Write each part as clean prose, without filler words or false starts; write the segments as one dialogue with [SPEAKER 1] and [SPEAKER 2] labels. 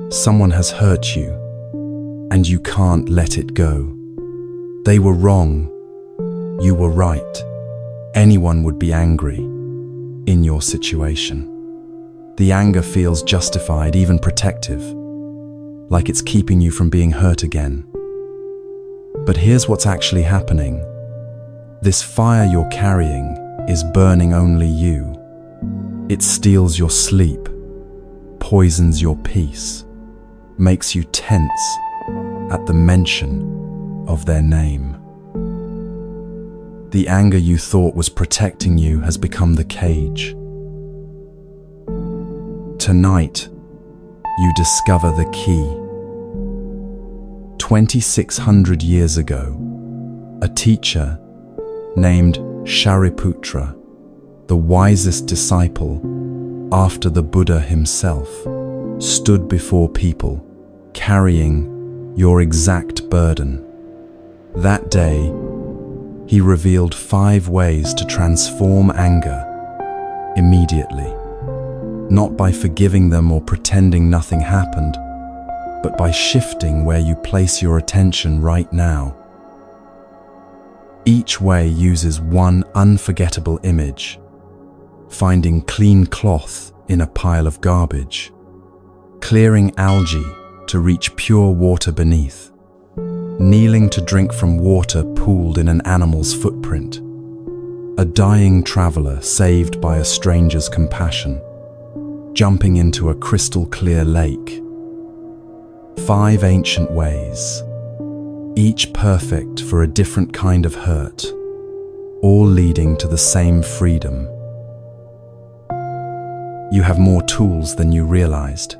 [SPEAKER 1] Someone has hurt you, and you can't let it go. They were wrong, you were right. Anyone would be angry in your situation. The anger feels justified, even protective, like it's keeping you from being hurt again. But here's what's actually happening. This fire you're carrying is burning only you. It steals your sleep, poisons your peace, makes you tense at the mention of their name. The anger you thought was protecting you has become the cage. Tonight, you discover the key. 2,600 years ago, a teacher named Shariputra, the wisest disciple after the Buddha himself, stood before people carrying your exact burden. That day, he revealed 5 ways to transform anger immediately, not by forgiving them or pretending nothing happened, but by shifting where you place your attention right now. Each way uses one unforgettable image: finding clean cloth in a pile of garbage, clearing algae to reach pure water beneath, kneeling to drink from water pooled in an animal's footprint, a dying traveler saved by a stranger's compassion, jumping into a crystal-clear lake. 5 ancient ways, each perfect for a different kind of hurt, all leading to the same freedom. You have more tools than you realized.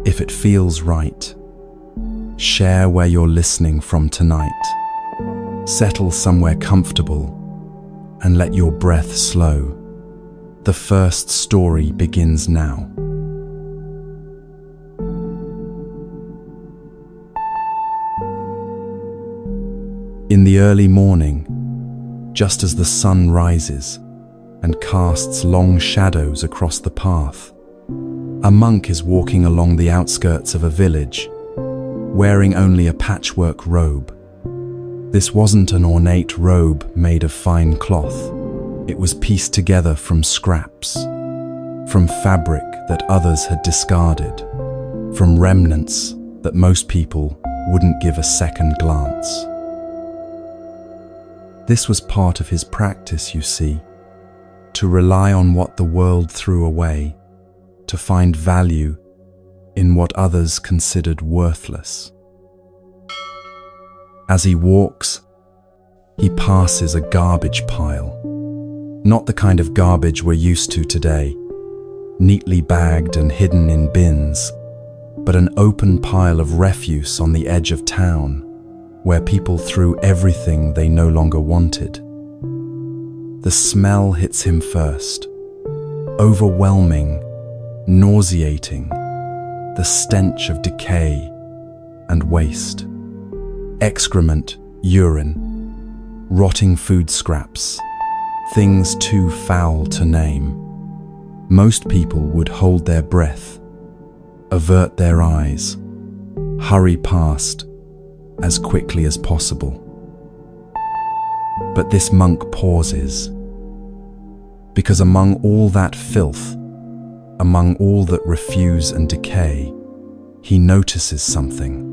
[SPEAKER 1] If it feels right, share where you're listening from tonight. Settle somewhere comfortable and let your breath slow. The first story begins now. In the early morning, just as the sun rises and casts long shadows across the path, a monk is walking along the outskirts of a village, wearing only a patchwork robe. This wasn't an ornate robe made of fine cloth. It was pieced together from scraps, from fabric that others had discarded, from remnants that most people wouldn't give a second glance. This was part of his practice, you see, to rely on what the world threw away, to find value in what others considered worthless. As he walks, he passes a garbage pile. Not the kind of garbage we're used to today, neatly bagged and hidden in bins, but an open pile of refuse on the edge of town, where people threw everything they no longer wanted. The smell hits him first, overwhelming, nauseating, the stench of decay and waste. Excrement, urine, rotting food scraps, things too foul to name. Most people would hold their breath, avert their eyes, hurry past as quickly as possible. But this monk pauses, because among all that filth, among all that refuse and decay, he notices something.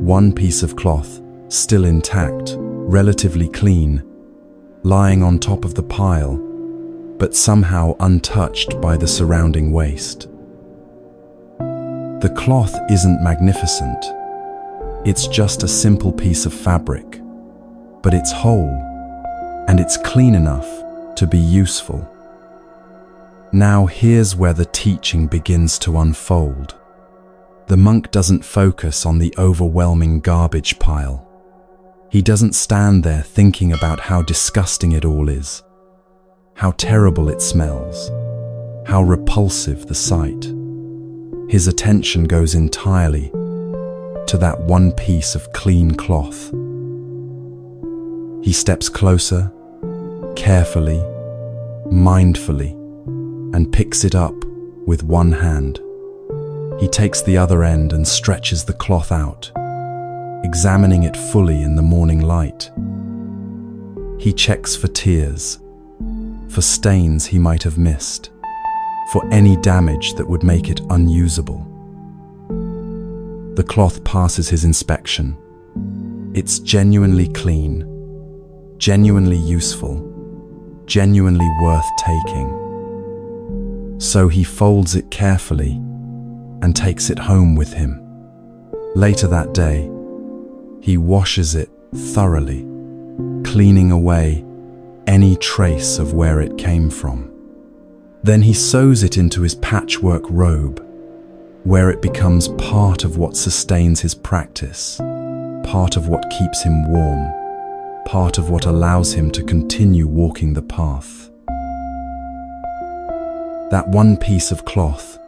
[SPEAKER 1] One piece of cloth, still intact, relatively clean, lying on top of the pile, but somehow untouched by the surrounding waste. The cloth isn't magnificent. It's just a simple piece of fabric, but it's whole, and it's clean enough to be useful. Now here's where the teaching begins to unfold. The monk doesn't focus on the overwhelming garbage pile. He doesn't stand there thinking about how disgusting it all is, how terrible it smells, how repulsive the sight. His attention goes entirely to that one piece of clean cloth. He steps closer, carefully, mindfully, and picks it up with one hand. He takes the other end and stretches the cloth out, examining it fully in the morning light. He checks for tears, for stains he might have missed, for any damage that would make it unusable. The cloth passes his inspection. It's genuinely clean, genuinely useful, genuinely worth taking. So he folds it carefully and takes it home with him. Later that day, he washes it thoroughly, cleaning away any trace of where it came from. Then he sews it into his patchwork robe, where it becomes part of what sustains his practice, part of what keeps him warm, part of what allows him to continue walking the path. That one piece of cloth,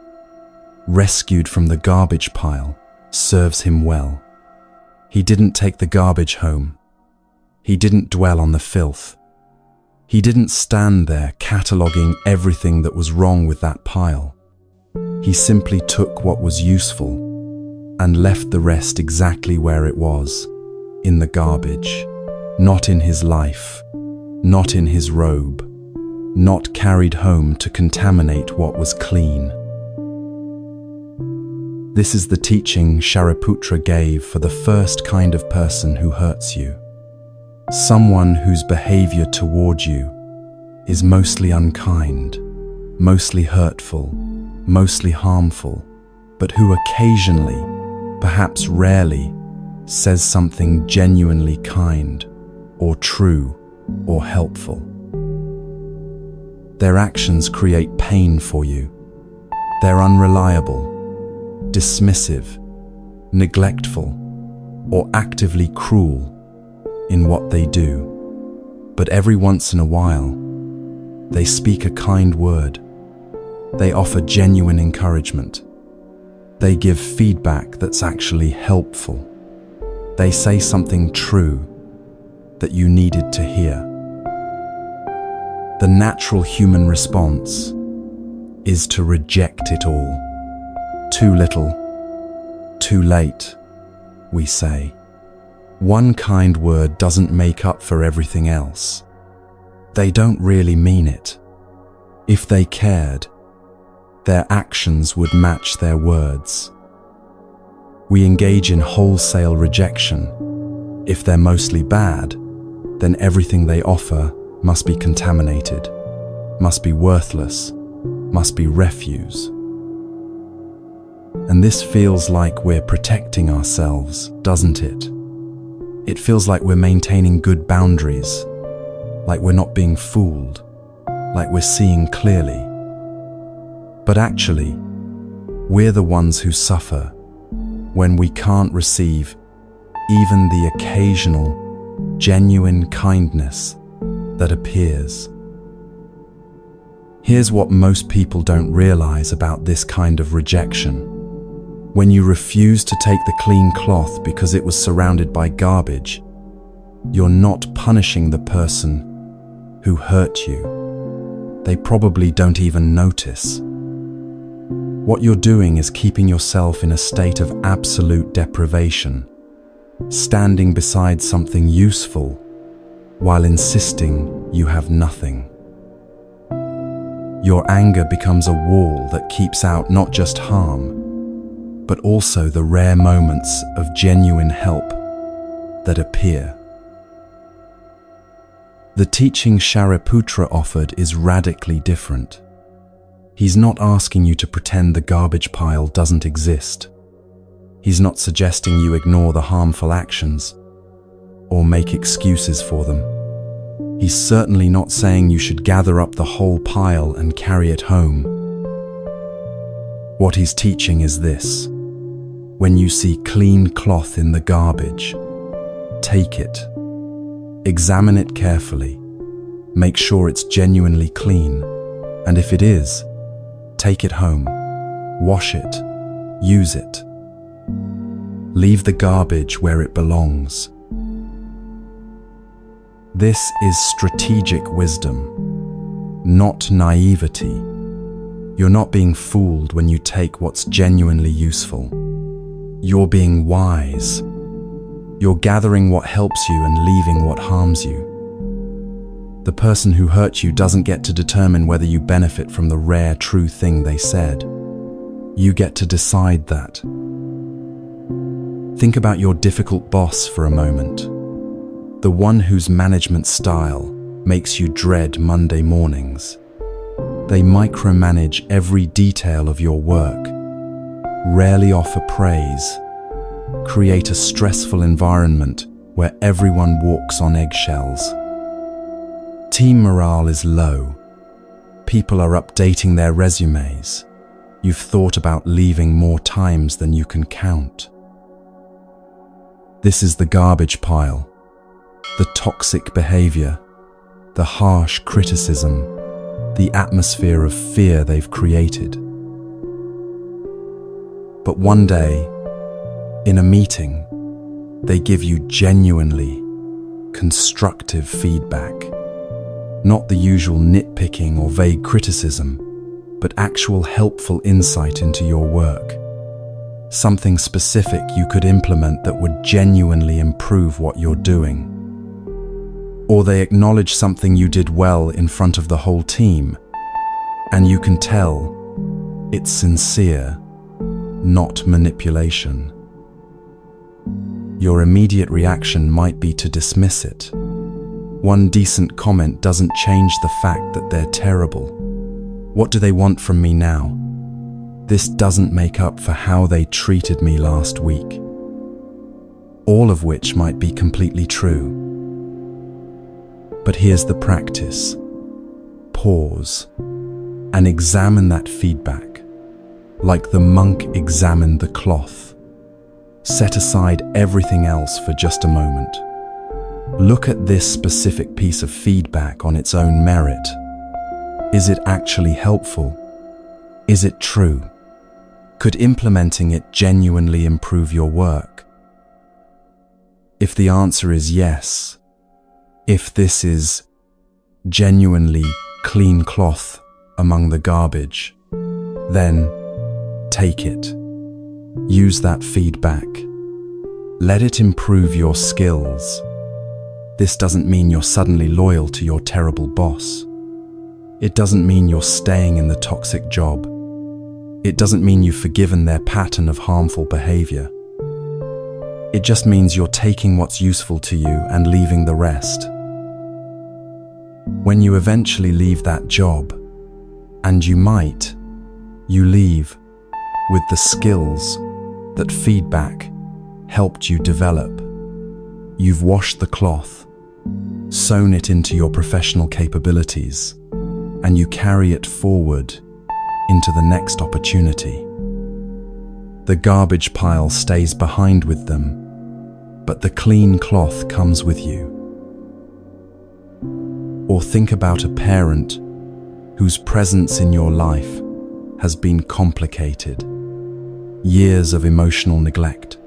[SPEAKER 1] rescued from the garbage pile, serves him well. He didn't take the garbage home. He didn't dwell on the filth. He didn't stand there cataloguing everything that was wrong with that pile. He simply took what was useful and left the rest exactly where it was, in the garbage, not in his life, not in his robe, not carried home to contaminate what was clean. This is the teaching Shariputra gave for the first kind of person who hurts you. Someone whose behavior toward you is mostly unkind, mostly hurtful, mostly harmful, but who occasionally, perhaps rarely, says something genuinely kind, or true, or helpful. Their actions create pain for you. They're unreliable, dismissive, neglectful, or actively cruel in what they do. But every once in a while, they speak a kind word. They offer genuine encouragement. They give feedback that's actually helpful. They say something true that you needed to hear. The natural human response is to reject it all. Too little, too late, we say. One kind word doesn't make up for everything else. They don't really mean it. If they cared, their actions would match their words. We engage in wholesale rejection. If they're mostly bad, then everything they offer must be contaminated, must be worthless, must be refuse. And this feels like we're protecting ourselves, doesn't it? It feels like we're maintaining good boundaries, like we're not being fooled, like we're seeing clearly. But actually, we're the ones who suffer when we can't receive even the occasional, genuine kindness that appears. Here's what most people don't realize about this kind of rejection. When you refuse to take the clean cloth because it was surrounded by garbage, you're not punishing the person who hurt you. They probably don't even notice. What you're doing is keeping yourself in a state of absolute deprivation, standing beside something useful while insisting you have nothing. Your anger becomes a wall that keeps out not just harm, but also the rare moments of genuine help that appear. The teaching Shariputra offered is radically different. He's not asking you to pretend the garbage pile doesn't exist. He's not suggesting you ignore the harmful actions or make excuses for them. He's certainly not saying you should gather up the whole pile and carry it home. What he's teaching is this: when you see clean cloth in the garbage, take it. Examine it carefully. Make sure it's genuinely clean. And if it is, take it home. Wash it. Use it. Leave the garbage where it belongs. This is strategic wisdom, not naivety. You're not being fooled when you take what's genuinely useful. You're being wise. You're gathering what helps you and leaving what harms you. The person who hurt you doesn't get to determine whether you benefit from the rare true thing they said. You get to decide that. Think about your difficult boss for a moment. The one whose management style makes you dread Monday mornings. They micromanage every detail of your work, rarely offer praise, create a stressful environment where everyone walks on eggshells. Team morale is low. People are updating their resumes. You've thought about leaving more times than you can count. This is the garbage pile, the toxic behavior, the harsh criticism, the atmosphere of fear they've created. But one day, in a meeting, they give you genuinely constructive feedback. Not the usual nitpicking or vague criticism, but actual helpful insight into your work. Something specific you could implement that would genuinely improve what you're doing. Or they acknowledge something you did well in front of the whole team, and you can tell it's sincere, not manipulation. Your immediate reaction might be to dismiss it. One decent comment doesn't change the fact that they're terrible. What do they want from me now? This doesn't make up for how they treated me last week. All of which might be completely true. But here's the practice. Pause and examine that feedback, like the monk examined the cloth. Set aside everything else for just a moment. Look at this specific piece of feedback on its own merit. Is it actually helpful? Is it true? Could implementing it genuinely improve your work? If the answer is yes, if this is genuinely clean cloth among the garbage, then take it. Use that feedback. Let it improve your skills. This doesn't mean you're suddenly loyal to your terrible boss. It doesn't mean you're staying in the toxic job. It doesn't mean you've forgiven their pattern of harmful behavior. It just means you're taking what's useful to you and leaving the rest. When you eventually leave that job, and you might, you leave with the skills that feedback helped you develop. You've washed the cloth, sewn it into your professional capabilities, and you carry it forward into the next opportunity. The garbage pile stays behind with them, but the clean cloth comes with you. Or think about a parent whose presence in your life has been complicated. Years of emotional neglect,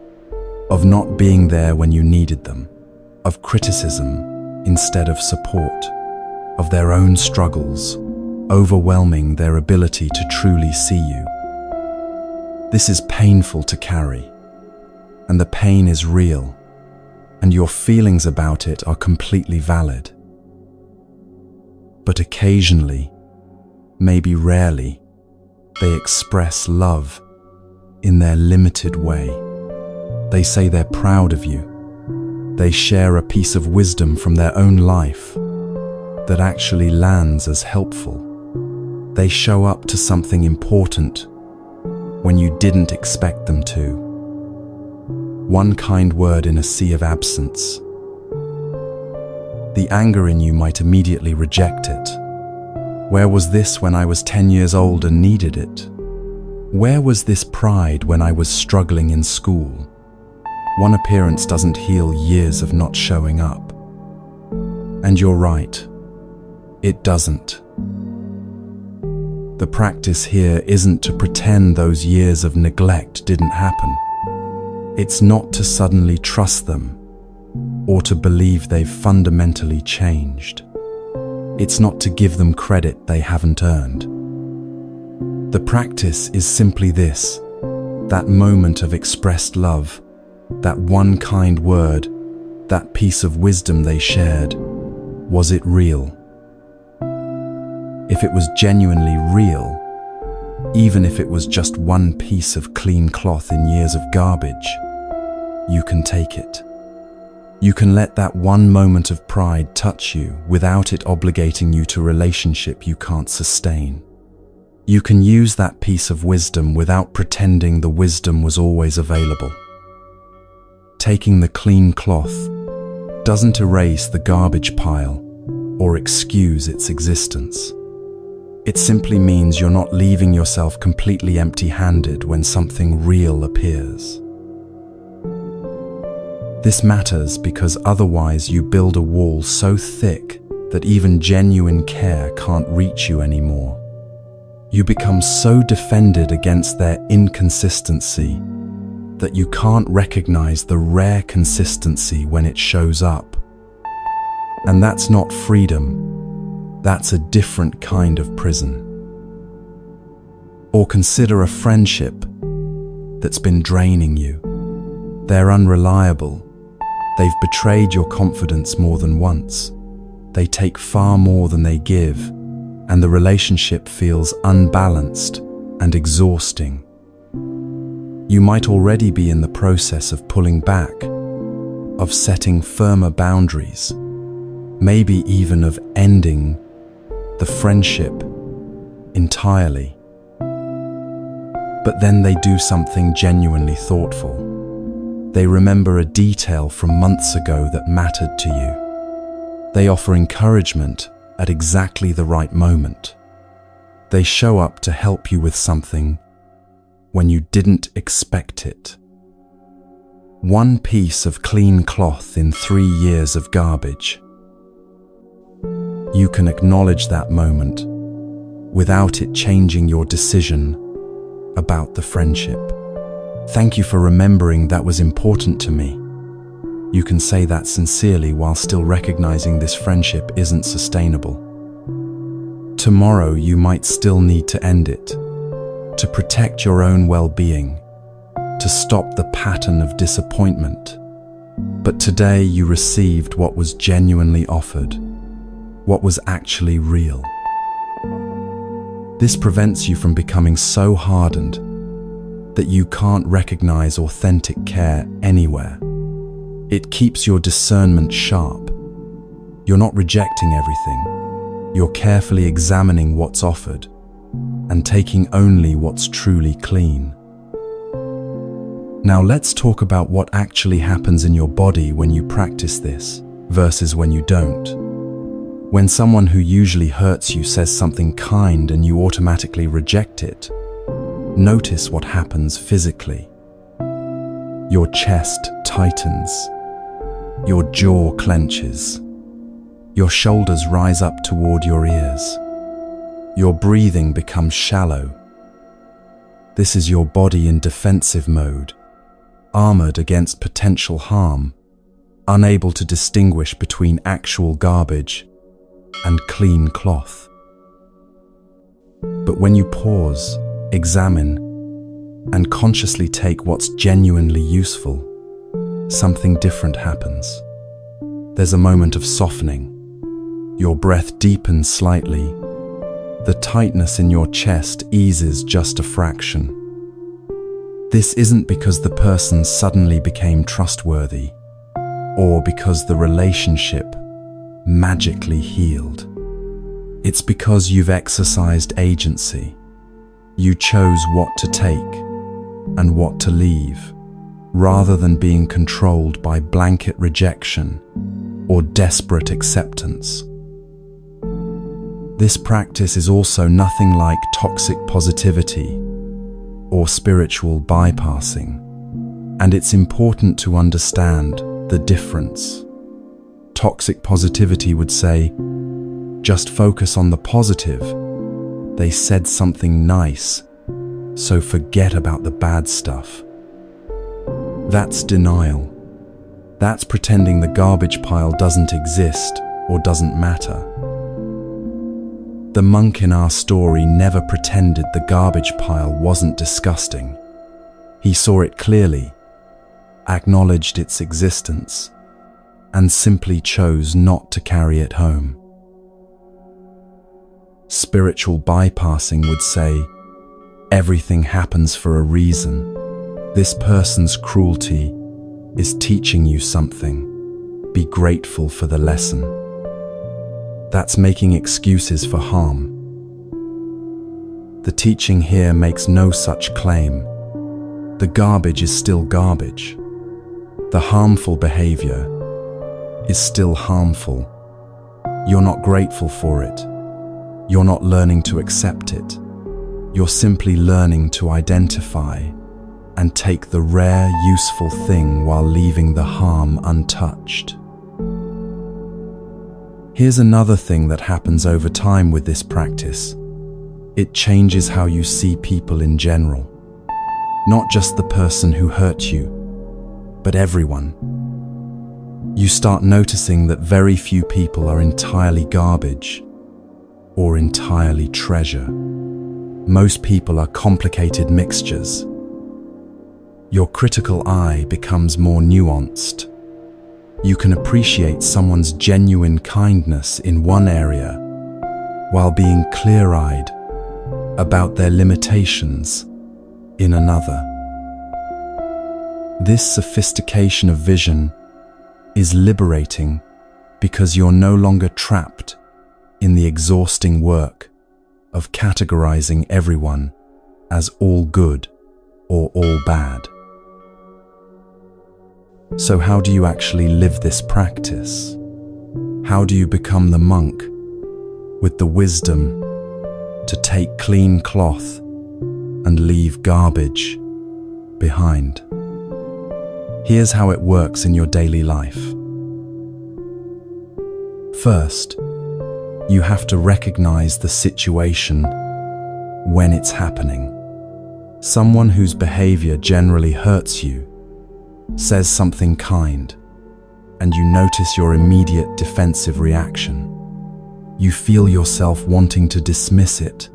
[SPEAKER 1] of not being there when you needed them, of criticism instead of support, of their own struggles overwhelming their ability to truly see you. This is painful to carry, and the pain is real, and your feelings about it are completely valid. But occasionally, maybe rarely, they express love in their limited way. They say they're proud of you. They share a piece of wisdom from their own life that actually lands as helpful. They show up to something important when you didn't expect them to. One kind word in a sea of absence. The anger in you might immediately reject it. Where was this when I was 10 years old and needed it? Where was this pride when I was struggling in school? One appearance doesn't heal years of not showing up. And you're right, it doesn't. The practice here isn't to pretend those years of neglect didn't happen. It's not to suddenly trust them or to believe they've fundamentally changed. It's not to give them credit they haven't earned. The practice is simply this: that moment of expressed love, that one kind word, that piece of wisdom they shared. Was it real? If it was genuinely real, even if it was just one piece of clean cloth in years of garbage, you can take it. You can let that one moment of pride touch you without it obligating you to a relationship you can't sustain. You can use that piece of wisdom without pretending the wisdom was always available. Taking the clean cloth doesn't erase the garbage pile or excuse its existence. It simply means you're not leaving yourself completely empty-handed when something real appears. This matters because otherwise you build a wall so thick that even genuine care can't reach you anymore. You become so defended against their inconsistency that you can't recognize the rare consistency when it shows up. And that's not freedom. That's a different kind of prison. Or consider a friendship that's been draining you. They're unreliable. They've betrayed your confidence more than once. They take far more than they give, and the relationship feels unbalanced and exhausting. You might already be in the process of pulling back, of setting firmer boundaries, maybe even of ending the friendship entirely. But then they do something genuinely thoughtful. They remember a detail from months ago that mattered to you. They offer encouragement at exactly the right moment. They show up to help you with something when you didn't expect it. One piece of clean cloth in 3 years of garbage. You can acknowledge that moment without it changing your decision about the friendship. Thank you for remembering that was important to me. You can say that sincerely while still recognizing this friendship isn't sustainable. Tomorrow you might still need to end it, to protect your own well-being, to stop the pattern of disappointment. But today you received what was genuinely offered, what was actually real. This prevents you from becoming so hardened that you can't recognize authentic care anywhere. It keeps your discernment sharp. You're not rejecting everything. You're carefully examining what's offered and taking only what's truly clean. Now let's talk about what actually happens in your body when you practice this versus when you don't. When someone who usually hurts you says something kind and you automatically reject it, notice what happens physically. Your chest tightens. Your jaw clenches. Your shoulders rise up toward your ears. Your breathing becomes shallow. This is your body in defensive mode, armored against potential harm, unable to distinguish between actual garbage and clean cloth. But when you pause, examine, and consciously take what's genuinely useful, something different happens. There's a moment of softening. Your breath deepens slightly. The tightness in your chest eases just a fraction. This isn't because the person suddenly became trustworthy, or because the relationship magically healed. It's because you've exercised agency. You chose what to take and what to leave, rather than being controlled by blanket rejection or desperate acceptance. This practice is also nothing like toxic positivity or spiritual bypassing, and it's important to understand the difference. Toxic positivity would say, just focus on the positive. They said something nice, so forget about the bad stuff. That's denial. That's pretending the garbage pile doesn't exist or doesn't matter. The monk in our story never pretended the garbage pile wasn't disgusting. He saw it clearly, acknowledged its existence, and simply chose not to carry it home. Spiritual bypassing would say, everything happens for a reason. This person's cruelty is teaching you something. Be grateful for the lesson. That's making excuses for harm. The teaching here makes no such claim. The garbage is still garbage. The harmful behavior is still harmful. You're not grateful for it. You're not learning to accept it. You're simply learning to identify and take the rare, useful thing while leaving the harm untouched. Here's another thing that happens over time with this practice. It changes how you see people in general. Not just the person who hurt you, but everyone. You start noticing that very few people are entirely garbage or entirely treasure. Most people are complicated mixtures. Your critical eye becomes more nuanced. You can appreciate someone's genuine kindness in one area while being clear-eyed about their limitations in another. This sophistication of vision is liberating because you're no longer trapped in the exhausting work of categorizing everyone as all good or all bad. So how do you actually live this practice? How do you become the monk with the wisdom to take clean cloth and leave garbage behind? Here's how it works in your daily life. First, you have to recognize the situation when it's happening. Someone whose behavior generally hurts you says something kind, and you notice your immediate defensive reaction. You feel yourself wanting to dismiss it,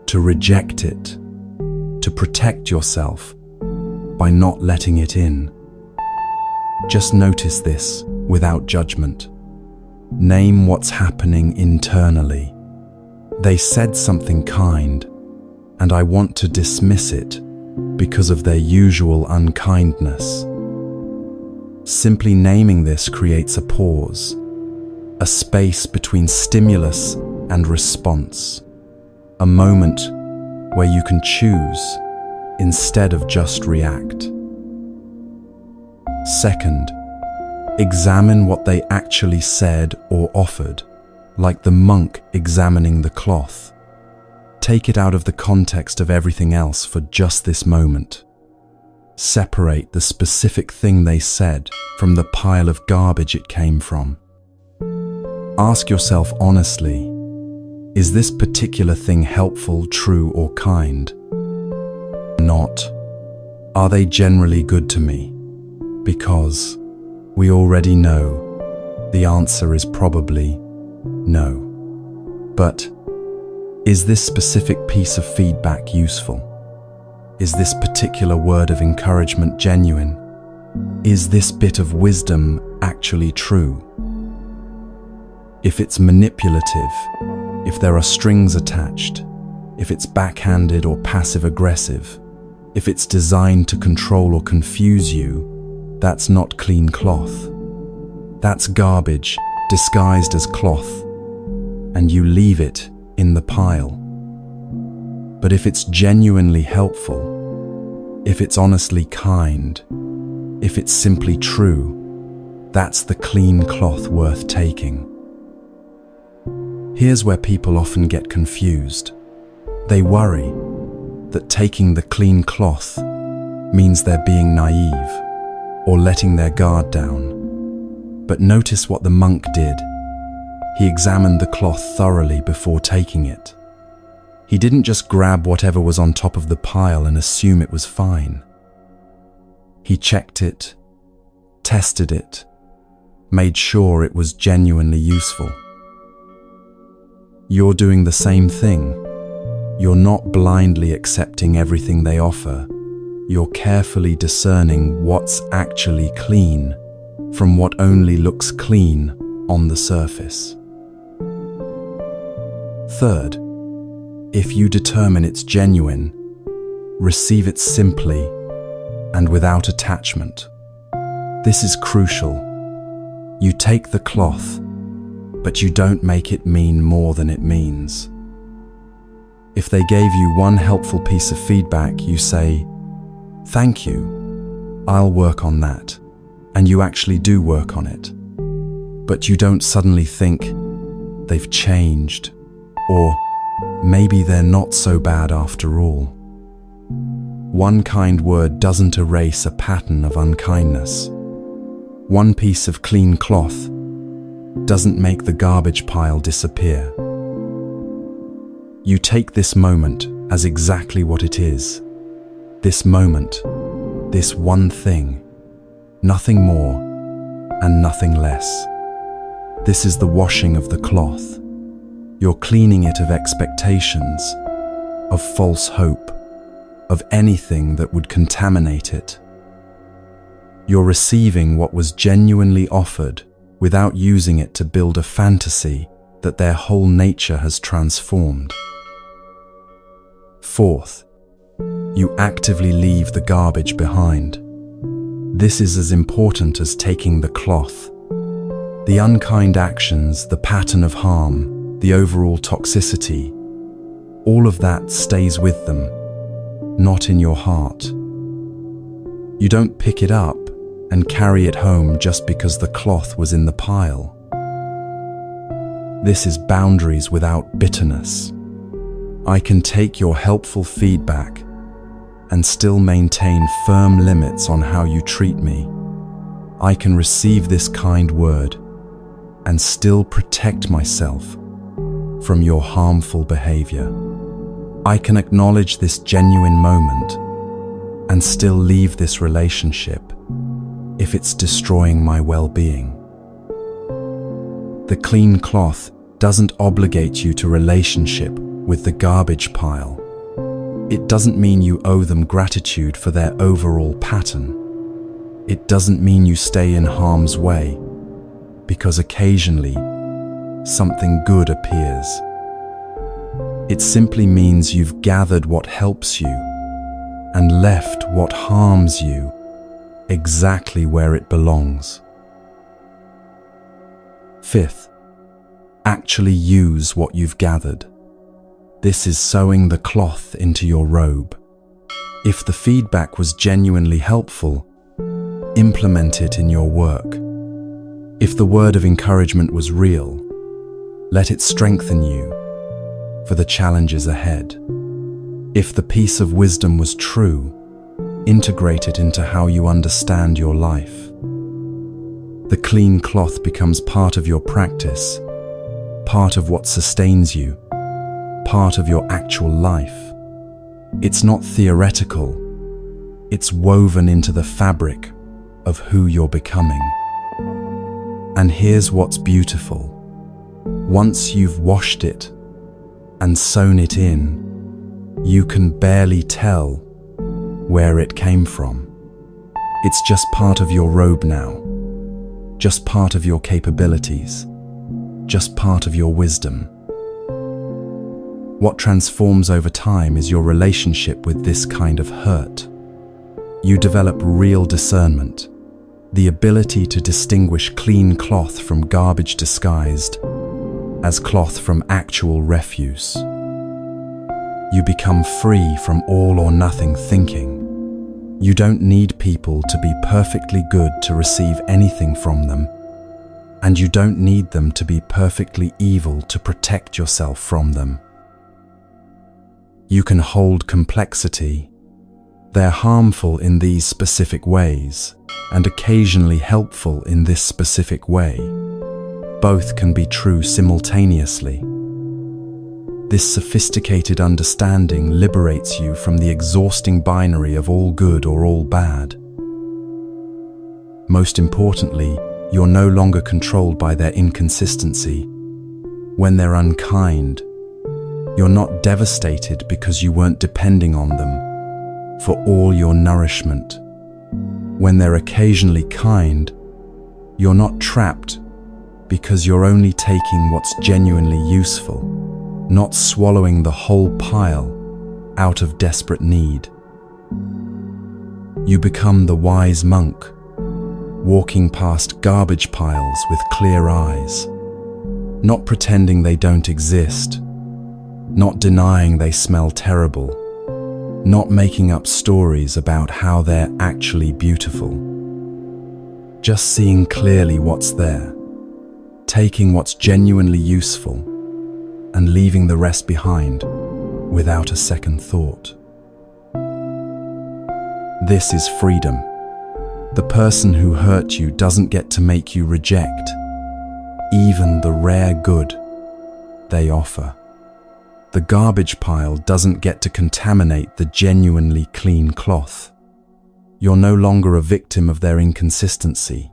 [SPEAKER 1] to reject it, to protect yourself by not letting it in. Just notice this without judgment. Name what's happening internally. They said something kind, and I want to dismiss it because of their usual unkindness. Simply naming this creates a pause, a space between stimulus and response, a moment where you can choose instead of just react. Second, examine what they actually said or offered, like the monk examining the cloth. Take it out of the context of everything else for just this moment. Separate the specific thing they said from the pile of garbage it came from. Ask yourself honestly, is this particular thing helpful, true, or kind? Not, are they generally good to me? Because we already know the answer is probably no. But is this specific piece of feedback useful? Is this particular word of encouragement genuine? Is this bit of wisdom actually true? If it's manipulative, if there are strings attached, if it's backhanded or passive-aggressive, if it's designed to control or confuse you, that's not clean cloth. That's garbage disguised as cloth, and you leave it in the pile. But if it's genuinely helpful, if it's honestly kind, if it's simply true, that's the clean cloth worth taking. Here's where people often get confused. They worry that taking the clean cloth means they're being naive or letting their guard down. But notice what the monk did. He examined the cloth thoroughly before taking it. He didn't just grab whatever was on top of the pile and assume it was fine. He checked it, tested it, made sure it was genuinely useful. You're doing the same thing. You're not blindly accepting everything they offer. You're carefully discerning what's actually clean from what only looks clean on the surface. Third, if you determine it's genuine, receive it simply and without attachment. This is crucial. You take the cloth, but you don't make it mean more than it means. If they gave you one helpful piece of feedback, you say, "Thank you, I'll work on that," and you actually do work on it. But you don't suddenly think, "They've changed," or "Maybe they're not so bad after all." One kind word doesn't erase a pattern of unkindness. One piece of clean cloth doesn't make the garbage pile disappear. You take this moment as exactly what it is. This moment, this one thing, nothing more and nothing less. This is the washing of the cloth. You're cleaning it of expectations, of false hope, of anything that would contaminate it. You're receiving what was genuinely offered without using it to build a fantasy that their whole nature has transformed. Fourth, you actively leave the garbage behind. This is as important as taking the cloth. The unkind actions, the pattern of harm, the overall toxicity, all of that stays with them, not in your heart. You don't pick it up and carry it home just because the cloth was in the pile. This is boundaries without bitterness. I can take your helpful feedback and still maintain firm limits on how you treat me. I can receive this kind word and still protect myself from your harmful behavior. I can acknowledge this genuine moment and still leave this relationship if it's destroying my well-being. The clean cloth doesn't obligate you to relationship with the garbage pile. It doesn't mean you owe them gratitude for their overall pattern. It doesn't mean you stay in harm's way, because occasionally something good appears. It simply means you've gathered what helps you and left what harms you exactly where it belongs. Fifth, actually use what you've gathered. This is sewing the cloth into your robe. If the feedback was genuinely helpful, implement it in your work. If the word of encouragement was real, let it strengthen you for the challenges ahead. If the piece of wisdom was true, integrate it into how you understand your life. The clean cloth becomes part of your practice, part of what sustains you, part of your actual life. It's not theoretical, it's woven into the fabric of who you're becoming. And here's what's beautiful. Once you've washed it and sewn it in, you can barely tell where it came from. It's just part of your robe now, just part of your capabilities, just part of your wisdom. What transforms over time is your relationship with this kind of hurt. You develop real discernment, the ability to distinguish clean cloth from garbage disguised as cloth from actual refuse. You become free from all or nothing thinking. You don't need people to be perfectly good to receive anything from them, and you don't need them to be perfectly evil to protect yourself from them. You can hold complexity. They're harmful in these specific ways, and occasionally helpful in this specific way. Both can be true simultaneously. This sophisticated understanding liberates you from the exhausting binary of all good or all bad. Most importantly, you're no longer controlled by their inconsistency. When they're unkind, you're not devastated because you weren't depending on them for all your nourishment. When they're occasionally kind, you're not trapped because you're only taking what's genuinely useful, not swallowing the whole pile out of desperate need. You become the wise monk, walking past garbage piles with clear eyes, not pretending they don't exist, not denying they smell terrible, not making up stories about how they're actually beautiful. Just seeing clearly what's there, taking what's genuinely useful, and leaving the rest behind without a second thought. This is freedom. The person who hurt you doesn't get to make you reject even the rare good they offer. The garbage pile doesn't get to contaminate the genuinely clean cloth. You're no longer a victim of their inconsistency.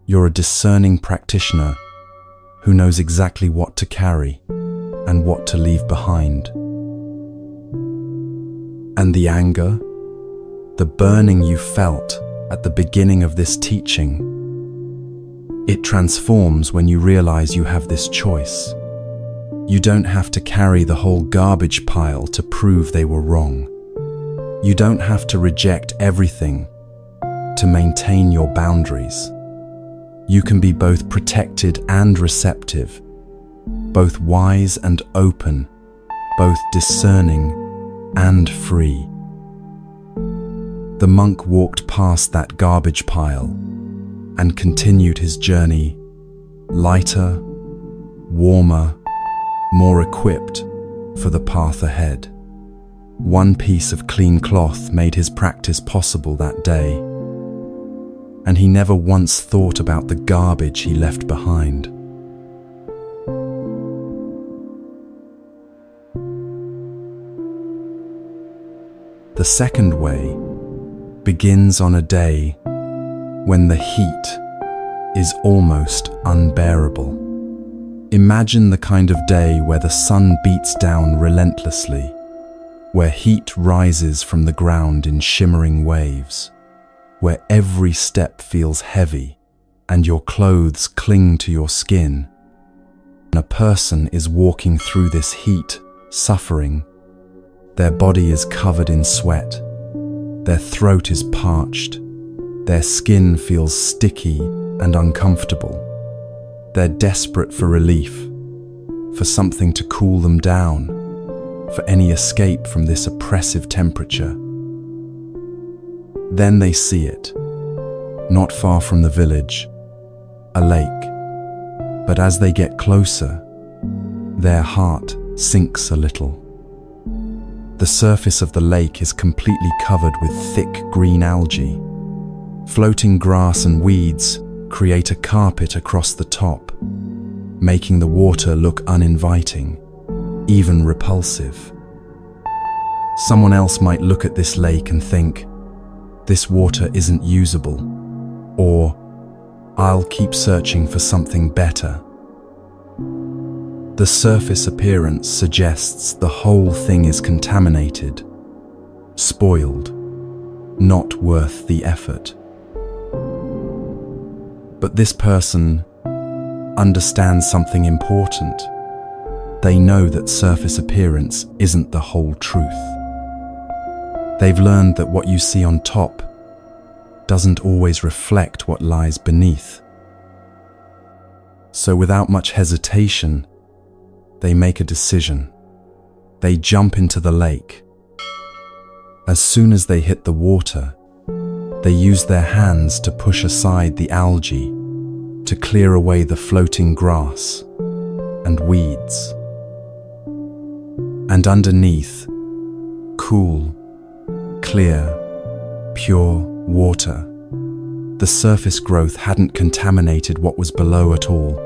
[SPEAKER 1] You're a discerning practitioner who knows exactly what to carry and what to leave behind. And the anger, the burning you felt at the beginning of this teaching, it transforms when you realize you have this choice. You don't have to carry the whole garbage pile to prove they were wrong. You don't have to reject everything to maintain your boundaries. You can be both protected and receptive, both wise and open, both discerning and free. The monk walked past that garbage pile and continued his journey, lighter, warmer, more equipped for the path ahead. One piece of clean cloth made his practice possible that day, and he never once thought about the garbage he left behind. The second way begins on a day when the heat is almost unbearable. Imagine the kind of day where the sun beats down relentlessly, where heat rises from the ground in shimmering waves, where every step feels heavy and your clothes cling to your skin. And a person is walking through this heat, suffering. Their body is covered in sweat, their throat is parched, their skin feels sticky and uncomfortable. They're desperate for relief, for something to cool them down, for any escape from this oppressive temperature. Then they see it, not far from the village, a lake. But as they get closer, their heart sinks a little. The surface of the lake is completely covered with thick green algae. Floating grass and weeds create a carpet across the top, making the water look uninviting, even repulsive. Someone else might look at this lake and think, "This water isn't usable," or "I'll keep searching for something better." The surface appearance suggests the whole thing is contaminated, spoiled, not worth the effort. But this person understands something important. They know that surface appearance isn't the whole truth. They've learned that what you see on top doesn't always reflect what lies beneath. So without much hesitation, they make a decision. They jump into the lake. As soon as they hit the water, they use their hands to push aside the algae, to clear away the floating grass and weeds. And underneath, cool, clear, pure water. The surface growth hadn't contaminated what was below at all.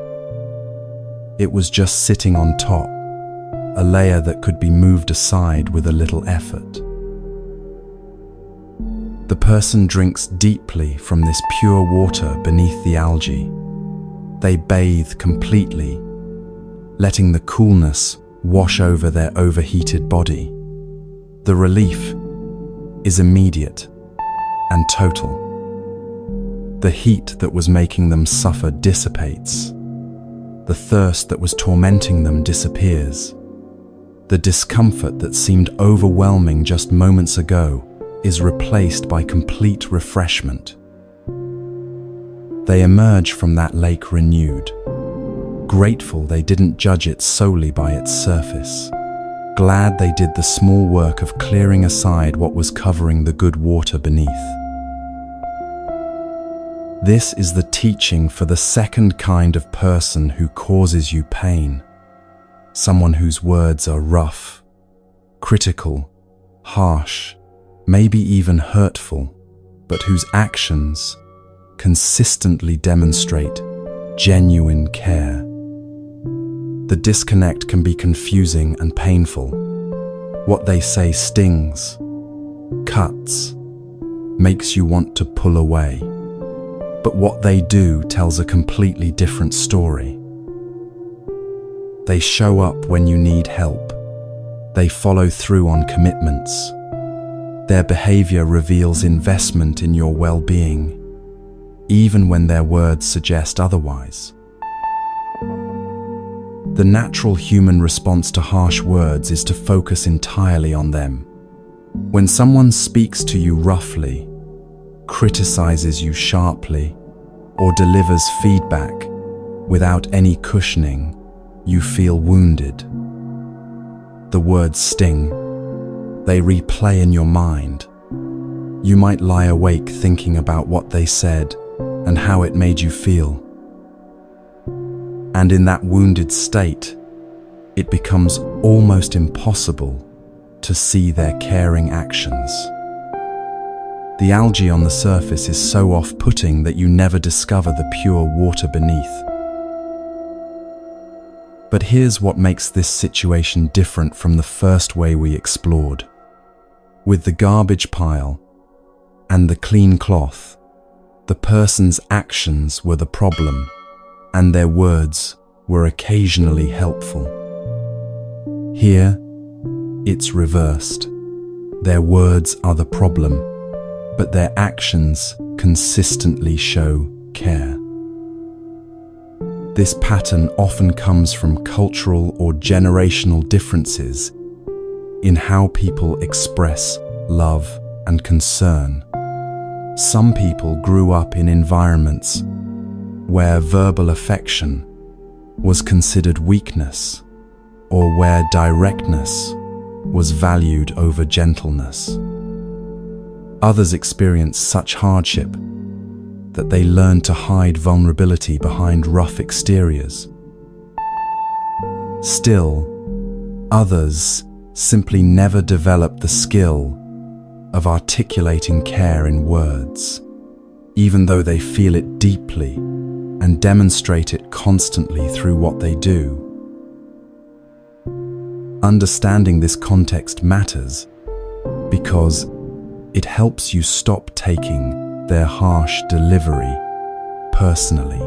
[SPEAKER 1] It was just sitting on top, a layer that could be moved aside with a little effort. The person drinks deeply from this pure water beneath the algae. They bathe completely, letting the coolness wash over their overheated body. The relief is immediate and total. The heat that was making them suffer dissipates. The thirst that was tormenting them disappears. The discomfort that seemed overwhelming just moments ago is replaced by complete refreshment. They emerge from that lake renewed, grateful they didn't judge it solely by its surface, glad they did the small work of clearing aside what was covering the good water beneath. This is the teaching for the second kind of person who causes you pain, someone whose words are rough, critical, harsh, maybe even hurtful, but whose actions consistently demonstrate genuine care. The disconnect can be confusing and painful. What they say stings, cuts, makes you want to pull away. But what they do tells a completely different story. They show up when you need help. They follow through on commitments. Their behavior reveals investment in your well-being, even when their words suggest otherwise. The natural human response to harsh words is to focus entirely on them. When someone speaks to you roughly, criticizes you sharply, or delivers feedback without any cushioning, you feel wounded. The words sting. They replay in your mind. You might lie awake thinking about what they said and how it made you feel. And in that wounded state, it becomes almost impossible to see their caring actions. The algae on the surface is so off-putting that you never discover the pure water beneath. But here's what makes this situation different from the first way we explored. With the garbage pile and the clean cloth, the person's actions were the problem, and their words were occasionally helpful. Here, it's reversed. Their words are the problem, but their actions consistently show care. This pattern often comes from cultural or generational differences in how people express love and concern. Some people grew up in environments where verbal affection was considered weakness, or where directness was valued over gentleness. Others experience such hardship that they learn to hide vulnerability behind rough exteriors. Still, others simply never develop the skill of articulating care in words, even though they feel it deeply and demonstrate it constantly through what they do. Understanding this context matters because it helps you stop taking their harsh delivery personally.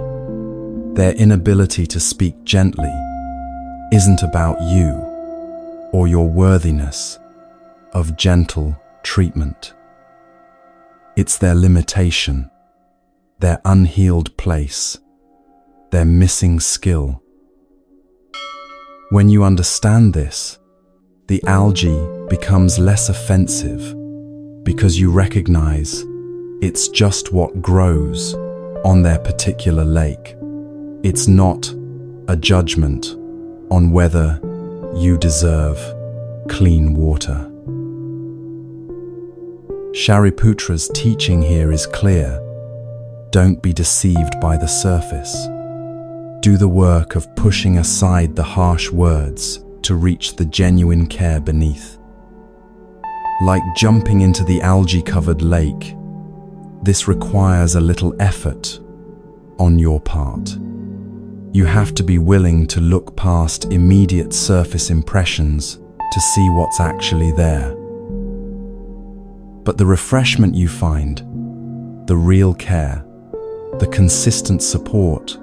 [SPEAKER 1] Their inability to speak gently isn't about you or your worthiness of gentle treatment. It's their limitation, their unhealed place, their missing skill. When you understand this, the algae becomes less offensive because you recognize it's just what grows on their particular lake. It's not a judgment on whether you deserve clean water. Shariputra's teaching here is clear. Don't be deceived by the surface. Do the work of pushing aside the harsh words to reach the genuine care beneath. Like jumping into the algae-covered lake, this requires a little effort on your part. You have to be willing to look past immediate surface impressions to see what's actually there. But the refreshment you find, the real care, the consistent support,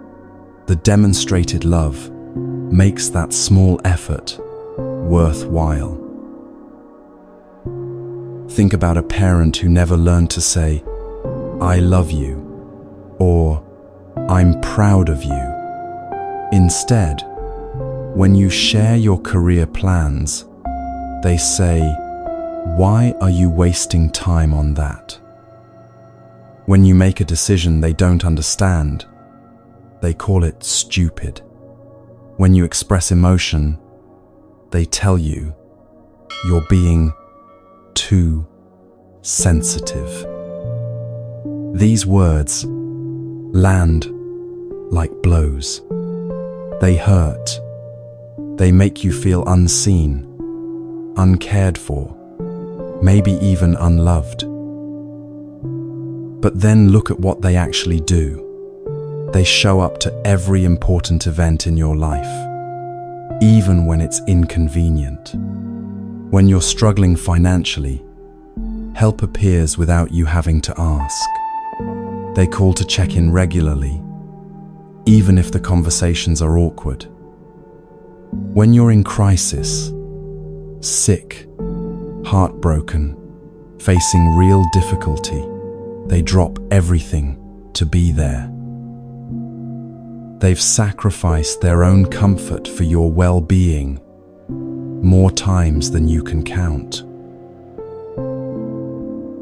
[SPEAKER 1] the demonstrated love, makes that small effort worthwhile. Think about a parent who never learned to say, "I love you," or "I'm proud of you." Instead, when you share your career plans, they say, "Why are you wasting time on that?" When you make a decision they don't understand, they call it stupid. When you express emotion, they tell you you're being too sensitive. These words land like blows. They hurt. They make you feel unseen, uncared for, maybe even unloved. But then look at what they actually do. They show up to every important event in your life, even when it's inconvenient. When you're struggling financially, help appears without you having to ask. They call to check in regularly, even if the conversations are awkward. When you're in crisis, sick, heartbroken, facing real difficulty, they drop everything to be there. They've sacrificed their own comfort for your well-being more times than you can count.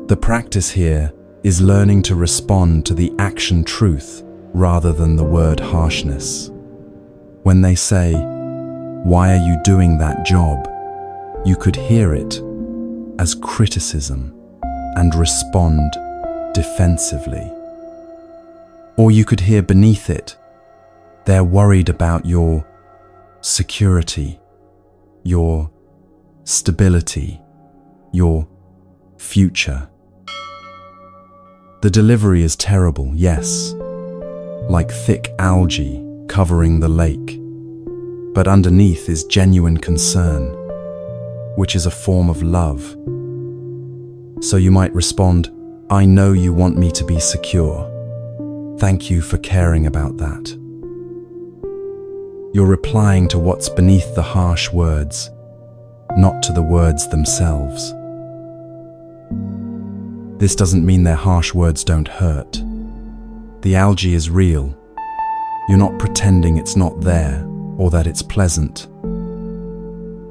[SPEAKER 1] The practice here is learning to respond to the action truth rather than the word harshness. When they say, "Why are you doing that job?" you could hear it as criticism and respond defensively. Or you could hear beneath it, they're worried about your security, your stability, your future. The delivery is terrible, yes, like thick algae covering the lake, but underneath is genuine concern, which is a form of love. So you might respond, "I know you want me to be secure. Thank you for caring about that." You're replying to what's beneath the harsh words, not to the words themselves. This doesn't mean their harsh words don't hurt. The algae is real. You're not pretending it's not there or that it's pleasant.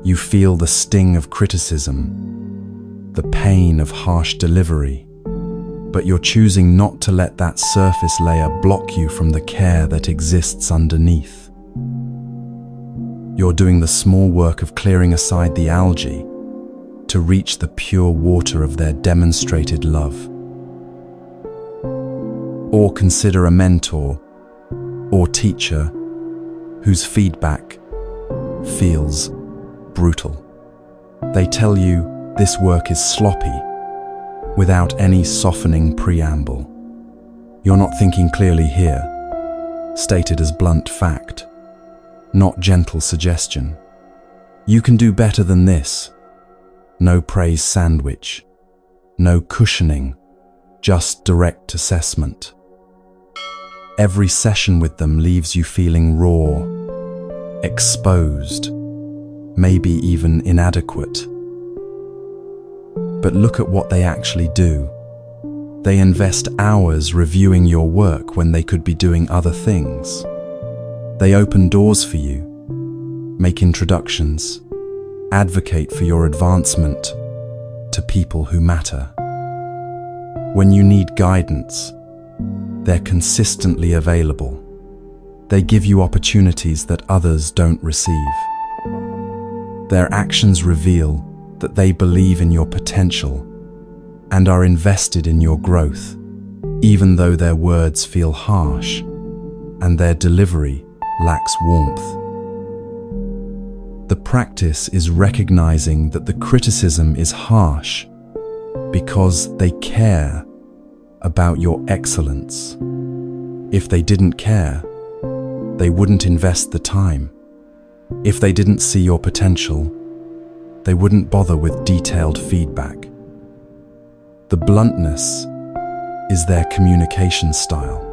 [SPEAKER 1] You feel the sting of criticism, the pain of harsh delivery, but you're choosing not to let that surface layer block you from the care that exists underneath. You're doing the small work of clearing aside the algae to reach the pure water of their demonstrated love. Or consider a mentor or teacher whose feedback feels brutal. They tell you this work is sloppy without any softening preamble. You're not thinking clearly here, stated as blunt fact, not gentle suggestion. You can do better than this. No praise sandwich, no cushioning, just direct assessment. Every session with them leaves you feeling raw, exposed, maybe even inadequate. But look at what they actually do. They invest hours reviewing your work when they could be doing other things. They open doors for you, make introductions, advocate for your advancement to people who matter. When you need guidance, they're consistently available. They give you opportunities that others don't receive. Their actions reveal that they believe in your potential and are invested in your growth, even though their words feel harsh and their delivery lacks warmth. The practice is recognizing that the criticism is harsh because they care about your excellence. If they didn't care, they wouldn't invest the time. If they didn't see your potential, they wouldn't bother with detailed feedback. The bluntness is their communication style,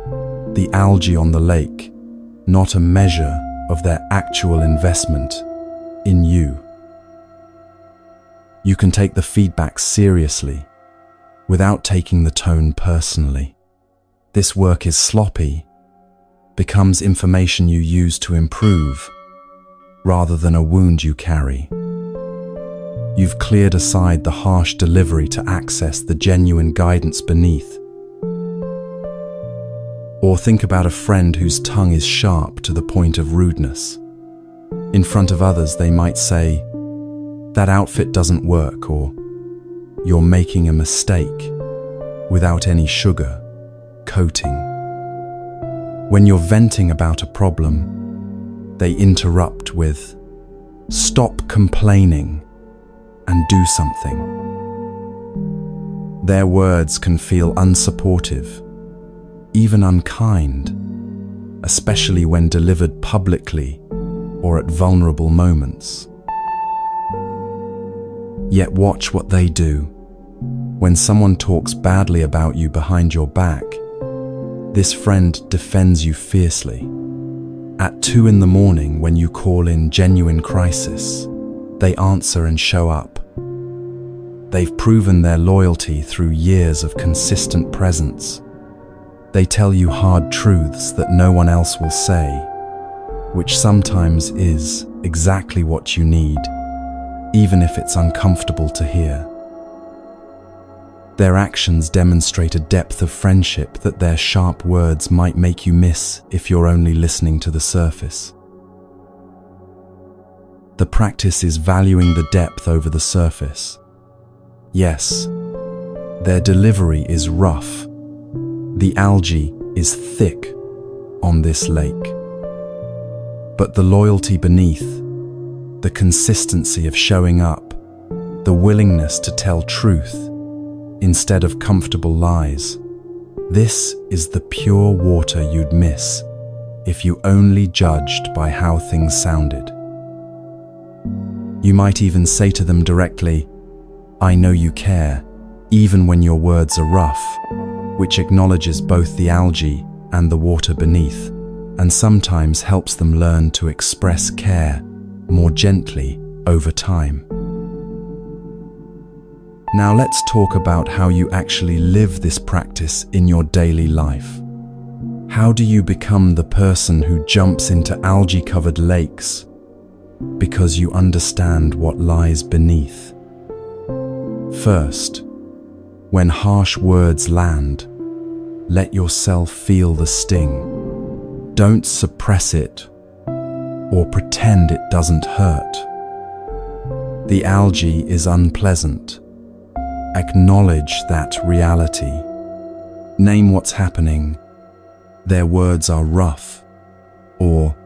[SPEAKER 1] the algae on the lake, not a measure of their actual investment in you. You can take the feedback seriously without taking the tone personally. This work is sloppy, becomes information you use to improve rather than a wound you carry. You've cleared aside the harsh delivery to access the genuine guidance beneath. Or think about a friend whose tongue is sharp to the point of rudeness. In front of others, they might say, "That outfit doesn't work," or "You're making a mistake," without any sugar coating. When you're venting about a problem, they interrupt with, "Stop complaining and do something." Their words can feel unsupportive, even unkind, especially when delivered publicly or at vulnerable moments. Yet watch what they do. When someone talks badly about you behind your back, this friend defends you fiercely. At 2 a.m, when you call in genuine crisis, they answer and show up. They've proven their loyalty through years of consistent presence. They tell you hard truths that no one else will say, which sometimes is exactly what you need, even if it's uncomfortable to hear. Their actions demonstrate a depth of friendship that their sharp words might make you miss if you're only listening to the surface. The practice is valuing the depth over the surface. Yes, their delivery is rough. The algae is thick on this lake. But the loyalty beneath, the consistency of showing up, the willingness to tell truth instead of comfortable lies, this is the pure water you'd miss if you only judged by how things sounded. You might even say to them directly, "I know you care," even when your words are rough, which acknowledges both the algae and the water beneath, and sometimes helps them learn to express care more gently over time. Now let's talk about how you actually live this practice in your daily life. How do you become the person who jumps into algae-covered lakes because you understand what lies beneath? First, when harsh words land, let yourself feel the sting. Don't suppress it or pretend it doesn't hurt. The algae is unpleasant. Acknowledge that reality. Name what's happening. Their words are rough, or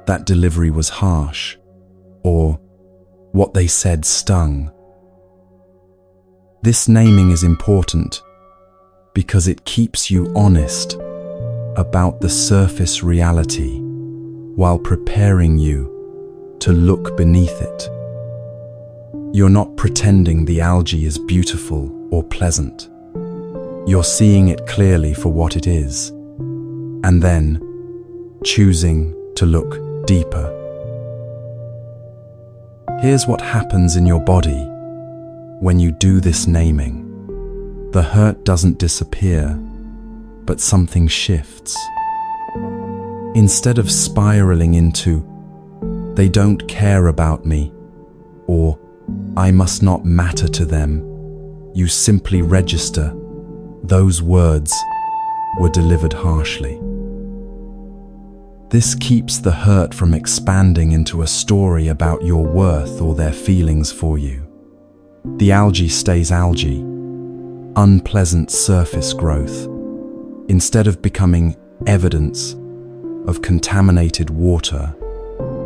[SPEAKER 1] that delivery was harsh, or what they said stung. This naming is important because it keeps you honest about the surface reality while preparing you to look beneath it. You're not pretending the algae is beautiful or pleasant. You're seeing it clearly for what it is, and then choosing to look deeper. Here's what happens in your body when you do this naming. The hurt doesn't disappear, but something shifts. Instead of spiraling into, "They don't care about me," or "I must not matter to them," you simply register, "Those words were delivered harshly." This keeps the hurt from expanding into a story about your worth or their feelings for you. The algae stays algae, unpleasant surface growth, instead of becoming evidence of contaminated water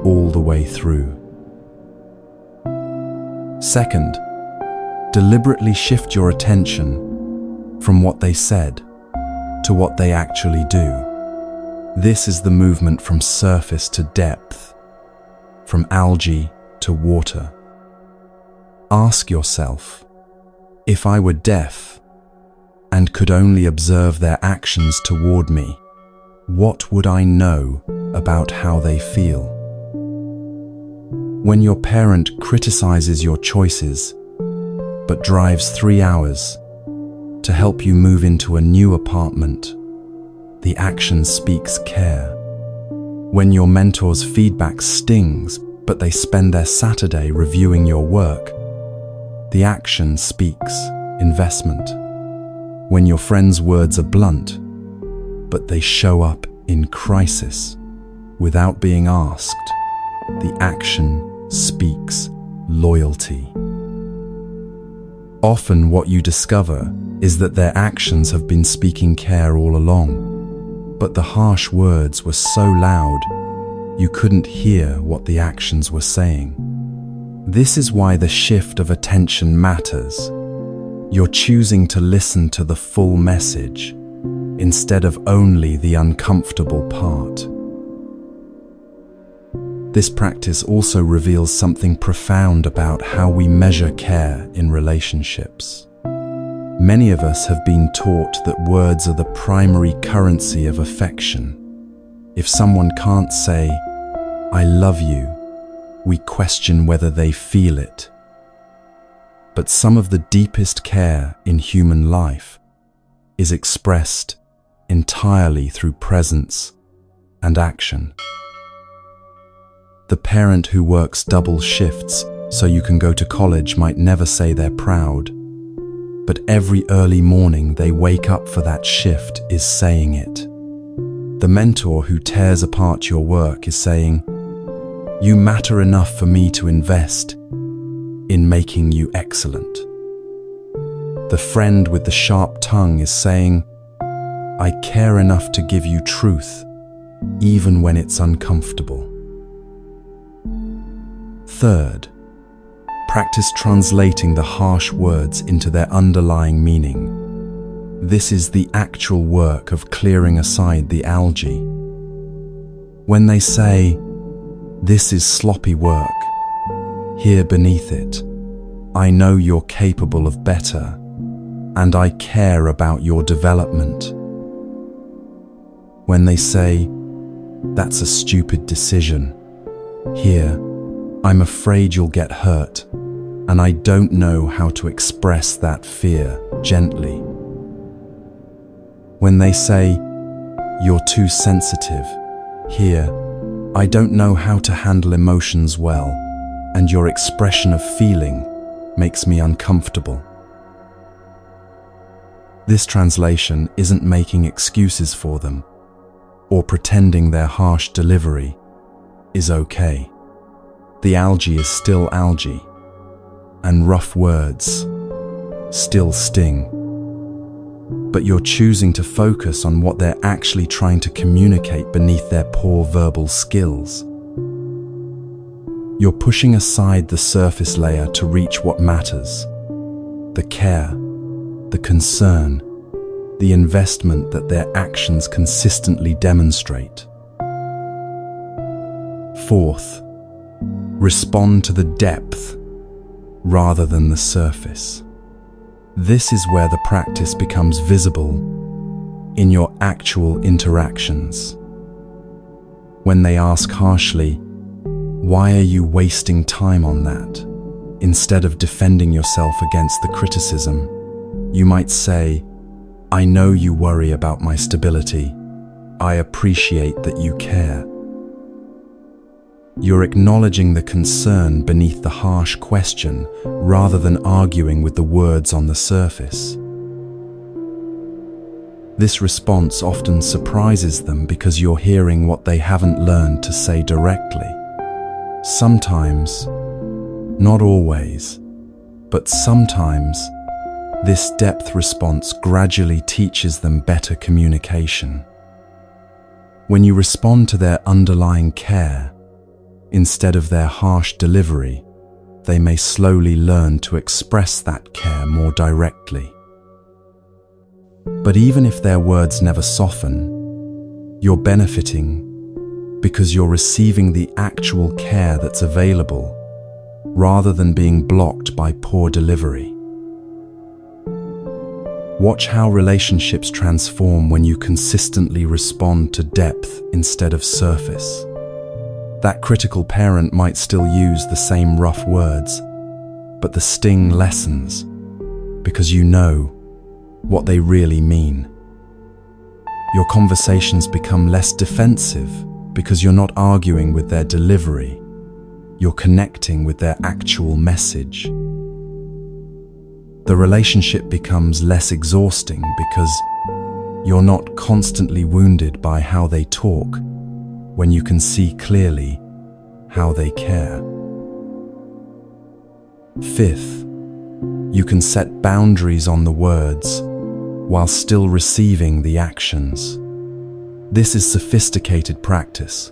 [SPEAKER 1] all the way through. Second, deliberately shift your attention from what they said to what they actually do. This is the movement from surface to depth, from algae to water. Ask yourself, if I were deaf and could only observe their actions toward me, what would I know about how they feel? When your parent criticizes your choices, but drives 3 hours to help you move into a new apartment, the action speaks care. When your mentor's feedback stings, but they spend their Saturday reviewing your work, the action speaks investment. When your friend's words are blunt, but they show up in crisis without being asked, the action speaks loyalty. Often what you discover is that their actions have been speaking care all along, but the harsh words were so loud you couldn't hear what the actions were saying. This is why the shift of attention matters. You're choosing to listen to the full message instead of only the uncomfortable part. This practice also reveals something profound about how we measure care in relationships. Many of us have been taught that words are the primary currency of affection. If someone can't say, "I love you," we question whether they feel it. But some of the deepest care in human life is expressed entirely through presence and action. The parent who works double shifts so you can go to college might never say they're proud, but every early morning they wake up for that shift is saying it. The mentor who tears apart your work is saying, "You matter enough for me to invest in making you excellent." The friend with the sharp tongue is saying, "I care enough to give you truth, even when it's uncomfortable." Third, practice translating the harsh words into their underlying meaning. This is the actual work of clearing aside the algae. When they say, "This is sloppy work," hear beneath it, "I know you're capable of better, and I care about your development." When they say, "That's a stupid decision," hear, "I'm afraid you'll get hurt, and I don't know how to express that fear gently." When they say, "You're too sensitive," hear, "I don't know how to handle emotions well, and your expression of feeling makes me uncomfortable." This translation isn't making excuses for them, or pretending their harsh delivery is okay. The algae is still algae, and rough words still sting. But you're choosing to focus on what they're actually trying to communicate beneath their poor verbal skills. You're pushing aside the surface layer to reach what matters: the care, the concern, the investment that their actions consistently demonstrate. Fourth, respond to the depth rather than the surface. This is where the practice becomes visible in your actual interactions. When they ask harshly, "Why are you wasting time on that?" instead of defending yourself against the criticism, you might say, "I know you worry about my stability. I appreciate that you care." You're acknowledging the concern beneath the harsh question rather than arguing with the words on the surface. This response often surprises them because you're hearing what they haven't learned to say directly. Sometimes, not always, but sometimes, this depth response gradually teaches them better communication. When you respond to their underlying care, instead of their harsh delivery, they may slowly learn to express that care more directly. But even if their words never soften, you're benefiting because you're receiving the actual care that's available rather than being blocked by poor delivery. Watch how relationships transform when you consistently respond to depth instead of surface. That critical parent might still use the same rough words, but the sting lessens because you know what they really mean. Your conversations become less defensive because you're not arguing with their delivery. You're connecting with their actual message. The relationship becomes less exhausting because you're not constantly wounded by how they talk when you can see clearly how they care. Fifth, you can set boundaries on the words while still receiving the actions. This is sophisticated practice.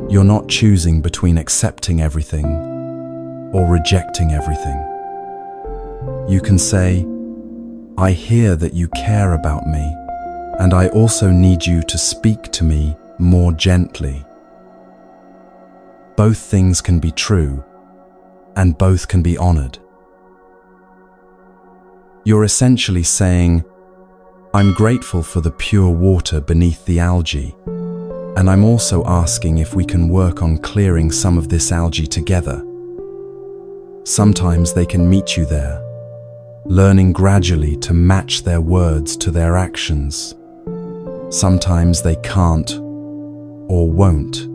[SPEAKER 1] You're not choosing between accepting everything or rejecting everything. You can say, "I hear that you care about me, and I also need you to speak to me more gently." Both things can be true, and both can be honored. You're essentially saying, "I'm grateful for the pure water beneath the algae, and I'm also asking if we can work on clearing some of this algae together." Sometimes they can meet you there, learning gradually to match their words to their actions. Sometimes they can't or won't,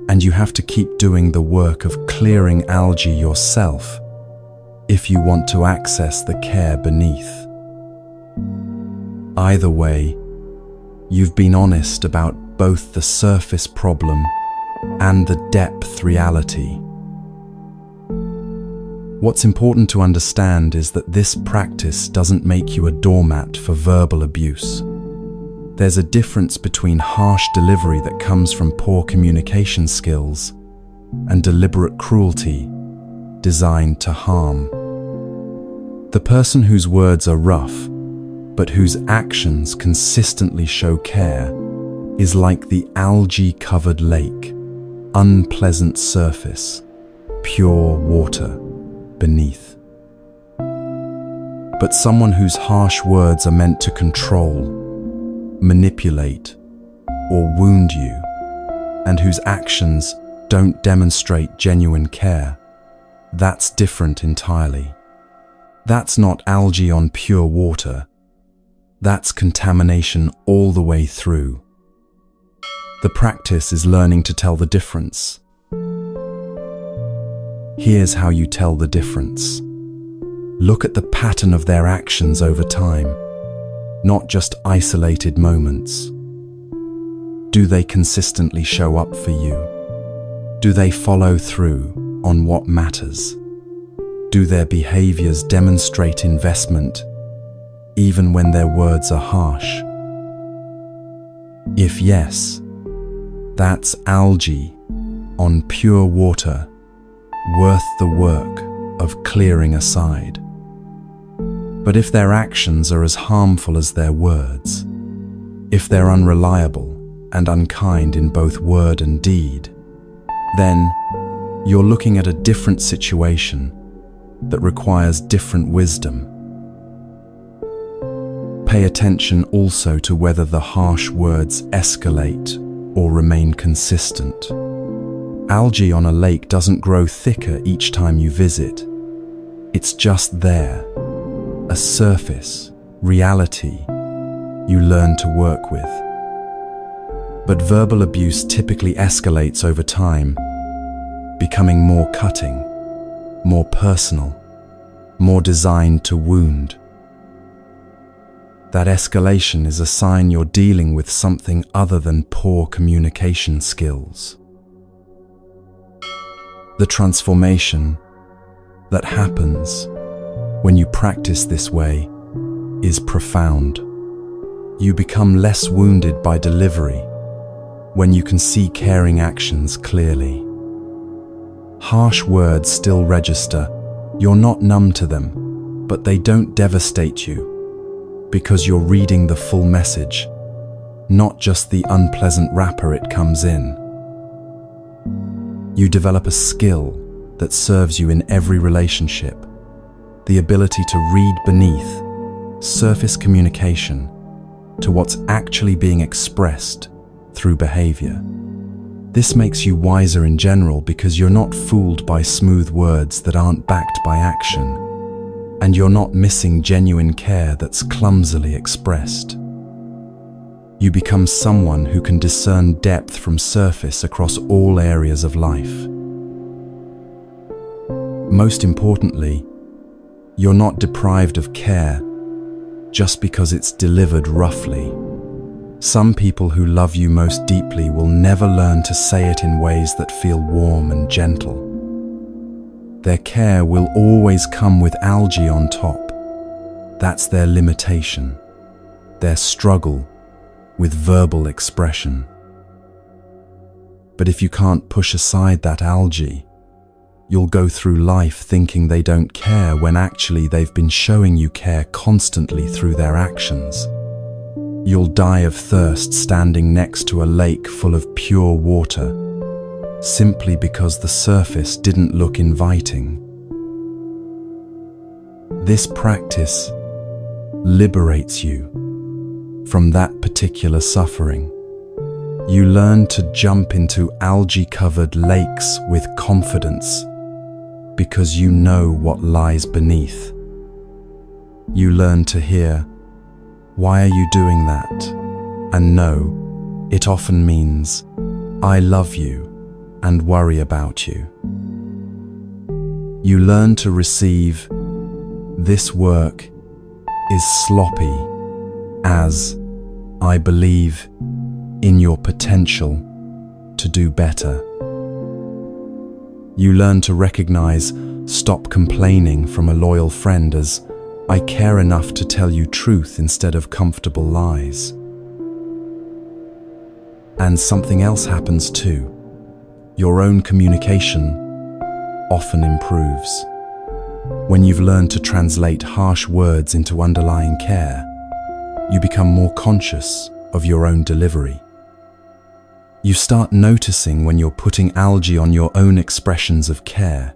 [SPEAKER 1] and you have to keep doing the work of clearing algae yourself if you want to access the care beneath. Either way, you've been honest about both the surface problem and the depth reality. What's important to understand is that this practice doesn't make you a doormat for verbal abuse. There's a difference between harsh delivery that comes from poor communication skills and deliberate cruelty designed to harm. The person whose words are rough, but whose actions consistently show care, is like the algae-covered lake, unpleasant surface, pure water beneath. But someone whose harsh words are meant to control, manipulate, or wound you, and whose actions don't demonstrate genuine care, that's different entirely. That's not algae on pure water. That's contamination all the way through. The practice is learning to tell the difference. Here's how you tell the difference. Look at the pattern of their actions over time, not just isolated moments. Do they consistently show up for you? Do they follow through on what matters? Do their behaviors demonstrate investment, even when their words are harsh? If yes, that's algae on pure water, worth the work of clearing aside. But if their actions are as harmful as their words, if they're unreliable and unkind in both word and deed, then you're looking at a different situation that requires different wisdom. Pay attention also to whether the harsh words escalate or remain consistent. Algae on a lake doesn't grow thicker each time you visit. It's just there, a surface, reality you learn to work with. But verbal abuse typically escalates over time, becoming more cutting, more personal, more designed to wound. That escalation is a sign you're dealing with something other than poor communication skills. The transformation that happens when you practice this way is profound. You become less wounded by delivery when you can see caring actions clearly. Harsh words still register. You're not numb to them, but they don't devastate you because you're reading the full message, not just the unpleasant wrapper it comes in. You develop a skill that serves you in every relationship, the ability to read beneath surface communication to what's actually being expressed through behavior. This makes you wiser in general because you're not fooled by smooth words that aren't backed by action, and you're not missing genuine care that's clumsily expressed. You become someone who can discern depth from surface across all areas of life. Most importantly, you're not deprived of care just because it's delivered roughly. Some people who love you most deeply will never learn to say it in ways that feel warm and gentle. Their care will always come with algae on top. That's their limitation, their struggle with verbal expression. But if you can't push aside that algae, you'll go through life thinking they don't care when actually they've been showing you care constantly through their actions. You'll die of thirst standing next to a lake full of pure water, simply because the surface didn't look inviting. This practice liberates you from that particular suffering. You learn to jump into algae-covered lakes with confidence because you know what lies beneath. You learn to hear, "Why are you doing that?" And no, it often means, "I love you and worry about you." You learn to receive, "This work is sloppy as I believe in your potential to do better." You learn to recognize "Stop complaining" from a loyal friend as "I care enough to tell you truth instead of comfortable lies." And something else happens too. Your own communication often improves. When you've learned to translate harsh words into underlying care, you become more conscious of your own delivery. You start noticing when you're putting algae on your own expressions of care,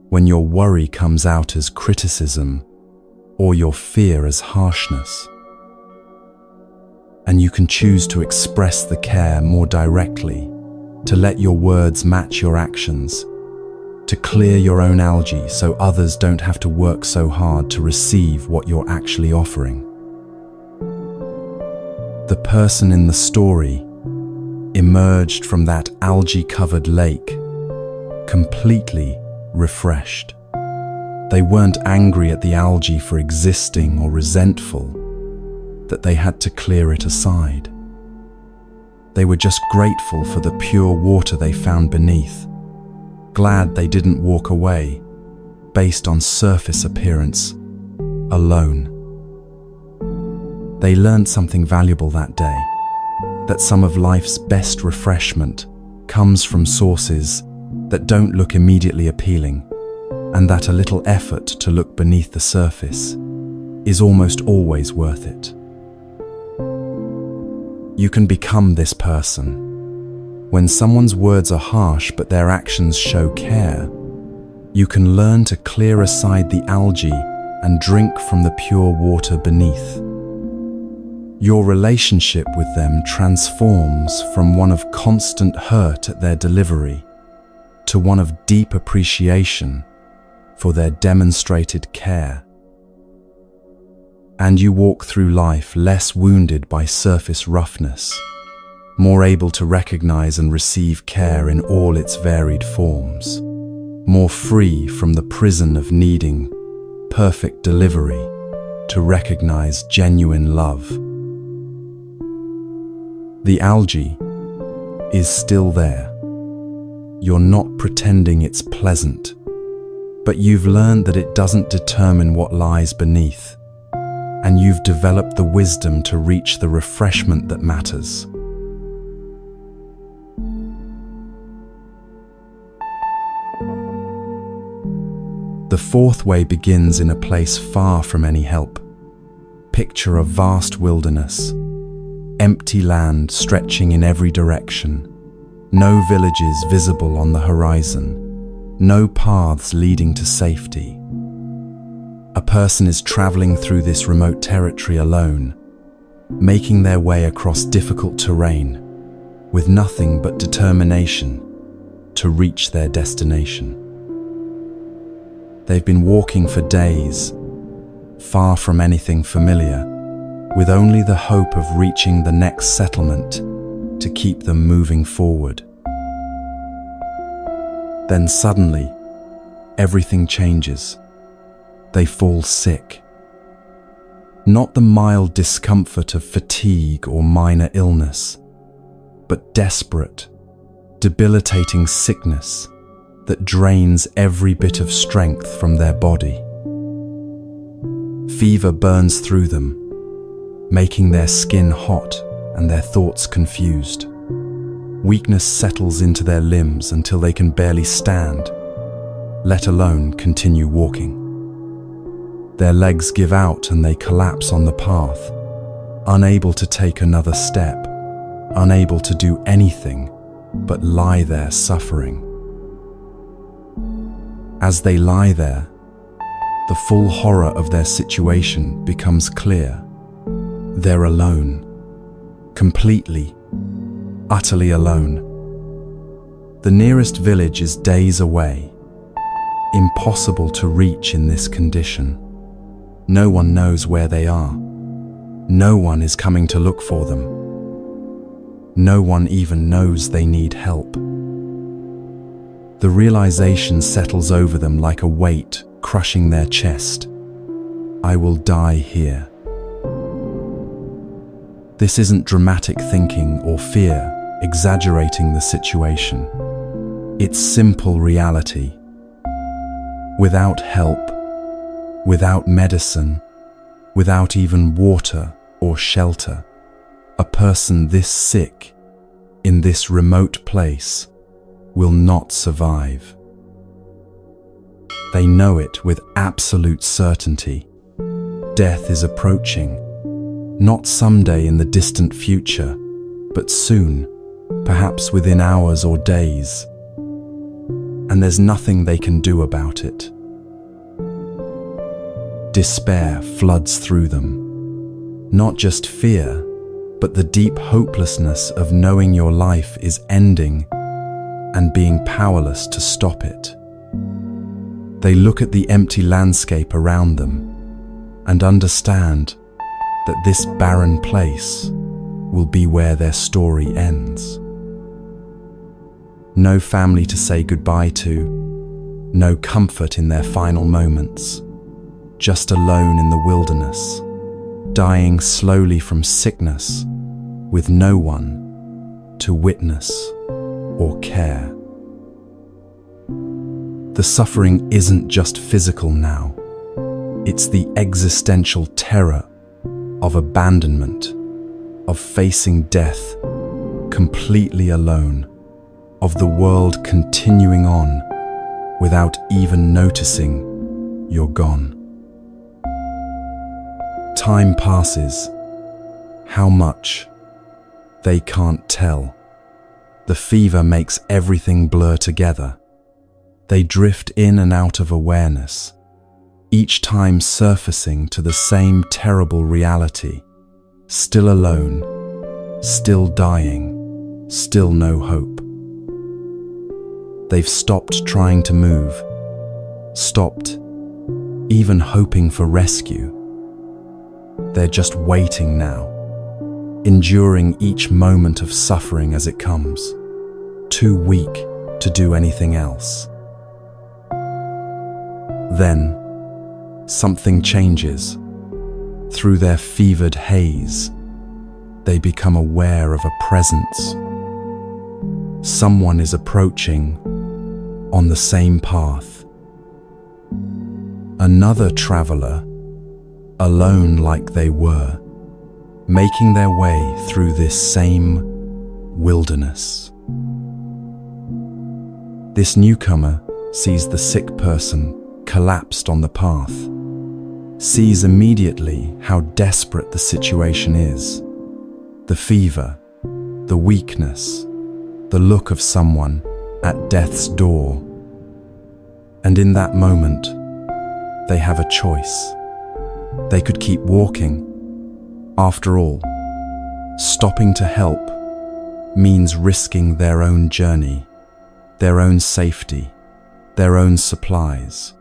[SPEAKER 1] when your worry comes out as criticism or your fear as harshness. And you can choose to express the care more directly, to let your words match your actions, to clear your own algae so others don't have to work so hard to receive what you're actually offering. The person in the story emerged from that algae-covered lake completely refreshed. They weren't angry at the algae for existing or resentful that they had to clear it aside. They were just grateful for the pure water they found beneath, glad they didn't walk away based on surface appearance alone. They learned something valuable that day, that some of life's best refreshment comes from sources that don't look immediately appealing, and that a little effort to look beneath the surface is almost always worth it. You can become this person. When someone's words are harsh but their actions show care, you can learn to clear aside the algae and drink from the pure water beneath. Your relationship with them transforms from one of constant hurt at their delivery to one of deep appreciation for their demonstrated care. And you walk through life less wounded by surface roughness, more able to recognize and receive care in all its varied forms, more free from the prison of needing perfect delivery to recognize genuine love. The algae is still there. You're not pretending it's pleasant, but you've learned that it doesn't determine what lies beneath, and you've developed the wisdom to reach the refreshment that matters. The fourth way begins in a place far from any help. Picture a vast wilderness, empty land stretching in every direction, no villages visible on the horizon, no paths leading to safety. A person is traveling through this remote territory alone, making their way across difficult terrain, with nothing but determination to reach their destination. They've been walking for days, far from anything familiar, with only the hope of reaching the next settlement to keep them moving forward. Then suddenly, everything changes. They fall sick. Not the mild discomfort of fatigue or minor illness, but desperate, debilitating sickness that drains every bit of strength from their body. Fever burns through them, making their skin hot and their thoughts confused. Weakness settles into their limbs until they can barely stand, let alone continue walking. Their legs give out and they collapse on the path, unable to take another step, unable to do anything but lie there suffering. As they lie there, the full horror of their situation becomes clear. They're alone, completely, utterly alone. The nearest village is days away, impossible to reach in this condition. No one knows where they are. No one is coming to look for them. No one even knows they need help. The realization settles over them like a weight crushing their chest. I will die here. This isn't dramatic thinking or fear exaggerating the situation. It's simple reality. Without help, without medicine, without even water or shelter, a person this sick, in this remote place, will not survive. They know it with absolute certainty. Death is approaching, not someday in the distant future, but soon, perhaps within hours or days. And there's nothing they can do about it. Despair floods through them. Not just fear, but the deep hopelessness of knowing your life is ending and being powerless to stop it. They look at the empty landscape around them and understand that this barren place will be where their story ends. No family to say goodbye to, no comfort in their final moments, just alone in the wilderness, dying slowly from sickness, with no one to witness or care. The suffering isn't just physical now. It's the existential terror of abandonment, of facing death completely alone, of the world continuing on without even noticing you're gone. Time passes. How much? They can't tell. The fever makes everything blur together. They drift in and out of awareness, each time surfacing to the same terrible reality. Still alone, still dying, still no hope. They've stopped trying to move, stopped even hoping for rescue. They're just waiting now, enduring each moment of suffering as it comes, too weak to do anything else. Then, something changes. Through their fevered haze, they become aware of a presence. Someone is approaching on the same path. Another traveler, alone like they were, making their way through this same wilderness. This newcomer sees the sick person collapsed on the path, sees immediately how desperate the situation is. The fever, the weakness, the look of someone at death's door. And in that moment, they have a choice. They could keep walking. After all, stopping to help means risking their own journey, their own safety, their own supplies.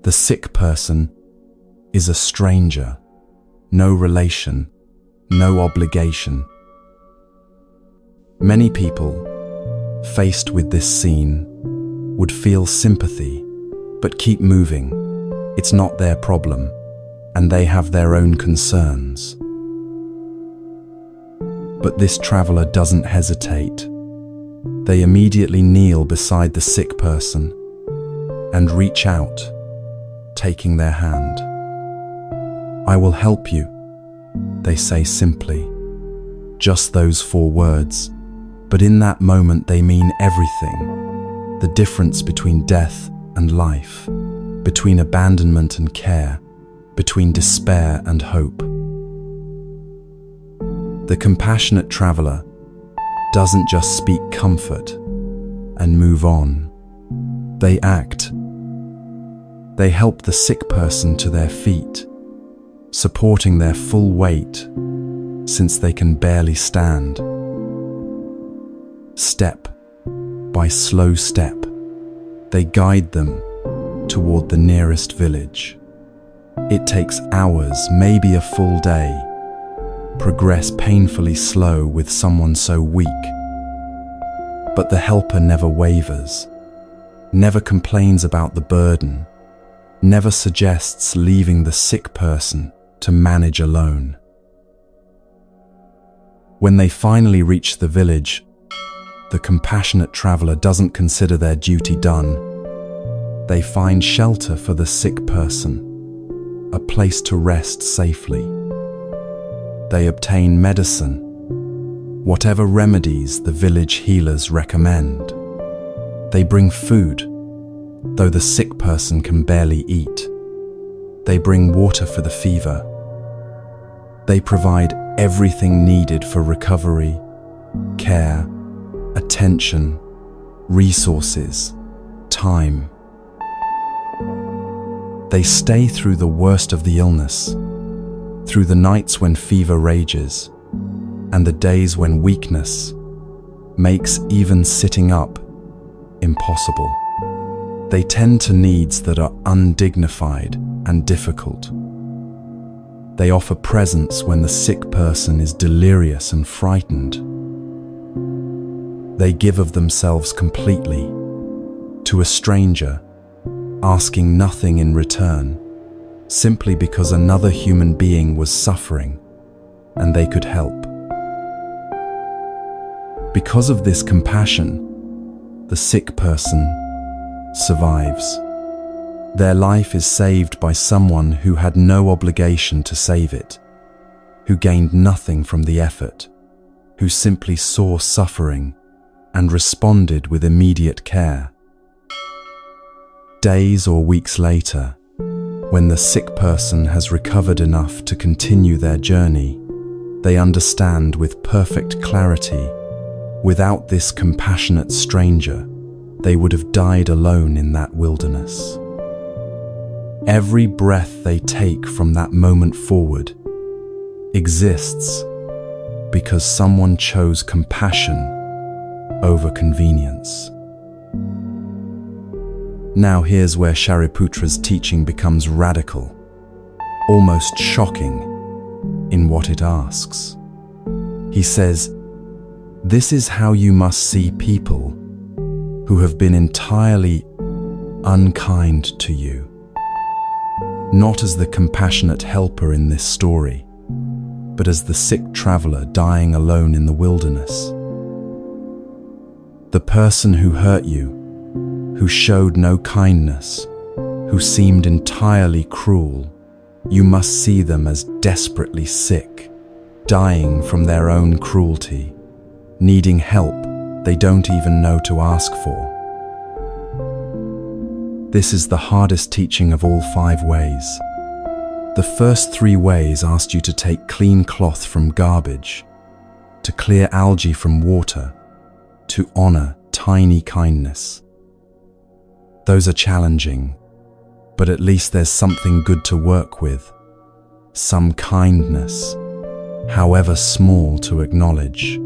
[SPEAKER 1] The sick person is a stranger, no relation, no obligation. Many people, faced with this scene, would feel sympathy, but keep moving. It's not their problem, and they have their own concerns. But this traveler doesn't hesitate. They immediately kneel beside the sick person and reach out, taking their hand. "I will help you," they say simply. Just those 4 words, but in that moment they mean everything. The difference between death and life, between abandonment and care, between despair and hope. The compassionate traveler doesn't just speak comfort and move on. They act. They help the sick person to their feet, supporting their full weight since they can barely stand. Step by slow step, they guide them toward the nearest village. It takes hours, maybe a full day. Progress painfully slow with someone so weak. But the helper never wavers, never complains about the burden, never suggests leaving the sick person to manage alone. When they finally reach the village, the compassionate traveler doesn't consider their duty done. They find shelter for the sick person, a place to rest safely. They obtain medicine, whatever remedies the village healers recommend. They bring food, though the sick person can barely eat. They bring water for the fever. They provide everything needed for recovery, care, attention, resources, time. They stay through the worst of the illness, through the nights when fever rages, and the days when weakness makes even sitting up impossible. They tend to needs that are undignified and difficult. They offer presence when the sick person is delirious and frightened. They give of themselves completely to a stranger, asking nothing in return, simply because another human being was suffering and they could help. Because of this compassion, the sick person survives. Their life is saved by someone who had no obligation to save it, who gained nothing from the effort, who simply saw suffering and responded with immediate care. Days or weeks later, when the sick person has recovered enough to continue their journey, they understand with perfect clarity, without this compassionate stranger, they would have died alone in that wilderness. Every breath they take from that moment forward exists because someone chose compassion over convenience. Now here's where Shariputra's teaching becomes radical, almost shocking in what it asks. He says, "This is how you must see people who have been entirely unkind to you, not as the compassionate helper in this story, but as the sick traveler dying alone in the wilderness. The person who hurt you, who showed no kindness, who seemed entirely cruel, you must see them as desperately sick, dying from their own cruelty, needing help they don't even know to ask for." This is the hardest teaching of all 5 ways. The first 3 ways asked you to take clean cloth from garbage, to clear algae from water, to honor tiny kindness. Those are challenging, but at least there's something good to work with, some kindness, however small, to acknowledge.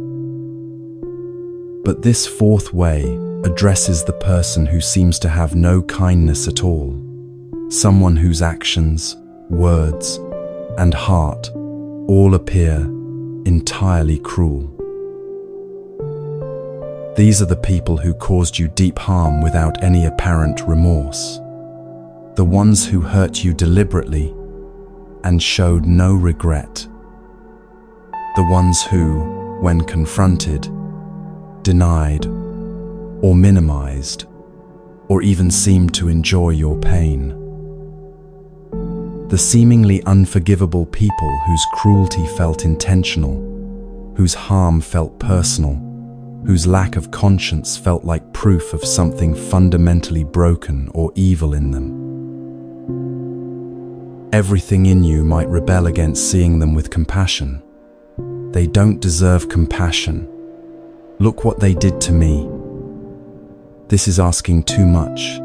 [SPEAKER 1] But this fourth way addresses the person who seems to have no kindness at all, someone whose actions, words, and heart all appear entirely cruel. These are the people who caused you deep harm without any apparent remorse, the ones who hurt you deliberately and showed no regret, the ones who, when confronted, denied or minimized, or even seemed to enjoy your pain. The seemingly unforgivable people whose cruelty felt intentional, whose harm felt personal, whose lack of conscience felt like proof of something fundamentally broken or evil in them. Everything in you might rebel against seeing them with compassion. They don't deserve compassion. Look what they did to me. This is asking too much.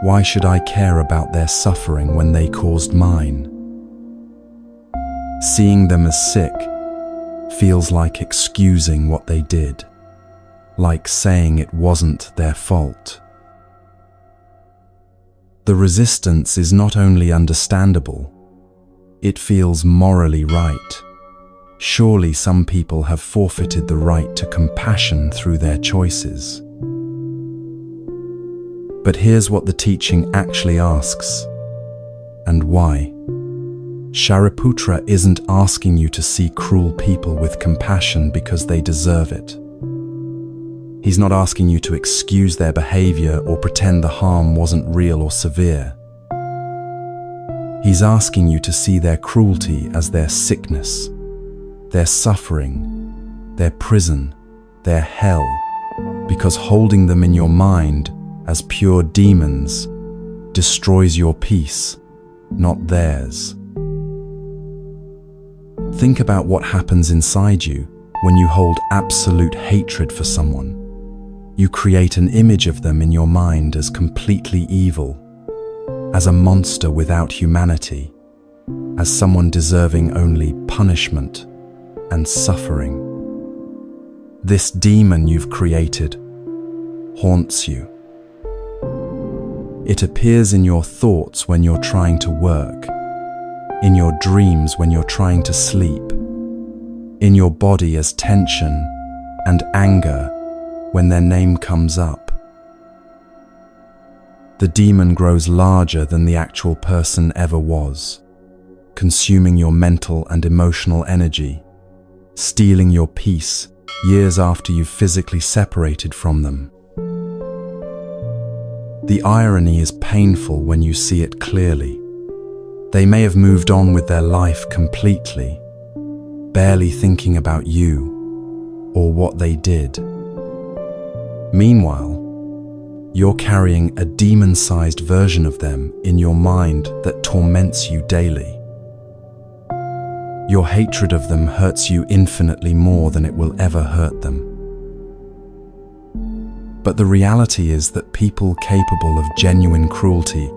[SPEAKER 1] Why should I care about their suffering when they caused mine? Seeing them as sick feels like excusing what they did, like saying it wasn't their fault. The resistance is not only understandable, it feels morally right. Surely some people have forfeited the right to compassion through their choices. But here's what the teaching actually asks, and why. Shariputra isn't asking you to see cruel people with compassion because they deserve it. He's not asking you to excuse their behavior or pretend the harm wasn't real or severe. He's asking you to see their cruelty as their sickness, their suffering, their prison, their hell, because holding them in your mind as pure demons destroys your peace, not theirs. Think about what happens inside you when you hold absolute hatred for someone. You create an image of them in your mind as completely evil, as a monster without humanity, as someone deserving only punishment and suffering. This demon you've created haunts you. It appears in your thoughts when you're trying to work, in your dreams when you're trying to sleep, in your body as tension and anger when their name comes up. The demon grows larger than the actual person ever was, consuming your mental and emotional energy, stealing your peace years after you've physically separated from them. The irony is painful when you see it clearly. They may have moved on with their life completely, barely thinking about you or what they did. Meanwhile, you're carrying a demon-sized version of them in your mind that torments you daily. Your hatred of them hurts you infinitely more than it will ever hurt them. But the reality is that people capable of genuine cruelty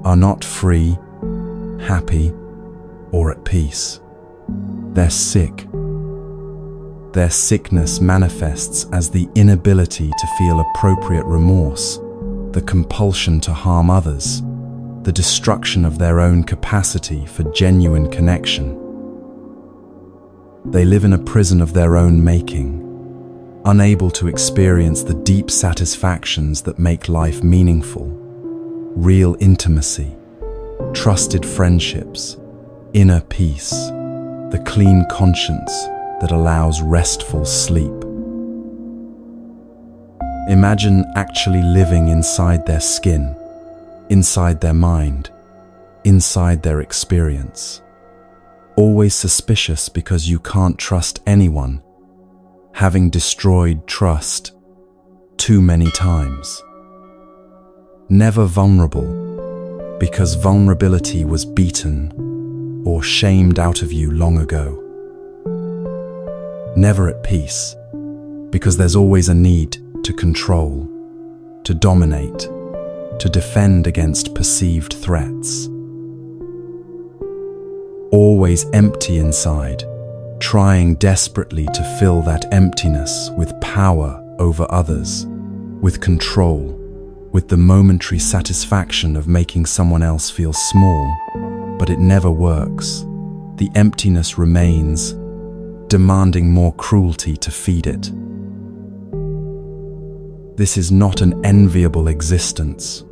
[SPEAKER 1] are not free, happy, or at peace. They're sick. Their sickness manifests as the inability to feel appropriate remorse, the compulsion to harm others, the destruction of their own capacity for genuine connection. They live in a prison of their own making, unable to experience the deep satisfactions that make life meaningful, real intimacy, trusted friendships, inner peace, the clean conscience that allows restful sleep. Imagine actually living inside their skin, inside their mind, inside their experience. Always suspicious because you can't trust anyone, having destroyed trust too many times. Never vulnerable because vulnerability was beaten or shamed out of you long ago. Never at peace because there's always a need to control, to dominate, to defend against perceived threats. Always empty inside, trying desperately to fill that emptiness with power over others, with control, with the momentary satisfaction of making someone else feel small, but it never works. The emptiness remains, demanding more cruelty to feed it. This is not an enviable existence.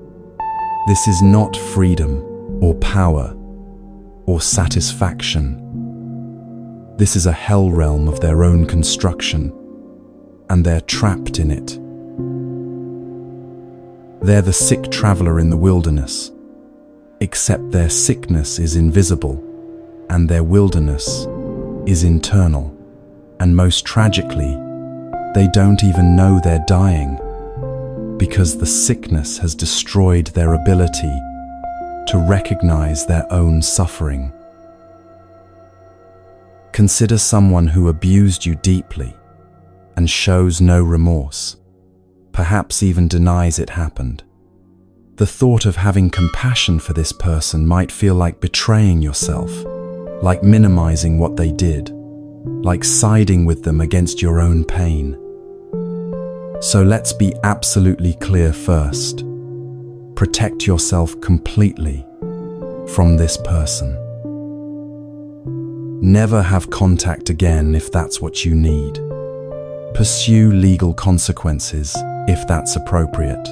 [SPEAKER 1] This is not freedom or power or satisfaction. This is a hell realm of their own construction, and they're trapped in it. They're the sick traveler in the wilderness, except their sickness is invisible, and their wilderness is internal. And most tragically, they don't even know they're dying, because the sickness has destroyed their ability to recognize their own suffering. Consider someone who abused you deeply and shows no remorse, perhaps even denies it happened. The thought of having compassion for this person might feel like betraying yourself, like minimizing what they did, like siding with them against your own pain. So let's be absolutely clear first. Protect yourself completely from this person. Never have contact again if that's what you need. Pursue legal consequences if that's appropriate.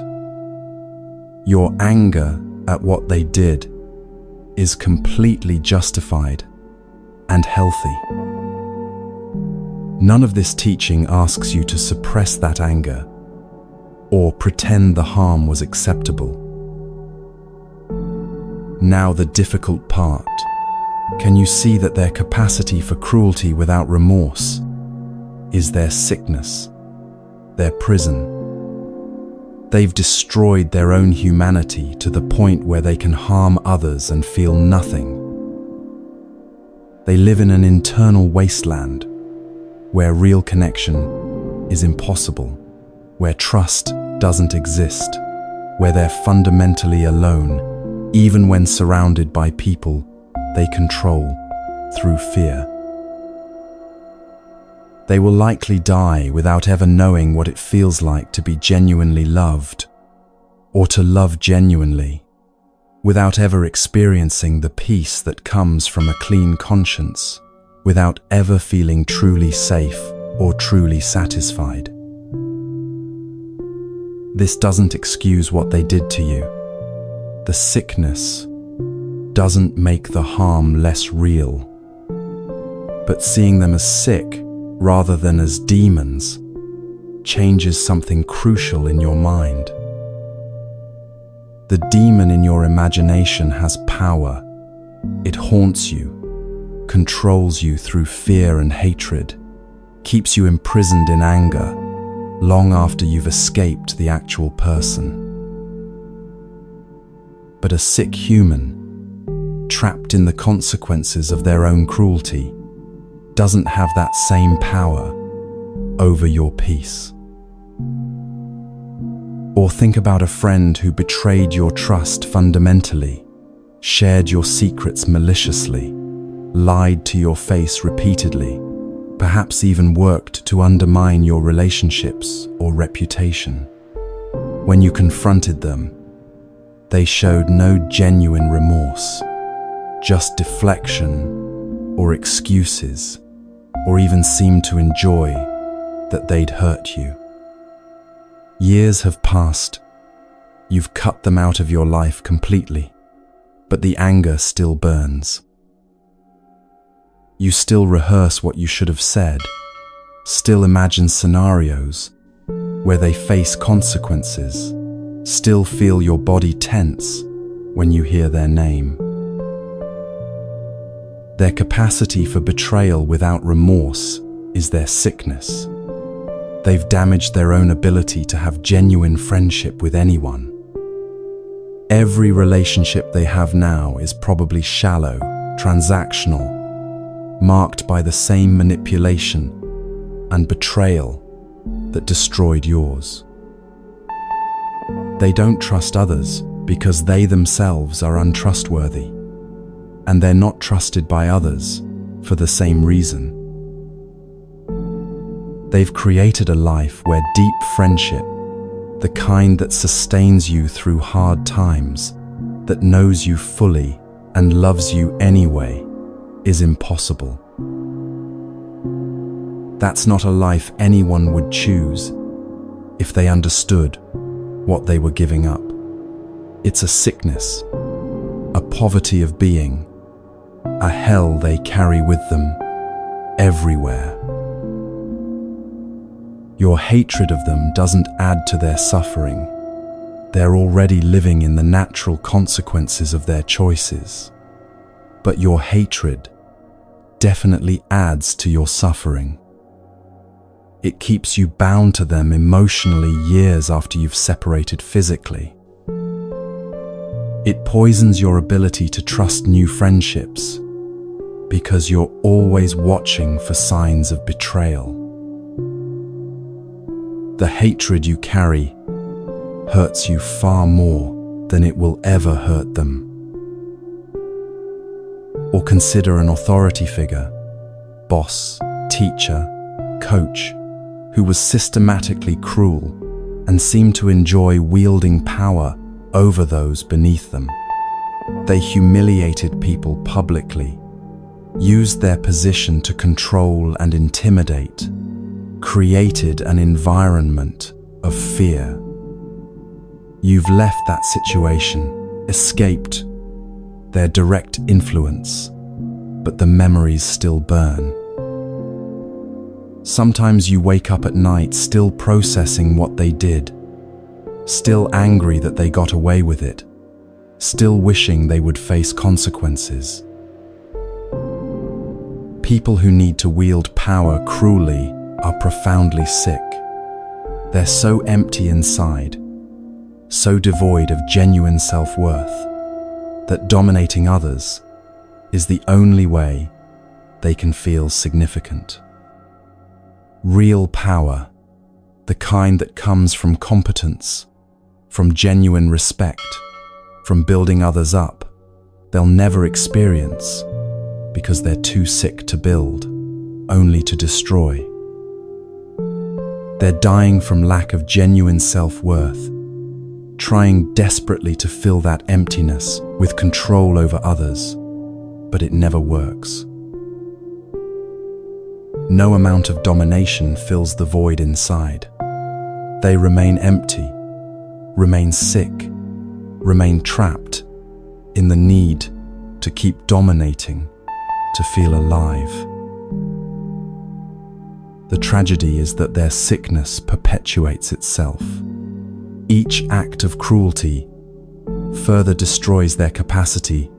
[SPEAKER 1] Your anger at what they did is completely justified and healthy. None of this teaching asks you to suppress that anger or pretend the harm was acceptable. Now the difficult part. Can you see that their capacity for cruelty without remorse is their sickness, their prison? They've destroyed their own humanity to the point where they can harm others and feel nothing. They live in an internal wasteland where real connection is impossible, where trust doesn't exist, where they're fundamentally alone, even when surrounded by people they control through fear. They will likely die without ever knowing what it feels like to be genuinely loved, or to love genuinely, without ever experiencing the peace that comes from a clean conscience, without ever feeling truly safe or truly satisfied. This doesn't excuse what they did to you. The sickness doesn't make the harm less real. But seeing them as sick rather than as demons changes something crucial in your mind. The demon in your imagination has power. It haunts you, controls you through fear and hatred, keeps you imprisoned in anger long after you've escaped the actual person. But a sick human, trapped in the consequences of their own cruelty, doesn't have that same power over your peace. Or think about a friend who betrayed your trust fundamentally, shared your secrets maliciously, lied to your face repeatedly, perhaps even worked to undermine your relationships or reputation. When you confronted them, they showed no genuine remorse, just deflection or excuses, or even seemed to enjoy that they'd hurt you. Years have passed. You've cut them out of your life completely, but the anger still burns. You still rehearse what you should have said, still imagine scenarios where they face consequences, still feel your body tense when you hear their name. Their capacity for betrayal without remorse is their sickness. They've damaged their own ability to have genuine friendship with anyone. Every relationship they have now is probably shallow, transactional, marked by the same manipulation and betrayal that destroyed yours. They don't trust others because they themselves are untrustworthy, and they're not trusted by others for the same reason. They've created a life where deep friendship, the kind that sustains you through hard times, that knows you fully and loves you anyway, is impossible. That's not a life anyone would choose if they understood what they were giving up. It's a sickness, a poverty of being, a hell they carry with them everywhere. Your hatred of them doesn't add to their suffering. They're already living in the natural consequences of their choices. But your hatred definitely adds to your suffering. It keeps you bound to them emotionally years after you've separated physically. It poisons your ability to trust new friendships because you're always watching for signs of betrayal. The hatred you carry hurts you far more than it will ever hurt them. Or consider an authority figure, boss, teacher, coach, who was systematically cruel and seemed to enjoy wielding power over those beneath them. They humiliated people publicly, used their position to control and intimidate, created an environment of fear. You've left that situation, escaped their direct influence, but the memories still burn. Sometimes you wake up at night still processing what they did, still angry that they got away with it, still wishing they would face consequences. People who need to wield power cruelly are profoundly sick. They're so empty inside, so devoid of genuine self-worth, that dominating others is the only way they can feel significant. Real power, the kind that comes from competence, from genuine respect, from building others up, they'll never experience because they're too sick to build, only to destroy. They're dying from lack of genuine self-worth, trying desperately to fill that emptiness with control over others, but it never works. No amount of domination fills the void inside. They remain empty, remain sick, remain trapped in the need to keep dominating, to feel alive. The tragedy is that their sickness perpetuates itself. Each act of cruelty further destroys their capacity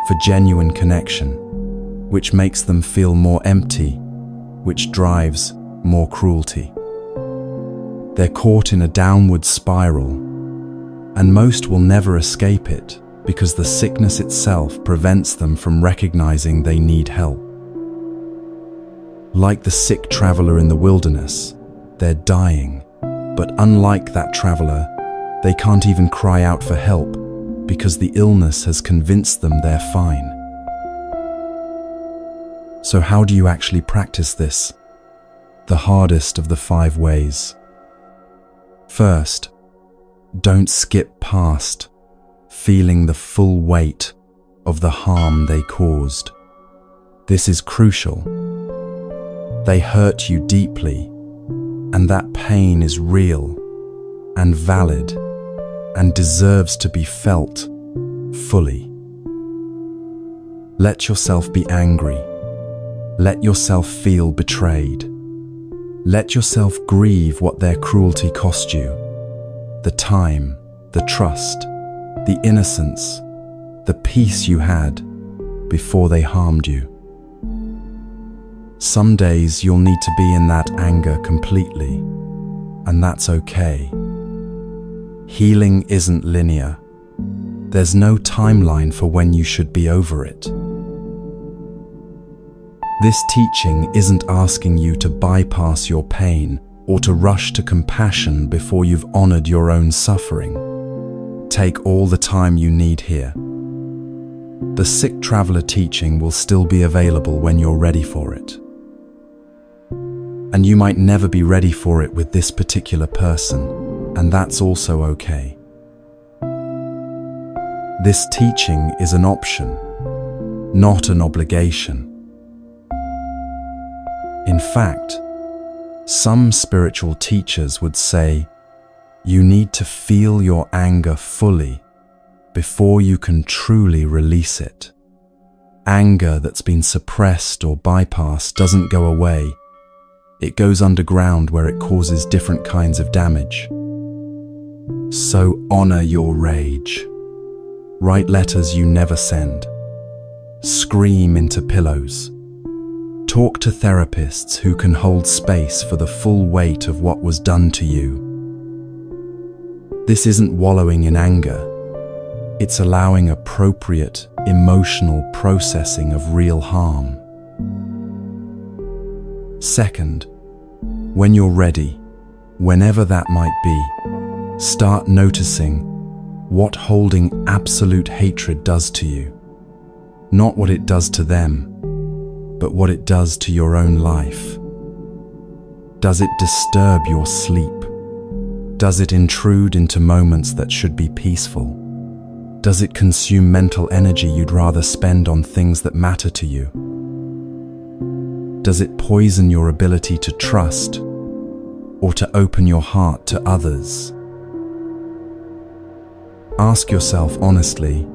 [SPEAKER 1] for genuine connection, which makes them feel more empty, which drives more cruelty. They're caught in a downward spiral, and most will never escape it because the sickness itself prevents them from recognizing they need help. Like the sick traveler in the wilderness, they're dying, but unlike that traveler, they can't even cry out for help because the illness has convinced them they're fine. So how do you actually practice this? The hardest of the 5 ways. First, don't skip past feeling the full weight of the harm they caused. This is crucial. They hurt you deeply, and that pain is real and valid and deserves to be felt fully. Let yourself be angry. Let yourself feel betrayed. Let yourself grieve what their cruelty cost you. The time, the trust, the innocence, the peace you had before they harmed you. Some days you'll need to be in that anger completely, and that's okay. Healing isn't linear. There's no timeline for when you should be over it. This teaching isn't asking you to bypass your pain or to rush to compassion before you've honored your own suffering. Take all the time you need here. The Sick Traveler teaching will still be available when you're ready for it. And you might never be ready for it with this particular person, and that's also okay. This teaching is an option, not an obligation. In fact, some spiritual teachers would say you need to feel your anger fully before you can truly release it. Anger that's been suppressed or bypassed doesn't go away. It goes underground where it causes different kinds of damage. So honor your rage. Write letters you never send. Scream into pillows. Talk to therapists who can hold space for the full weight of what was done to you. This isn't wallowing in anger. It's allowing appropriate emotional processing of real harm. Second, when you're ready, whenever that might be, start noticing what holding absolute hatred does to you. Not what it does to them, but what it does to your own life. Does it disturb your sleep? Does it intrude into moments that should be peaceful? Does it consume mental energy you'd rather spend on things that matter to you? Does it poison your ability to trust or to open your heart to others? Ask yourself honestly,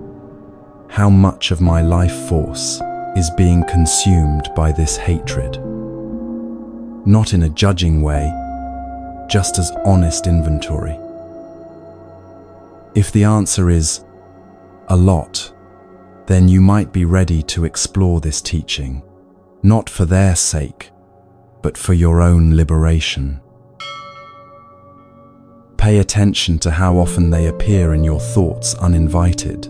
[SPEAKER 1] how much of my life force is being consumed by this hatred? Not in a judging way, just as honest inventory. If the answer is a lot, then you might be ready to explore this teaching, not for their sake, but for your own liberation. Pay attention to how often they appear in your thoughts uninvited,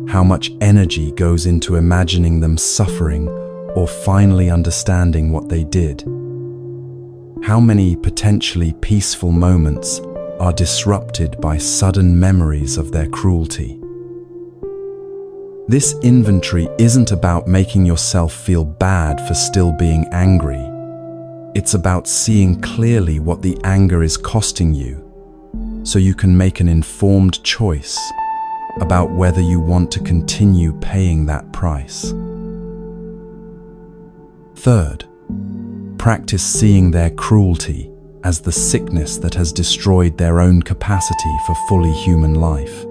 [SPEAKER 1] how much energy goes into imagining them suffering or finally understanding what they did. How many potentially peaceful moments are disrupted by sudden memories of their cruelty. This inventory isn't about making yourself feel bad for still being angry. It's about seeing clearly what the anger is costing you, so you can make an informed choice about whether you want to continue paying that price. Third, practice seeing their cruelty as the sickness that has destroyed their own capacity for fully human life.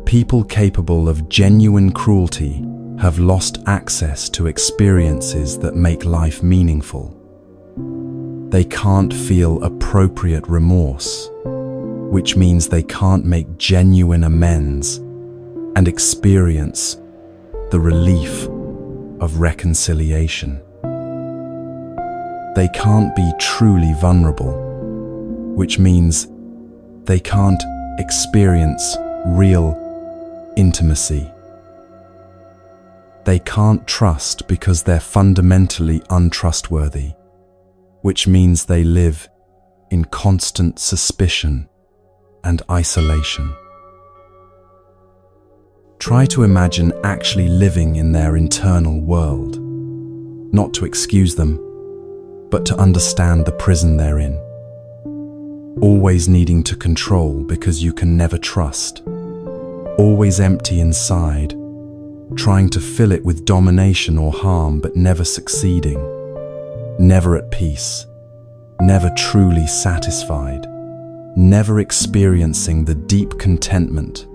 [SPEAKER 1] People capable of genuine cruelty have lost access to experiences that make life meaningful. They can't feel appropriate remorse, which means they can't make genuine amends and experience the relief of reconciliation. They can't be truly vulnerable, which means they can't experience real intimacy. They can't trust because they're fundamentally untrustworthy, which means they live in constant suspicion and isolation. Try to imagine actually living in their internal world, not to excuse them, but to understand the prison they're in. Always needing to control because you can never trust. Always empty inside, trying to fill it with domination or harm but never succeeding. Never at peace, never truly satisfied, never experiencing the deep contentment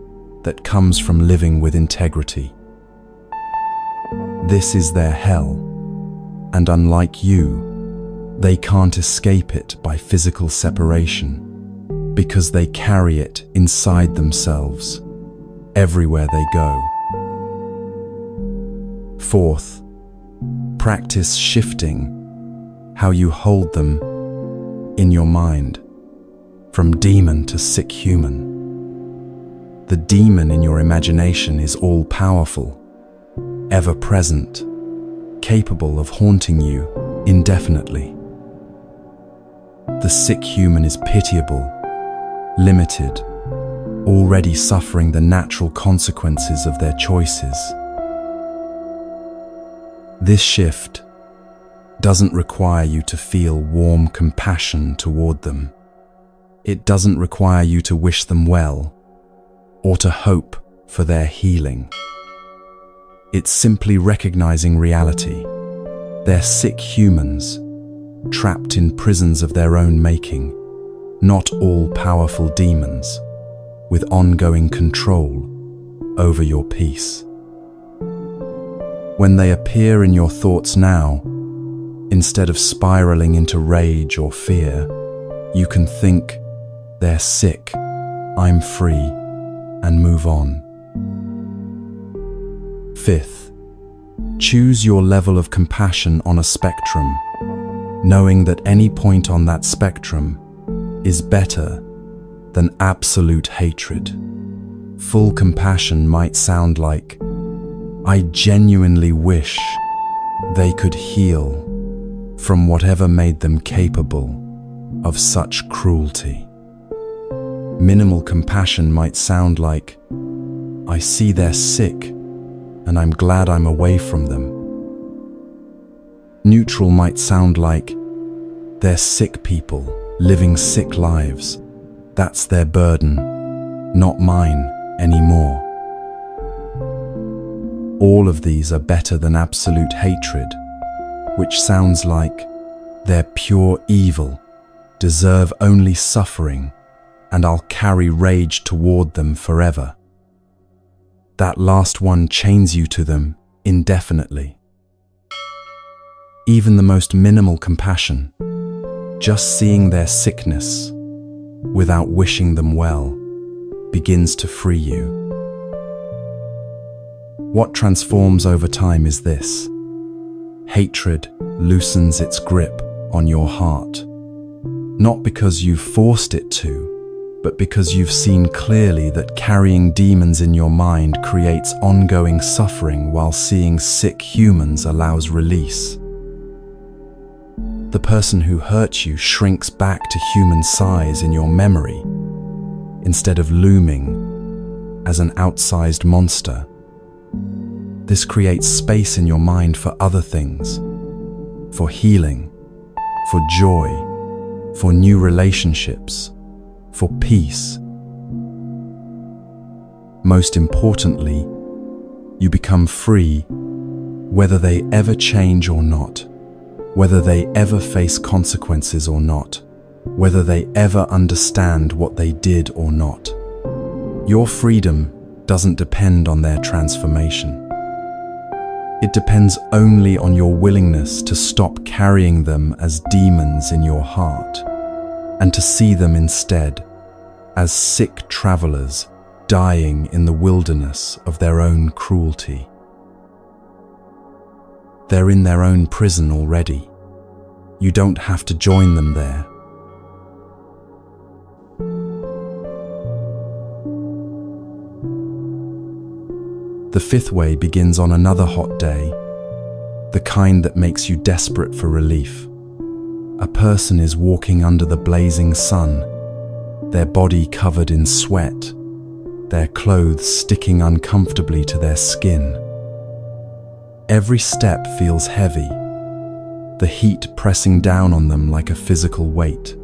[SPEAKER 1] that comes from living with integrity. This is their hell, and unlike you, they can't escape it by physical separation, because they carry it inside themselves, everywhere they go. Fourth, practice shifting how you hold them in your mind, from demon to sick human. The demon in your imagination is all-powerful, ever-present, capable of haunting you indefinitely. The sick human is pitiable, limited, already suffering the natural consequences of their choices. This shift, doesn't require you to feel warm compassion toward them. It doesn't require you to wish them well or to hope for their healing. It's simply recognizing reality. They're sick humans, trapped in prisons of their own making, not all-powerful demons, with ongoing control over your peace. When they appear in your thoughts now, instead of spiraling into rage or fear, you can think, they're sick, I'm free, and move on. Fifth, choose your level of compassion on a spectrum, knowing that any point on that spectrum is better than absolute hatred. Full compassion might sound like, I genuinely wish they could heal from whatever made them capable of such cruelty. Minimal compassion might sound like, I see they're sick and I'm glad I'm away from them. Neutral might sound like, they're sick people living sick lives. That's their burden, not mine anymore. All of these are better than absolute hatred, which sounds like they're pure evil, deserve only suffering, and I'll carry rage toward them forever. That last one chains you to them indefinitely. Even the most minimal compassion, just seeing their sickness without wishing them well, begins to free you. What transforms over time is this: hatred loosens its grip on your heart, not because you've forced it to, but because you've seen clearly that carrying demons in your mind creates ongoing suffering while seeing sick humans allows release. The person who hurt you shrinks back to human size in your memory, instead of looming as an outsized monster. This creates space in your mind for other things, for healing, for joy, for new relationships, for peace. Most importantly, you become free whether they ever change or not, whether they ever face consequences or not, whether they ever understand what they did or not. Your freedom doesn't depend on their transformation. It depends only on your willingness to stop carrying them as demons in your heart, and to see them instead as sick travelers dying in the wilderness of their own cruelty. They're in their own prison already. You don't have to join them there. The fifth way begins on another hot day, the kind that makes you desperate for relief. A person is walking under the blazing sun, their body covered in sweat, their clothes sticking uncomfortably to their skin. Every step feels heavy, the heat pressing down on them like a physical weight.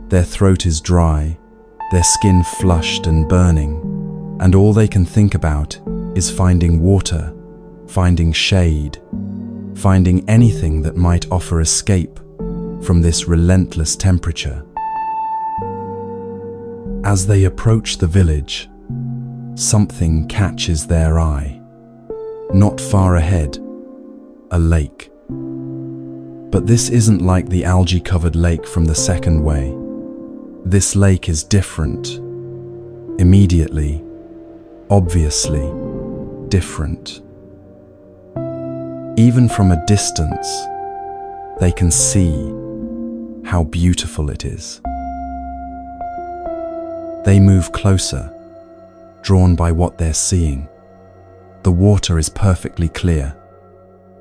[SPEAKER 1] Their throat is dry, their skin flushed and burning, and all they can think about is finding water, finding shade, finding anything that might offer escape from this relentless temperature. As they approach the village, something catches their eye. Not far ahead, a lake. But this isn't like the algae-covered lake from the second way. This lake is different. Immediately, obviously different. Even from a distance, they can see how beautiful it is. They move closer, drawn by what they're seeing. The water is perfectly clear,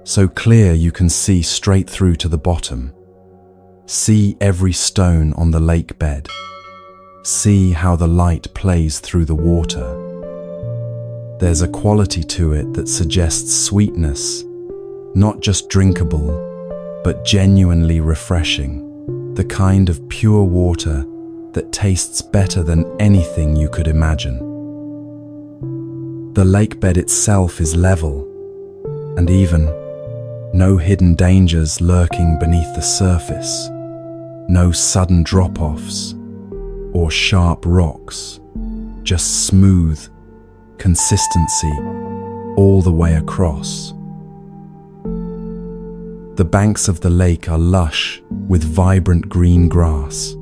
[SPEAKER 1] so clear you can see straight through to the bottom. See every stone on the lake bed. See how the light plays through the water. There's a quality to it that suggests sweetness Not just drinkable, but genuinely refreshing. The kind of pure water that tastes better than anything you could imagine. The lake bed itself is level and even. No hidden dangers lurking beneath the surface. No sudden drop-offs or sharp rocks. Just smooth consistency all the way across. The banks of the lake are lush with vibrant green grass,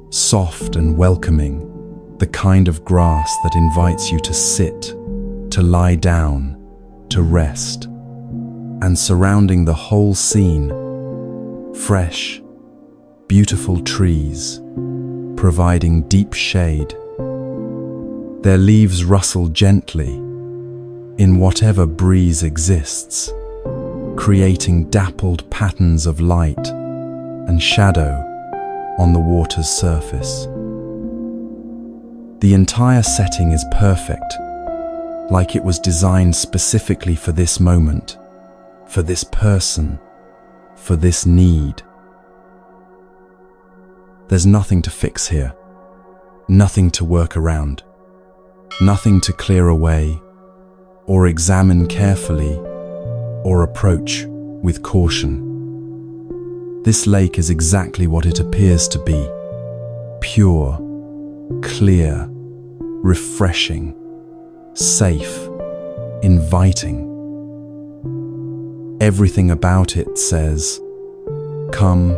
[SPEAKER 1] soft and welcoming, the kind of grass that invites you to sit, to lie down, to rest. And surrounding the whole scene, fresh, beautiful trees, providing deep shade. Their leaves rustle gently in whatever breeze exists, creating dappled patterns of light and shadow on the water's surface. The entire setting is perfect, like it was designed specifically for this moment, for this person, for this need. There's nothing to fix here, nothing to work around, nothing to clear away or examine carefully or approach with caution. This lake is exactly what it appears to be: pure, clear, refreshing, safe, inviting. Everything about it says, come,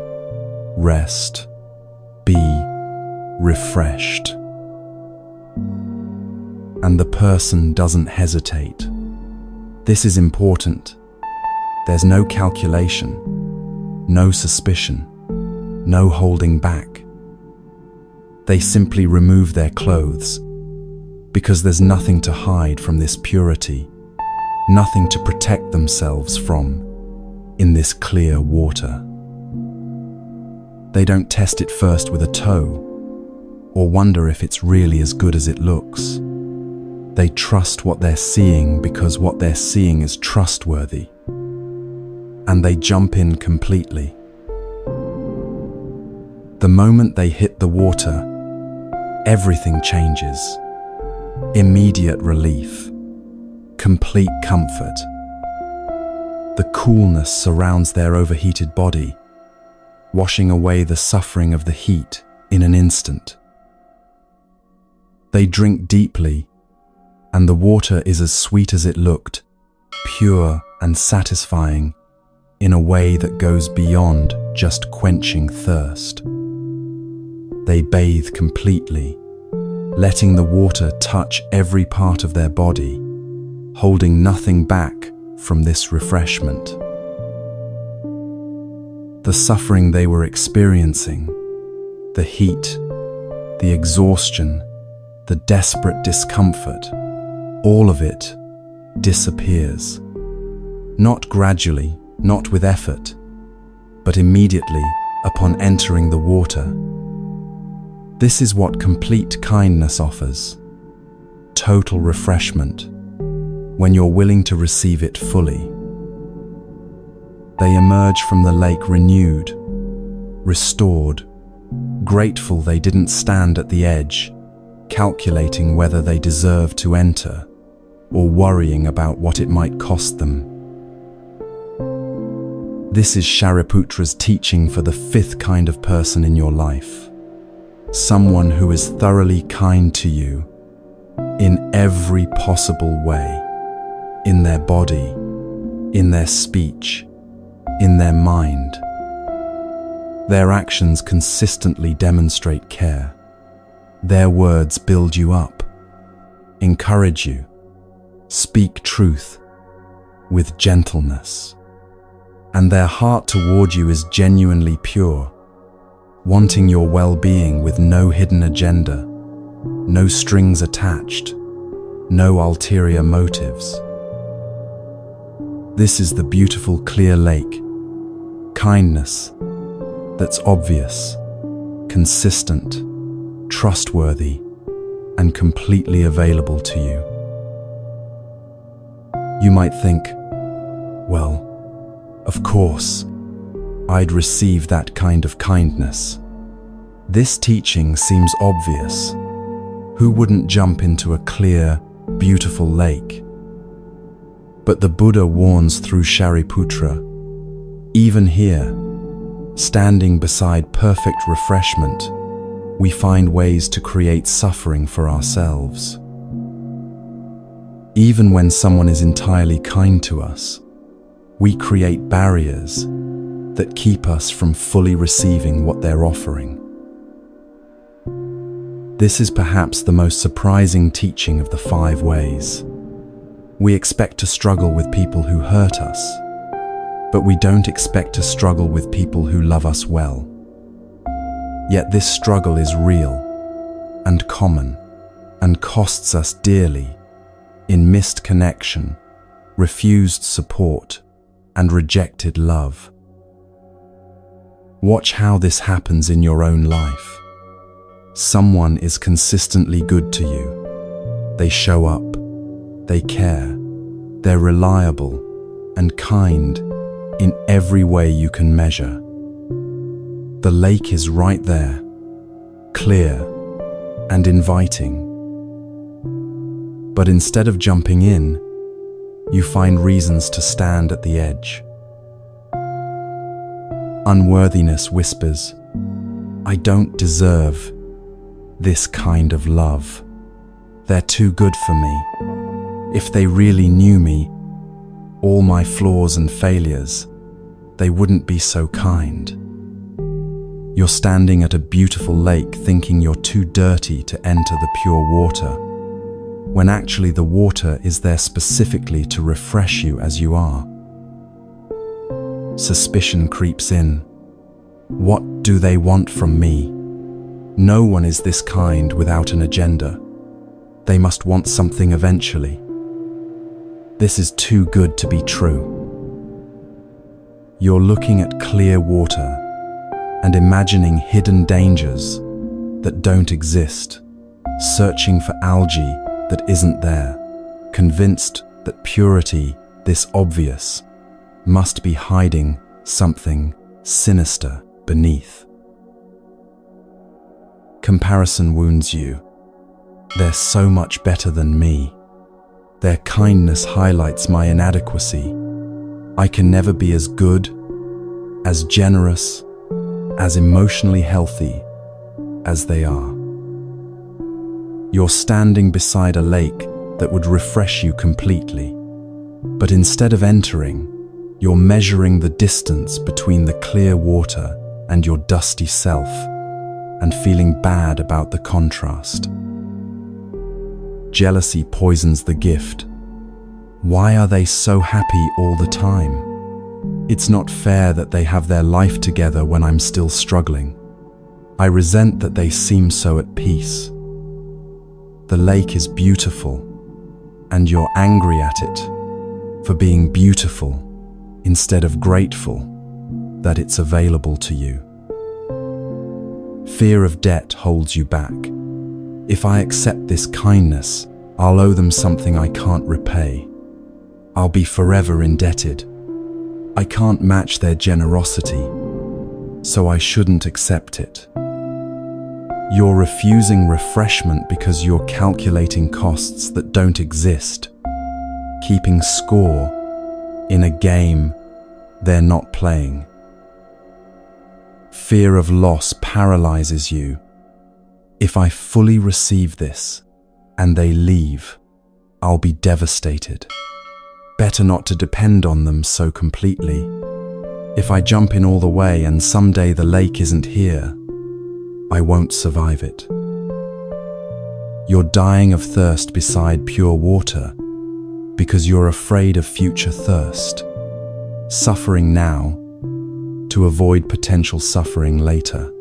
[SPEAKER 1] rest, be refreshed. And the person doesn't hesitate. This is important. There's no calculation, no suspicion, no holding back. They simply remove their clothes because there's nothing to hide from this purity, nothing to protect themselves from in this clear water. They don't test it first with a toe or wonder if it's really as good as it looks. They trust what they're seeing because what they're seeing is trustworthy. And they jump in completely. The moment they hit the water, everything changes. Immediate relief, complete comfort. The coolness surrounds their overheated body, washing away the suffering of the heat in an instant. They drink deeply, and the water is as sweet as it looked, pure and satisfying in a way that goes beyond just quenching thirst. They bathe completely, letting the water touch every part of their body, holding nothing back from this refreshment. The suffering they were experiencing, the heat, the exhaustion, the desperate discomfort, all of it disappears. Not gradually, not with effort, but immediately upon entering the water. This is what complete kindness offers. Total refreshment, when you're willing to receive it fully. They emerge from the lake renewed, restored, grateful they didn't stand at the edge, calculating whether they deserve to enter, or worrying about what it might cost them. This is Shariputra's teaching for the fifth kind of person in your life. Someone who is thoroughly kind to you in every possible way, in their body, in their speech, in their mind. Their actions consistently demonstrate care. Their words build you up, encourage you, speak truth with gentleness. And their heart toward you is genuinely pure, wanting your well-being with no hidden agenda, no strings attached, no ulterior motives. This is the beautiful clear lake, kindness that's obvious, consistent, trustworthy, and completely available to you. You might think, well, course, I'd receive that kind of kindness. This teaching seems obvious. Who wouldn't jump into a clear, beautiful lake? But the Buddha warns through Shariputra, even here, standing beside perfect refreshment, we find ways to create suffering for ourselves. Even when someone is entirely kind to us, we create barriers that keep us from fully receiving what they're offering. This is perhaps the most surprising teaching of the 5 ways. We expect to struggle with people who hurt us, but we don't expect to struggle with people who love us well. Yet this struggle is real and common and costs us dearly in missed connection, refused support, and rejected love. Watch how this happens in your own life. Someone is consistently good to you. They show up, they care, they're reliable and kind in every way you can measure. The lake is right there, clear and inviting. But instead of jumping in, you find reasons to stand at the edge. Unworthiness whispers, "I don't deserve this kind of love. They're too good for me. If they really knew me, all my flaws and failures, they wouldn't be so kind." You're standing at a beautiful lake thinking you're too dirty to enter the pure water, when actually the water is there specifically to refresh you as you are. Suspicion creeps in. What do they want from me? No one is this kind without an agenda. They must want something eventually. This is too good to be true. You're looking at clear water and imagining hidden dangers that don't exist, searching for algae that isn't there, convinced that purity, this obvious, must be hiding something sinister beneath. Comparison wounds you. They're so much better than me. Their kindness highlights my inadequacy. I can never be as good, as generous, as emotionally healthy as they are. You're standing beside a lake that would refresh you completely, but instead of entering, you're measuring the distance between the clear water and your dusty self, and feeling bad about the contrast. Jealousy poisons the gift. Why are they so happy all the time? It's not fair that they have their life together when I'm still struggling. I resent that they seem so at peace. The lake is beautiful, and you're angry at it for being beautiful instead of grateful that it's available to you. Fear of debt holds you back. If I accept this kindness, I'll owe them something I can't repay. I'll be forever indebted. I can't match their generosity, so I shouldn't accept it. You're refusing refreshment because you're calculating costs that don't exist, keeping score in a game they're not playing. Fear of loss paralyzes you. If I fully receive this and they leave, I'll be devastated. Better not to depend on them so completely. If I jump in all the way and someday the lake isn't here, I won't survive it. You're dying of thirst beside pure water because you're afraid of future thirst, suffering now to avoid potential suffering later.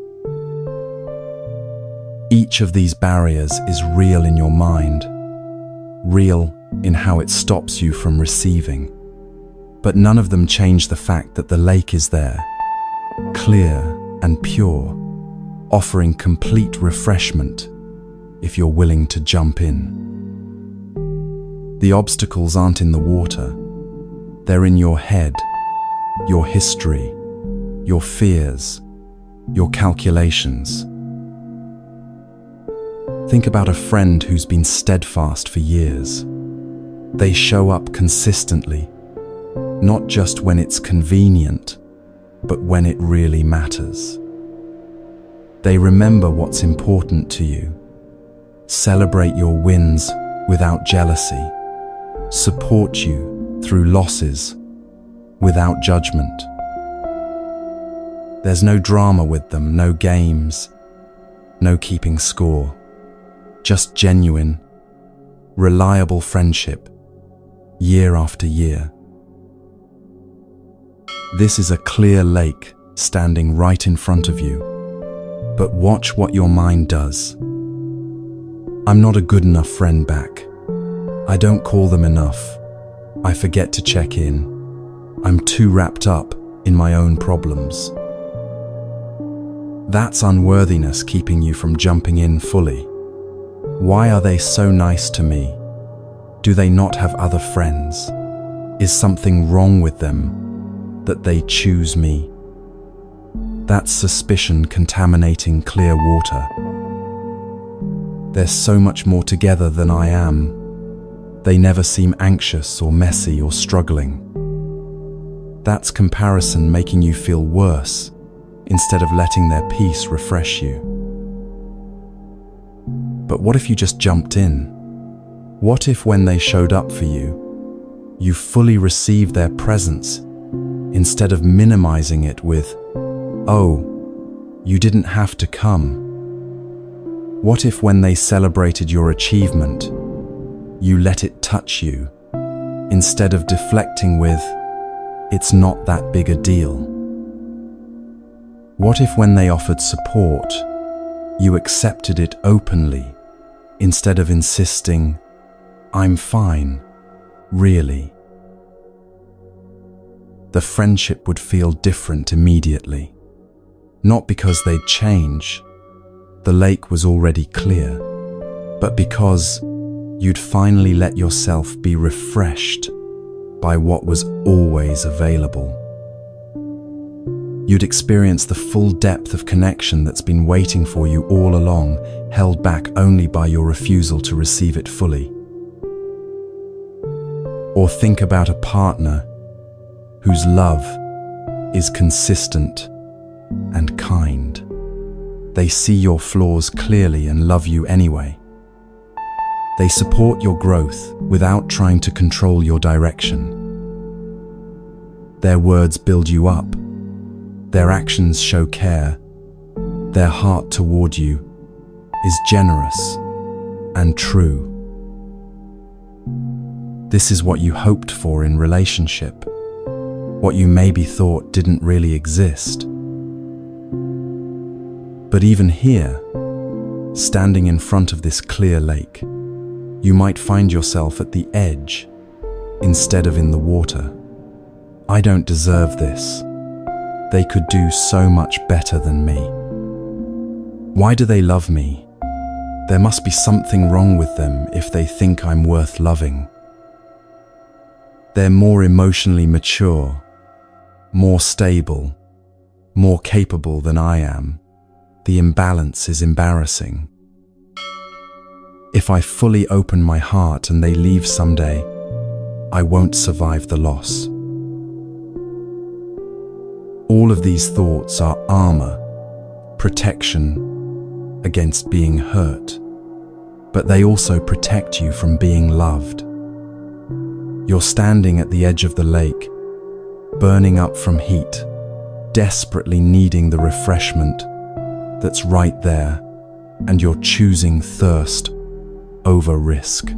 [SPEAKER 1] Each of these barriers is real in your mind, real in how it stops you from receiving, but none of them change the fact that the lake is there, clear and pure, offering complete refreshment if you're willing to jump in. The obstacles aren't in the water, they're in your head, your history, your fears, your calculations. Think about a friend who's been steadfast for years. They show up consistently, not just when it's convenient, but when it really matters. They remember what's important to you, celebrate your wins without jealousy, support you through losses without judgment. There's no drama with them, no games, no keeping score. Just genuine, reliable friendship, year after year. This is a clear lake standing right in front of you, but watch what your mind does. I'm not a good enough friend back. I don't call them enough. I forget to check in. I'm too wrapped up in my own problems. That's unworthiness keeping you from jumping in fully. Why are they so nice to me? Do they not have other friends? Is something wrong with them that they choose me? That's suspicion contaminating clear water. They're so much more together than I am. They never seem anxious or messy or struggling. That's comparison making you feel worse instead of letting their peace refresh you. But what if you just jumped in? What if when they showed up for you, you fully received their presence instead of minimizing it with, "Oh, you didn't have to come"? What if when they celebrated your achievement, you let it touch you instead of deflecting with, "It's not that big a deal"? What if when they offered support, you accepted it openly instead of insisting, "I'm fine, really"? The friendship would feel different immediately. Not because they'd change, the lake was already clear, but because you'd finally let yourself be refreshed by what was always available. You'd experience the full depth of connection that's been waiting for you all along, held back only by your refusal to receive it fully. Or think about a partner whose love is consistent and kind. They see your flaws clearly and love you anyway. They support your growth without trying to control your direction. Their words build you up. Their actions show care. Their heart toward you is generous and true. This is what you hoped for in relationship, what you maybe thought didn't really exist. But even here, standing in front of this clear lake, you might find yourself at the edge instead of in the water. I don't deserve this. They could do so much better than me. Why do they love me? There must be something wrong with them if they think I'm worth loving. They're more emotionally mature, more stable, more capable than I am. The imbalance is embarrassing. If I fully open my heart and they leave someday, I won't survive the loss. All of these thoughts are armor, protection against being hurt, but they also protect you from being loved. You're standing at the edge of the lake, burning up from heat, desperately needing the refreshment that's right there, and you're choosing thirst over risk.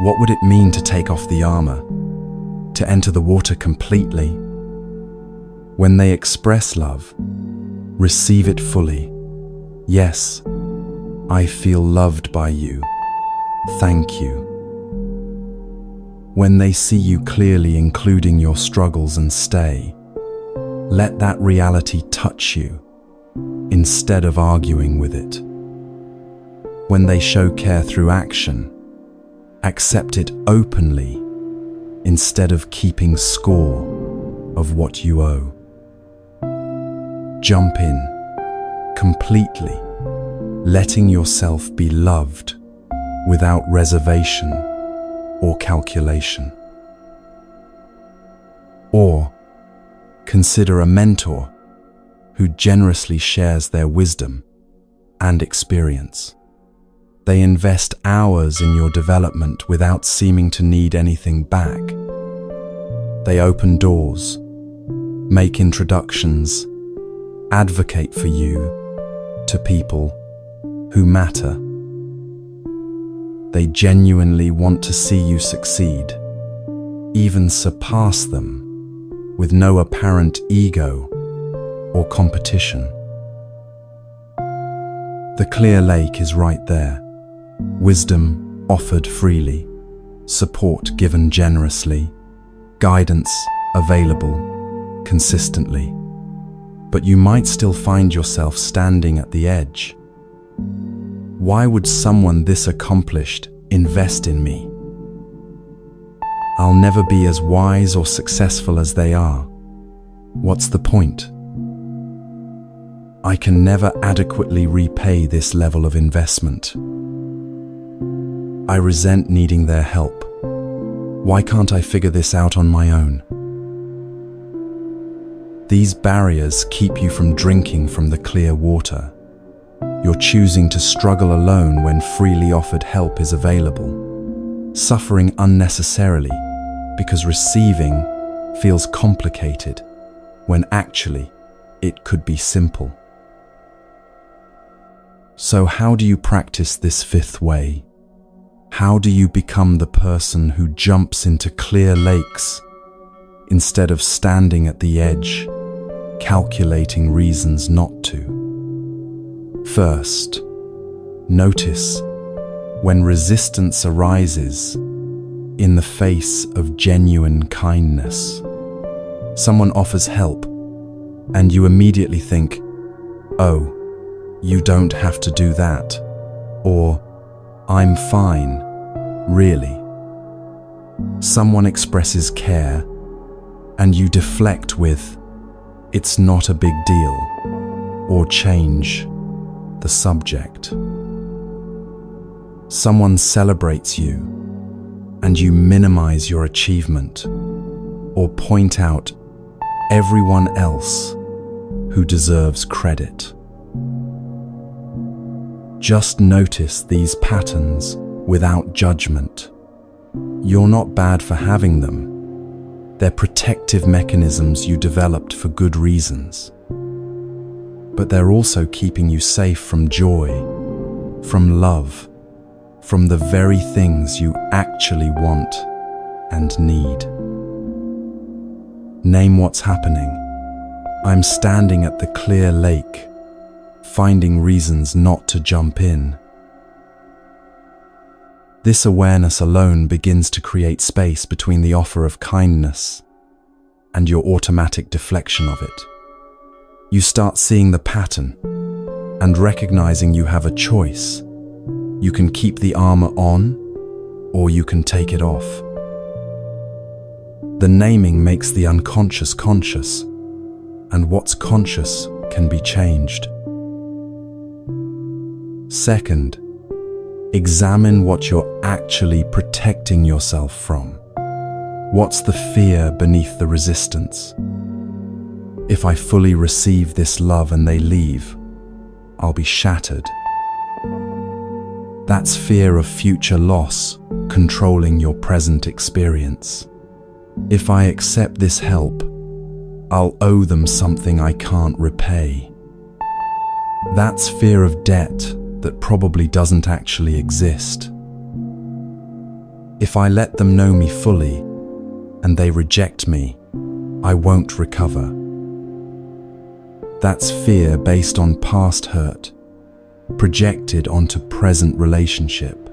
[SPEAKER 1] What would it mean to take off the armor, to enter the water completely? When they express love, receive it fully. Yes, I feel loved by you. Thank you. When they see you clearly, including your struggles, and stay, let that reality touch you instead of arguing with it. When they show care through action, accept it openly instead of keeping score of what you owe. Jump in, completely, letting yourself be loved without reservation or calculation. Or consider a mentor who generously shares their wisdom and experience. They invest hours in your development without seeming to need anything back. They open doors, make introductions, advocate for you to people who matter. They genuinely want to see you succeed, even surpass them, with no apparent ego or competition. The clear lake is right there. Wisdom offered freely, support given generously, guidance available consistently. But you might still find yourself standing at the edge. Why would someone this accomplished invest in me? I'll never be as wise or successful as they are. What's the point? I can never adequately repay this level of investment. I resent needing their help. Why can't I figure this out on my own? These barriers keep you from drinking from the clear water. You're choosing to struggle alone when freely offered help is available, suffering unnecessarily because receiving feels complicated when actually it could be simple. So how do you practice this fifth way? How do you become the person who jumps into clear lakes instead of standing at the edge, calculating reasons not to? First, notice when resistance arises in the face of genuine kindness. Someone offers help, and you immediately think, "Oh, you don't have to do that," or "I'm fine, really." Someone expresses care, and you deflect with, "It's not a big deal," or change the subject. Someone celebrates you, and you minimize your achievement, or point out everyone else who deserves credit. Just notice these patterns without judgment. You're not bad for having them. They're protective mechanisms you developed for good reasons. But they're also keeping you safe from joy, from love, from the very things you actually want and need. Name what's happening. I'm standing at the clear lake, finding reasons not to jump in. This awareness alone begins to create space between the offer of kindness and your automatic deflection of it. You start seeing the pattern and recognizing you have a choice. You can keep the armor on, or you can take it off. The naming makes the unconscious conscious, and what's conscious can be changed. Second, examine what you're actually protecting yourself from. What's the fear beneath the resistance? If I fully receive this love and they leave, I'll be shattered. That's fear of future loss controlling your present experience. If I accept this help, I'll owe them something I can't repay. That's fear of debt that probably doesn't actually exist. If I let them know me fully and they reject me, I won't recover. That's fear based on past hurt, projected onto present relationship.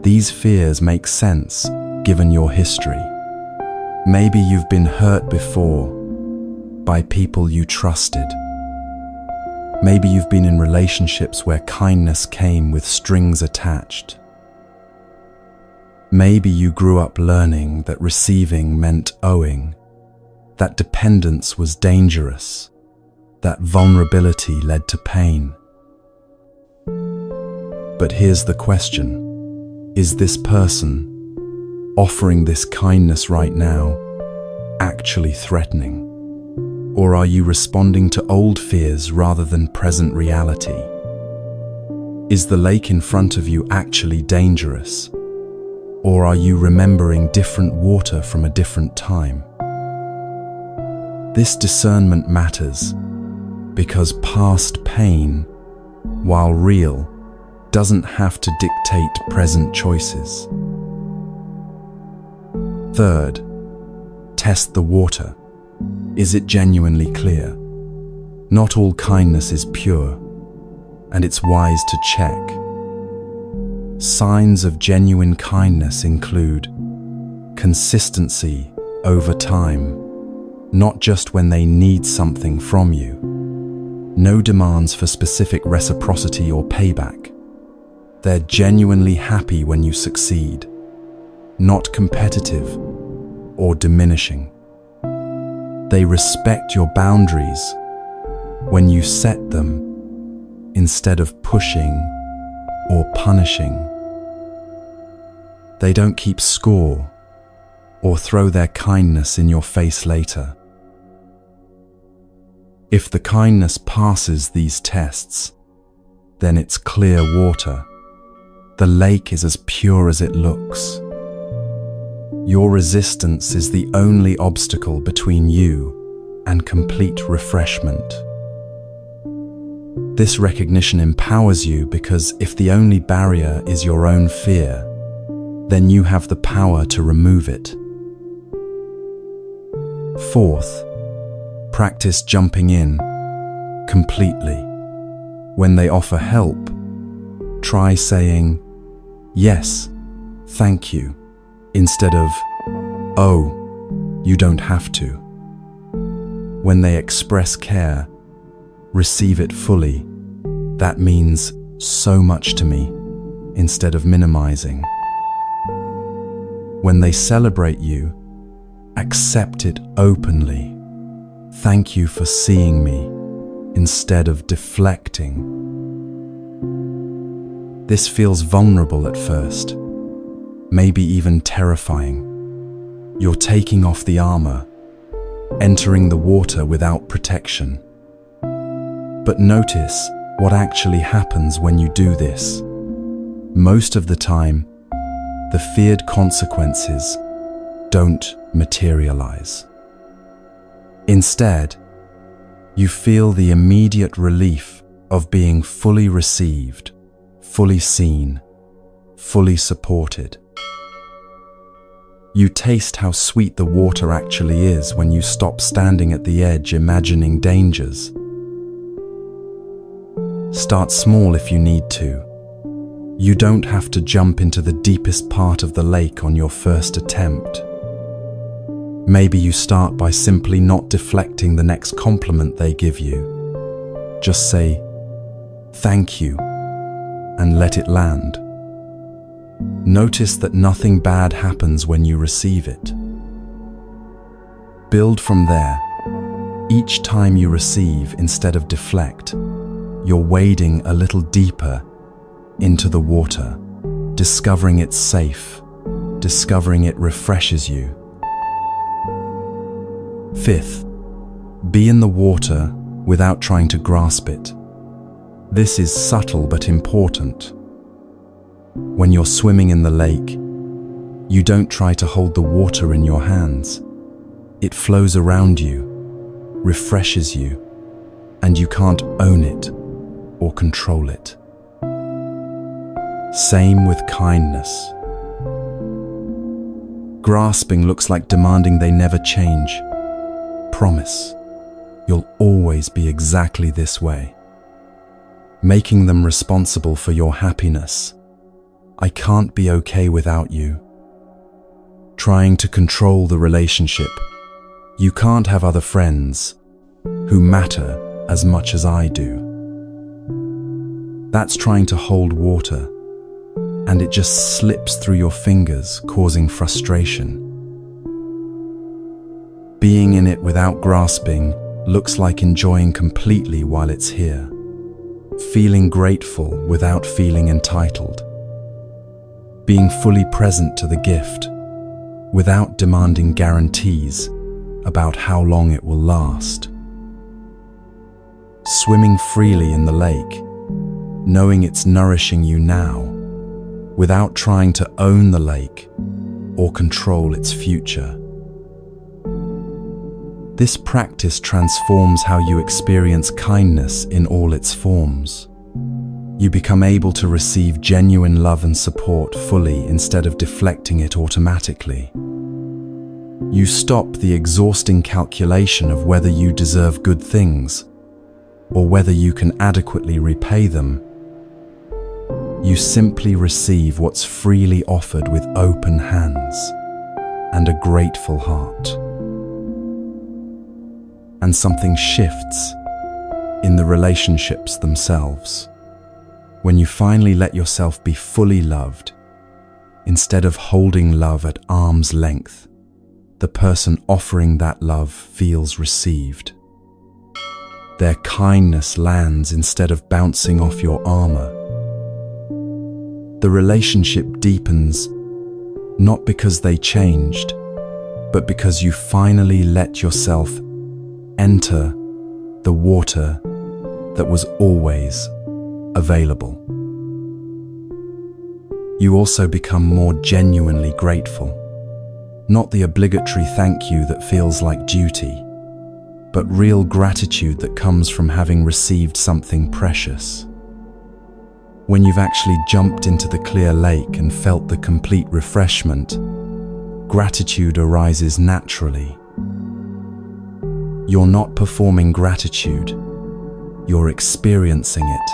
[SPEAKER 1] These fears make sense given your history. Maybe you've been hurt before by people you trusted. Maybe you've been in relationships where kindness came with strings attached. Maybe you grew up learning that receiving meant owing, that dependence was dangerous, that vulnerability led to pain. But here's the question: is this person offering this kindness right now actually threatening? Or are you responding to old fears rather than present reality? Is the lake in front of you actually dangerous? Or are you remembering different water from a different time? This discernment matters because past pain, while real, doesn't have to dictate present choices. Third, test the water. Is it genuinely clear? Not all kindness is pure, and it's wise to check. Signs of genuine kindness include consistency over time, not just when they need something from you. No demands for specific reciprocity or payback. They're genuinely happy when you succeed, not competitive or diminishing. They respect your boundaries when you set them instead of pushing or punishing. They don't keep score or throw their kindness in your face later. If the kindness passes these tests, then it's clear water. The lake is as pure as it looks. Your resistance is the only obstacle between you and complete refreshment. This recognition empowers you because if the only barrier is your own fear, then you have the power to remove it. Fourth, practice jumping in completely. When they offer help, try saying, "Yes, thank you," instead of, "Oh, you don't have to." When they express care, receive it fully. That means so much to me, instead of minimizing. When they celebrate you, accept it openly. "Thank you for seeing me," instead of deflecting. This feels vulnerable at first, maybe even terrifying. You're taking off the armor, entering the water without protection. But notice what actually happens when you do this. Most of the time, the feared consequences don't materialize. Instead, you feel the immediate relief of being fully received, fully seen, fully supported. You taste how sweet the water actually is when you stop standing at the edge imagining dangers. Start small if you need to. You don't have to jump into the deepest part of the lake on your first attempt. Maybe you start by simply not deflecting the next compliment they give you. Just say, "Thank you," and let it land. Notice that nothing bad happens when you receive it. Build from there. Each time you receive instead of deflect, you're wading a little deeper into the water, discovering it's safe, discovering it refreshes you. Fifth, be in the water without trying to grasp it. This is subtle but important. When you're swimming in the lake, you don't try to hold the water in your hands. It flows around you, refreshes you, and you can't own it or control it. Same with kindness. Grasping looks like demanding they never change. Promise, you'll always be exactly this way. Making them responsible for your happiness. "I can't be okay without you." Trying to control the relationship. "You can't have other friends who matter as much as I do." That's trying to hold water, and it just slips through your fingers, causing frustration. Being in it without grasping looks like enjoying completely while it's here, feeling grateful without feeling entitled, being fully present to the gift without demanding guarantees about how long it will last. Swimming freely in the lake, knowing it's nourishing you now, without trying to own the lake or control its future. This practice transforms how you experience kindness in all its forms. You become able to receive genuine love and support fully instead of deflecting it automatically. You stop the exhausting calculation of whether you deserve good things or whether you can adequately repay them. You simply receive what's freely offered with open hands and a grateful heart. And something shifts in the relationships themselves. When you finally let yourself be fully loved, instead of holding love at arm's length, the person offering that love feels received. Their kindness lands instead of bouncing off your armor. The relationship deepens, not because they changed, but because you finally let yourself enter the water that was always available. You also become more genuinely grateful, not the obligatory thank you that feels like duty, but real gratitude that comes from having received something precious. When you've actually jumped into the clear lake and felt the complete refreshment, gratitude arises naturally. You're not performing gratitude, you're experiencing it.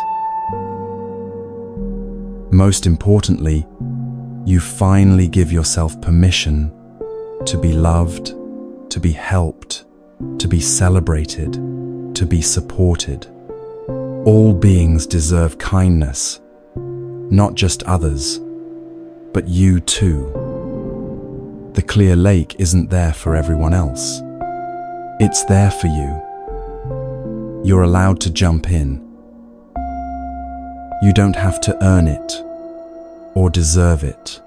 [SPEAKER 1] Most importantly, you finally give yourself permission to be loved, to be helped, to be celebrated, to be supported. All beings deserve kindness, not just others, but you too. The clear lake isn't there for everyone else. It's there for you. You're allowed to jump in. You don't have to earn it, or deserve it,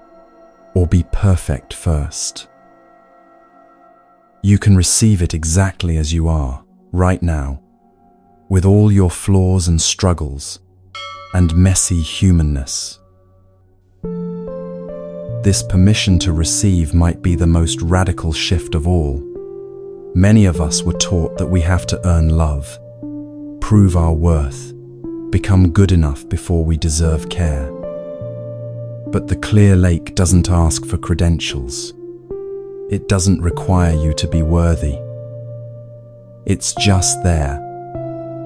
[SPEAKER 1] or be perfect first. You can receive it exactly as you are, right now, with all your flaws and struggles, and messy humanness. This permission to receive might be the most radical shift of all. Many of us were taught that we have to earn love, prove our worth, become good enough before we deserve care. But the clear lake doesn't ask for credentials. It doesn't require you to be worthy. It's just there,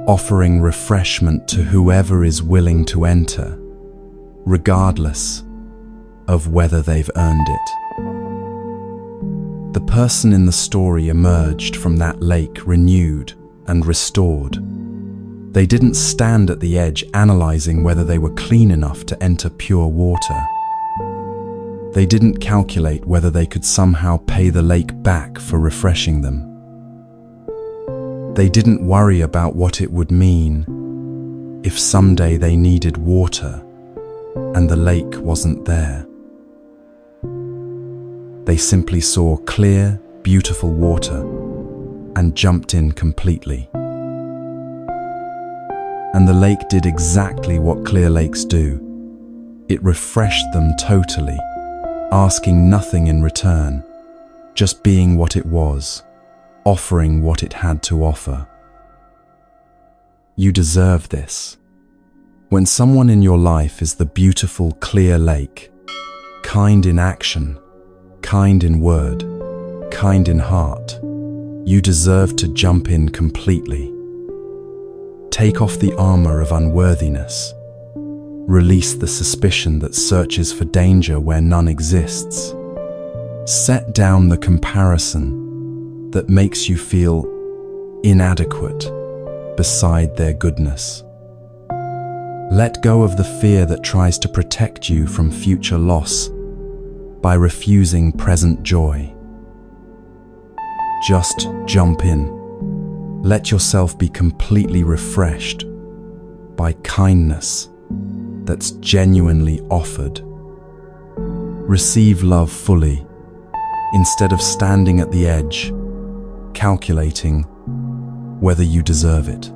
[SPEAKER 1] offering refreshment to whoever is willing to enter, regardless of whether they've earned it. The person in the story emerged from that lake renewed and restored. They didn't stand at the edge analyzing whether they were clean enough to enter pure water. They didn't calculate whether they could somehow pay the lake back for refreshing them. They didn't worry about what it would mean if someday they needed water and the lake wasn't there. They simply saw clear, beautiful water and jumped in completely. And the lake did exactly what clear lakes do. It refreshed them totally, asking nothing in return, just being what it was, offering what it had to offer. You deserve this. When someone in your life is the beautiful, clear lake, kind in action, kind in word, kind in heart, you deserve to jump in completely. Take off the armor of unworthiness. Release the suspicion that searches for danger where none exists. Set down the comparison that makes you feel inadequate beside their goodness. Let go of the fear that tries to protect you from future loss by refusing present joy. Just jump in. Let yourself be completely refreshed by kindness that's genuinely offered. Receive love fully, instead of standing at the edge, calculating whether you deserve it.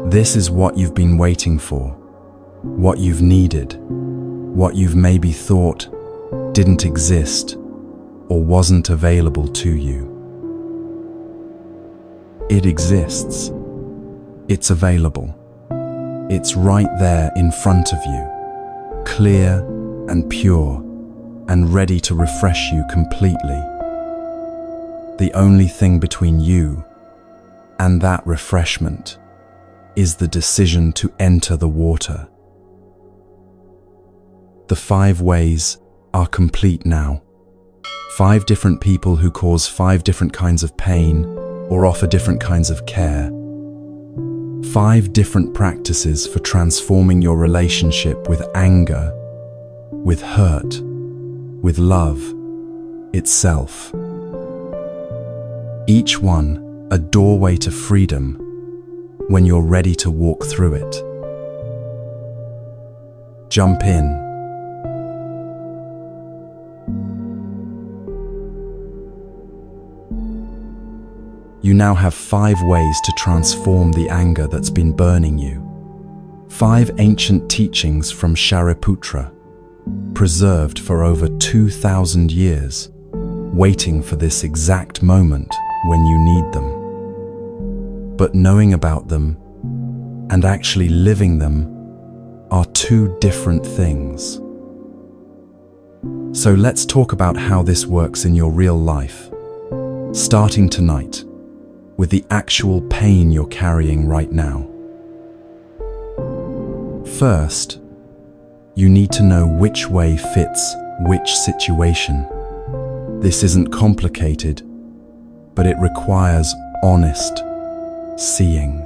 [SPEAKER 1] This is what you've been waiting for, what you've needed, what you've maybe thought didn't exist or wasn't available to you. It exists. It's available. It's right there in front of you, clear and pure and ready to refresh you completely. The only thing between you and that refreshment is the decision to enter the water. The 5 ways are complete now. 5 different people who cause 5 different kinds of pain or offer different kinds of care. 5 different practices for transforming your relationship with anger, with hurt, with love itself. Each one a doorway to freedom when you're ready to walk through it. Jump in. You now have 5 ways to transform the anger that's been burning you. 5 ancient teachings from Shariputra, preserved for over 2,000 years, waiting for this exact moment when you need them. But knowing about them and actually living them are 2 different things. So let's talk about how this works in your real life, starting tonight with the actual pain you're carrying right now. First, you need to know which way fits which situation. This isn't complicated, but it requires honest seeing.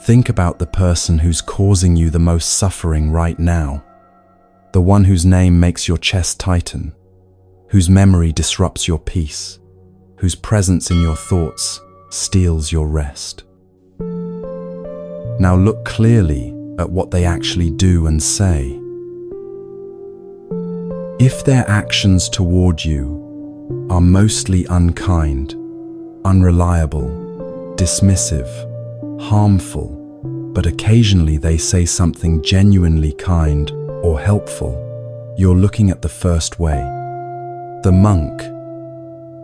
[SPEAKER 1] Think about the person who's causing you the most suffering right now, the one whose name makes your chest tighten, whose memory disrupts your peace, whose presence in your thoughts steals your rest. Now look clearly at what they actually do and say. If their actions toward you are mostly unkind, unreliable, dismissive, harmful, but occasionally they say something genuinely kind or helpful, you're looking at the first way, the monk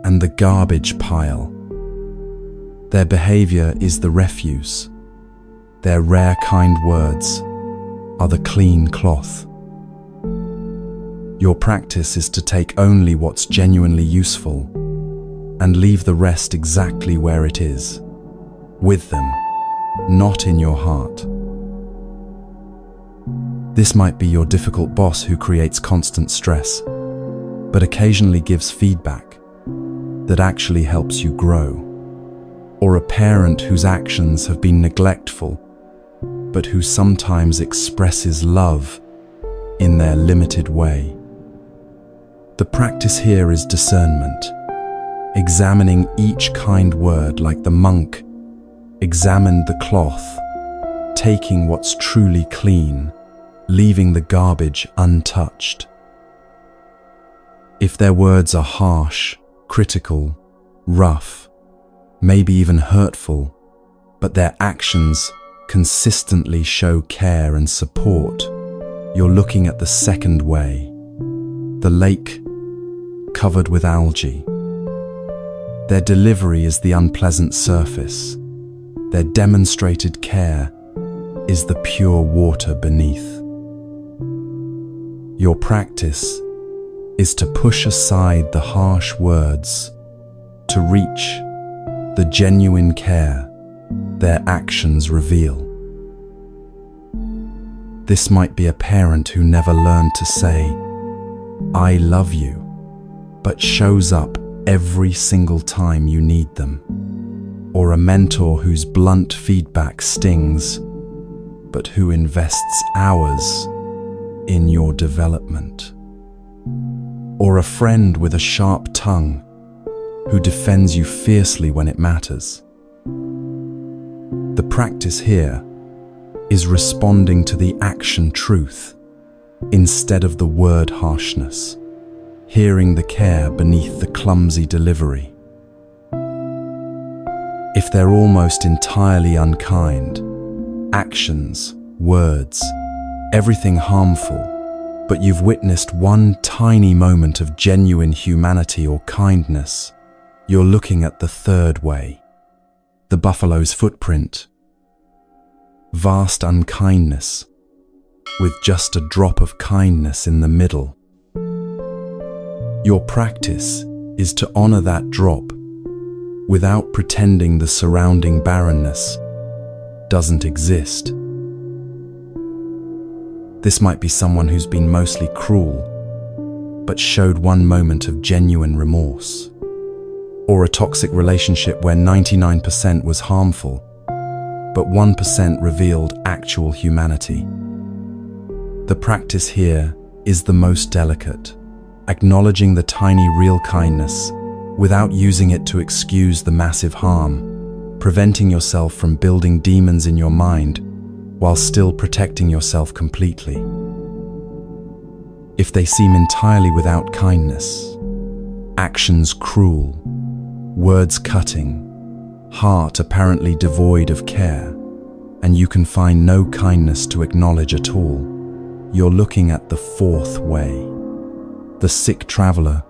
[SPEAKER 1] and the garbage pile. Their behavior is the refuse. Their rare kind words are the clean cloth. Your practice is to take only what's genuinely useful and leave the rest exactly where it is, with them, not in your heart. This might be your difficult boss who creates constant stress, but occasionally gives feedback that actually helps you grow, or a parent whose actions have been neglectful, but who sometimes expresses love in their limited way. The practice here is discernment, examining each kind word like the monk examined the cloth, taking what's truly clean, leaving the garbage untouched. If their words are harsh, critical, rough, maybe even hurtful, but their actions consistently show care and support, you're looking at the second way, the lake covered with algae. Their delivery is the unpleasant surface. Their demonstrated care is the pure water beneath. Your practice is to push aside the harsh words, to reach the genuine care their actions reveal. This might be a parent who never learned to say, "I love you," but shows up every single time you need them. Or a mentor whose blunt feedback stings, but who invests hours in your development. Or a friend with a sharp tongue who defends you fiercely when it matters. The practice here is responding to the action truth instead of the word harshness, hearing the care beneath the clumsy delivery. If they're almost entirely unkind, actions, words, everything harmful, but you've witnessed one tiny moment of genuine humanity or kindness, you're looking at the third way, the buffalo's footprint. Vast unkindness, with just a drop of kindness in the middle. Your practice is to honor that drop without pretending the surrounding barrenness doesn't exist. This might be someone who's been mostly cruel, but showed one moment of genuine remorse. Or a toxic relationship where 99% was harmful, but 1% revealed actual humanity. The practice here is the most delicate, acknowledging the tiny real kindness without using it to excuse the massive harm, preventing yourself from building demons in your mind while still protecting yourself completely. If they seem entirely without kindness, actions cruel, words cutting, heart apparently devoid of care, and you can find no kindness to acknowledge at all, you're looking at the fourth way, the sick traveler,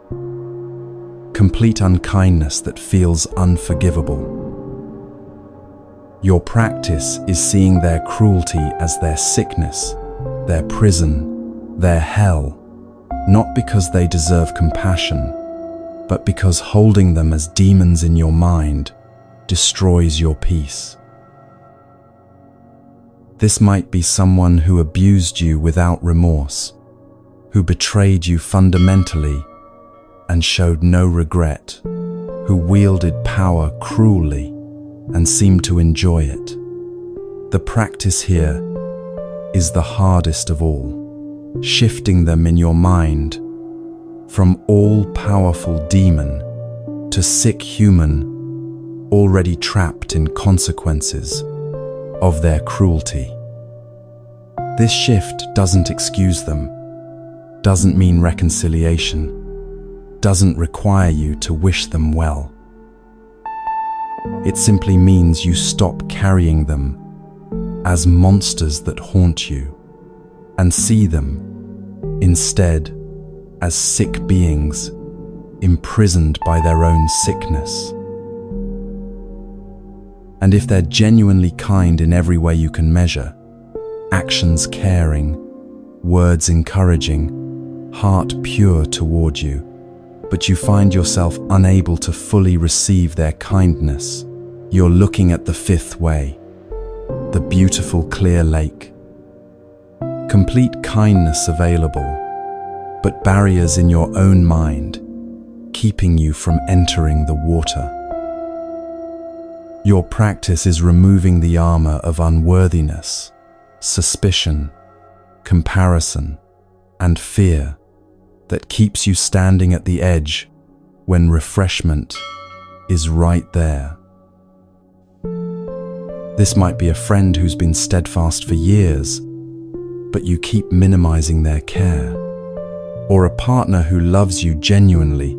[SPEAKER 1] complete unkindness that feels unforgivable. Your practice is seeing their cruelty as their sickness, their prison, their hell, not because they deserve compassion, but because holding them as demons in your mind destroys your peace. This might be someone who abused you without remorse, who betrayed you fundamentally and showed no regret, who wielded power cruelly and seemed to enjoy it. The practice here is the hardest of all, shifting them in your mind from all-powerful demon to sick human already trapped in consequences of their cruelty. This shift doesn't excuse them, doesn't mean reconciliation, doesn't require you to wish them well. It simply means you stop carrying them as monsters that haunt you and see them instead as sick beings imprisoned by their own sickness. And if they're genuinely kind in every way you can measure, actions caring, words encouraging, heart pure toward you, but you find yourself unable to fully receive their kindness, you're looking at the fifth way, the beautiful clear lake. Complete kindness available, but barriers in your own mind, keeping you from entering the water. Your practice is removing the armor of unworthiness, suspicion, comparison, and fear that keeps you standing at the edge when refreshment is right there. This might be a friend who's been steadfast for years, but you keep minimizing their care. Or a partner who loves you genuinely,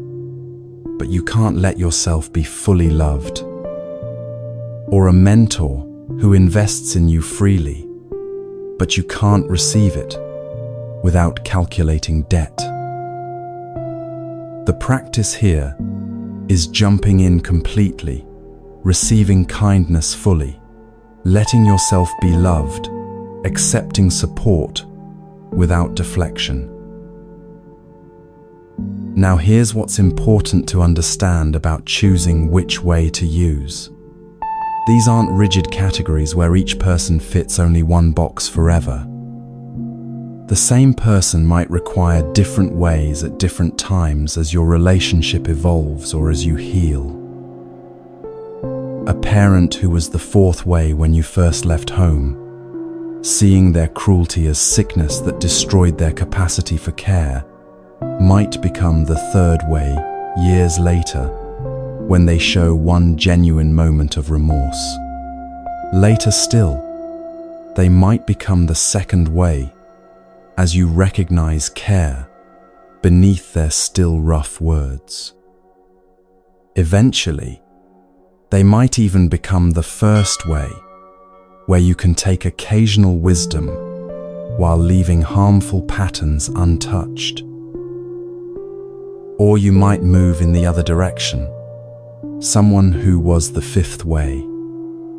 [SPEAKER 1] but you can't let yourself be fully loved. Or a mentor who invests in you freely, but you can't receive it without calculating debt. The practice here is jumping in completely, receiving kindness fully, letting yourself be loved, accepting support without deflection. Now here's what's important to understand about choosing which way to use. These aren't rigid categories where each person fits only one box forever. The same person might require different ways at different times as your relationship evolves or as you heal. A parent who was the fourth way when you first left home, seeing their cruelty as sickness that destroyed their capacity for care, might become the third way years later when they show one genuine moment of remorse. Later still, they might become the second way as you recognize care beneath their still rough words. Eventually, they might even become the first way, where you can take occasional wisdom while leaving harmful patterns untouched. Or you might move in the other direction. Someone who was the fifth way,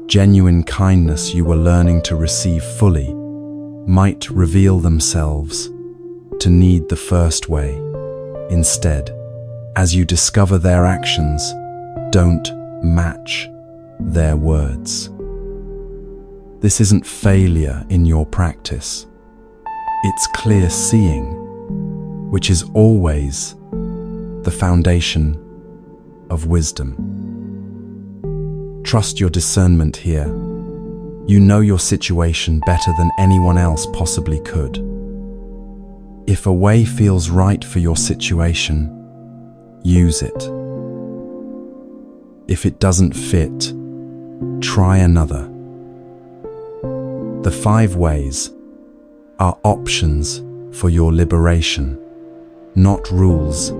[SPEAKER 1] genuine kindness you were learning to receive fully, might reveal themselves to need the first way instead, as you discover their actions don't match their words. This isn't failure in your practice. It's clear seeing, which is always the foundation of wisdom. Trust your discernment here. You know your situation better than anyone else possibly could. If a way feels right for your situation, use it. If it doesn't fit, try another. The 5 ways are options for your liberation, not rules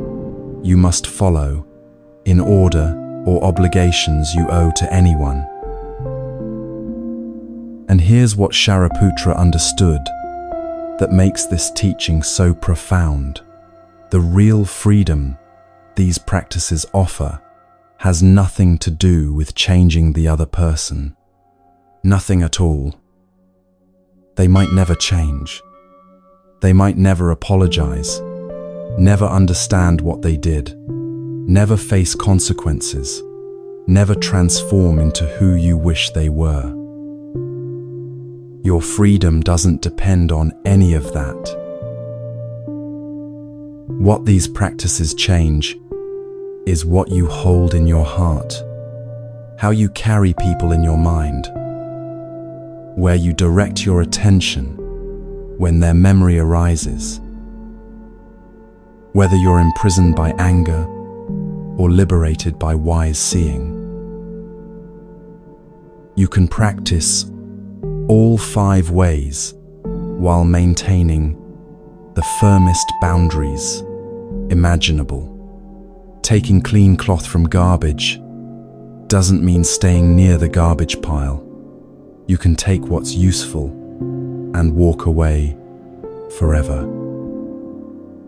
[SPEAKER 1] you must follow in order or obligations you owe to anyone. And here's what Shariputra understood that makes this teaching so profound. The real freedom these practices offer has nothing to do with changing the other person. Nothing at all. They might never change. They might never apologize, never understand what they did, never face consequences, never transform into who you wish they were. Your freedom doesn't depend on any of that. What these practices change is what you hold in your heart, how you carry people in your mind, where you direct your attention when their memory arises. Whether you're imprisoned by anger or liberated by wise seeing. You can practice all 5 ways while maintaining the firmest boundaries imaginable. Taking clean cloth from garbage doesn't mean staying near the garbage pile. You can take what's useful and walk away forever.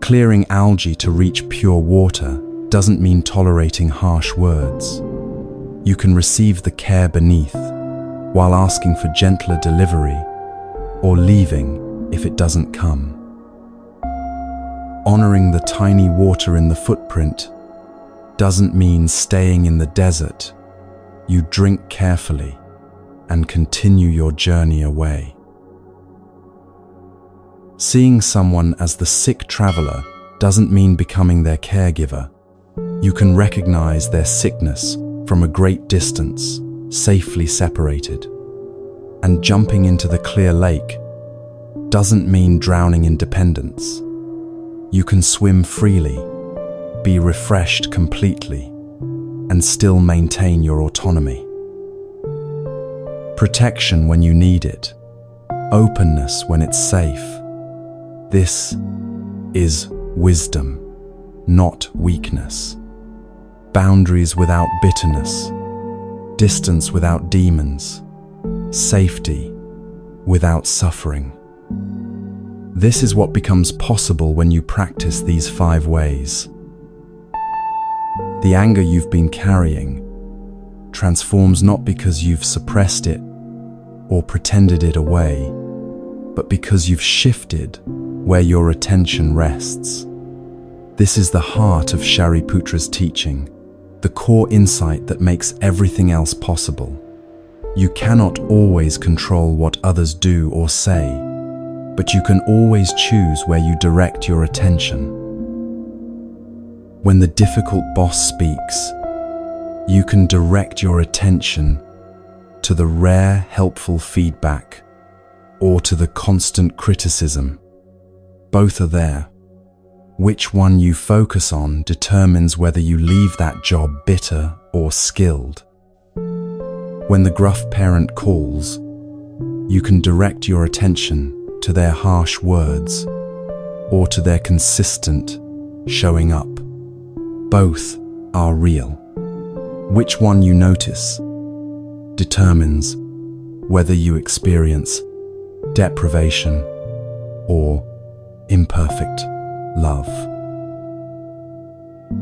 [SPEAKER 1] Clearing algae to reach pure water doesn't mean tolerating harsh words. You can receive the care beneath while asking for gentler delivery or leaving if it doesn't come. Honoring the tiny water in the footprint doesn't mean staying in the desert. You drink carefully and continue your journey away. Seeing someone as the sick traveler doesn't mean becoming their caregiver. You can recognize their sickness from a great distance, safely separated. And jumping into the clear lake doesn't mean drowning in dependence. You can swim freely, be refreshed completely, and still maintain your autonomy. Protection when you need it, openness when it's safe. This is wisdom, not weakness. Boundaries without bitterness, distance without demons, safety without suffering. This is what becomes possible when you practice these 5 ways. The anger you've been carrying transforms not because you've suppressed it or pretended it away, but because you've shifted where your attention rests. This is the heart of Shariputra's teaching, the core insight that makes everything else possible. You cannot always control what others do or say, but you can always choose where you direct your attention. When the difficult boss speaks, you can direct your attention to the rare, helpful feedback or to the constant criticism. Both are there. Which one you focus on determines whether you leave that job bitter or skilled. When the gruff parent calls, you can direct your attention to their harsh words or to their consistent showing up. Both are real. Which one you notice determines whether you experience deprivation or imperfect love.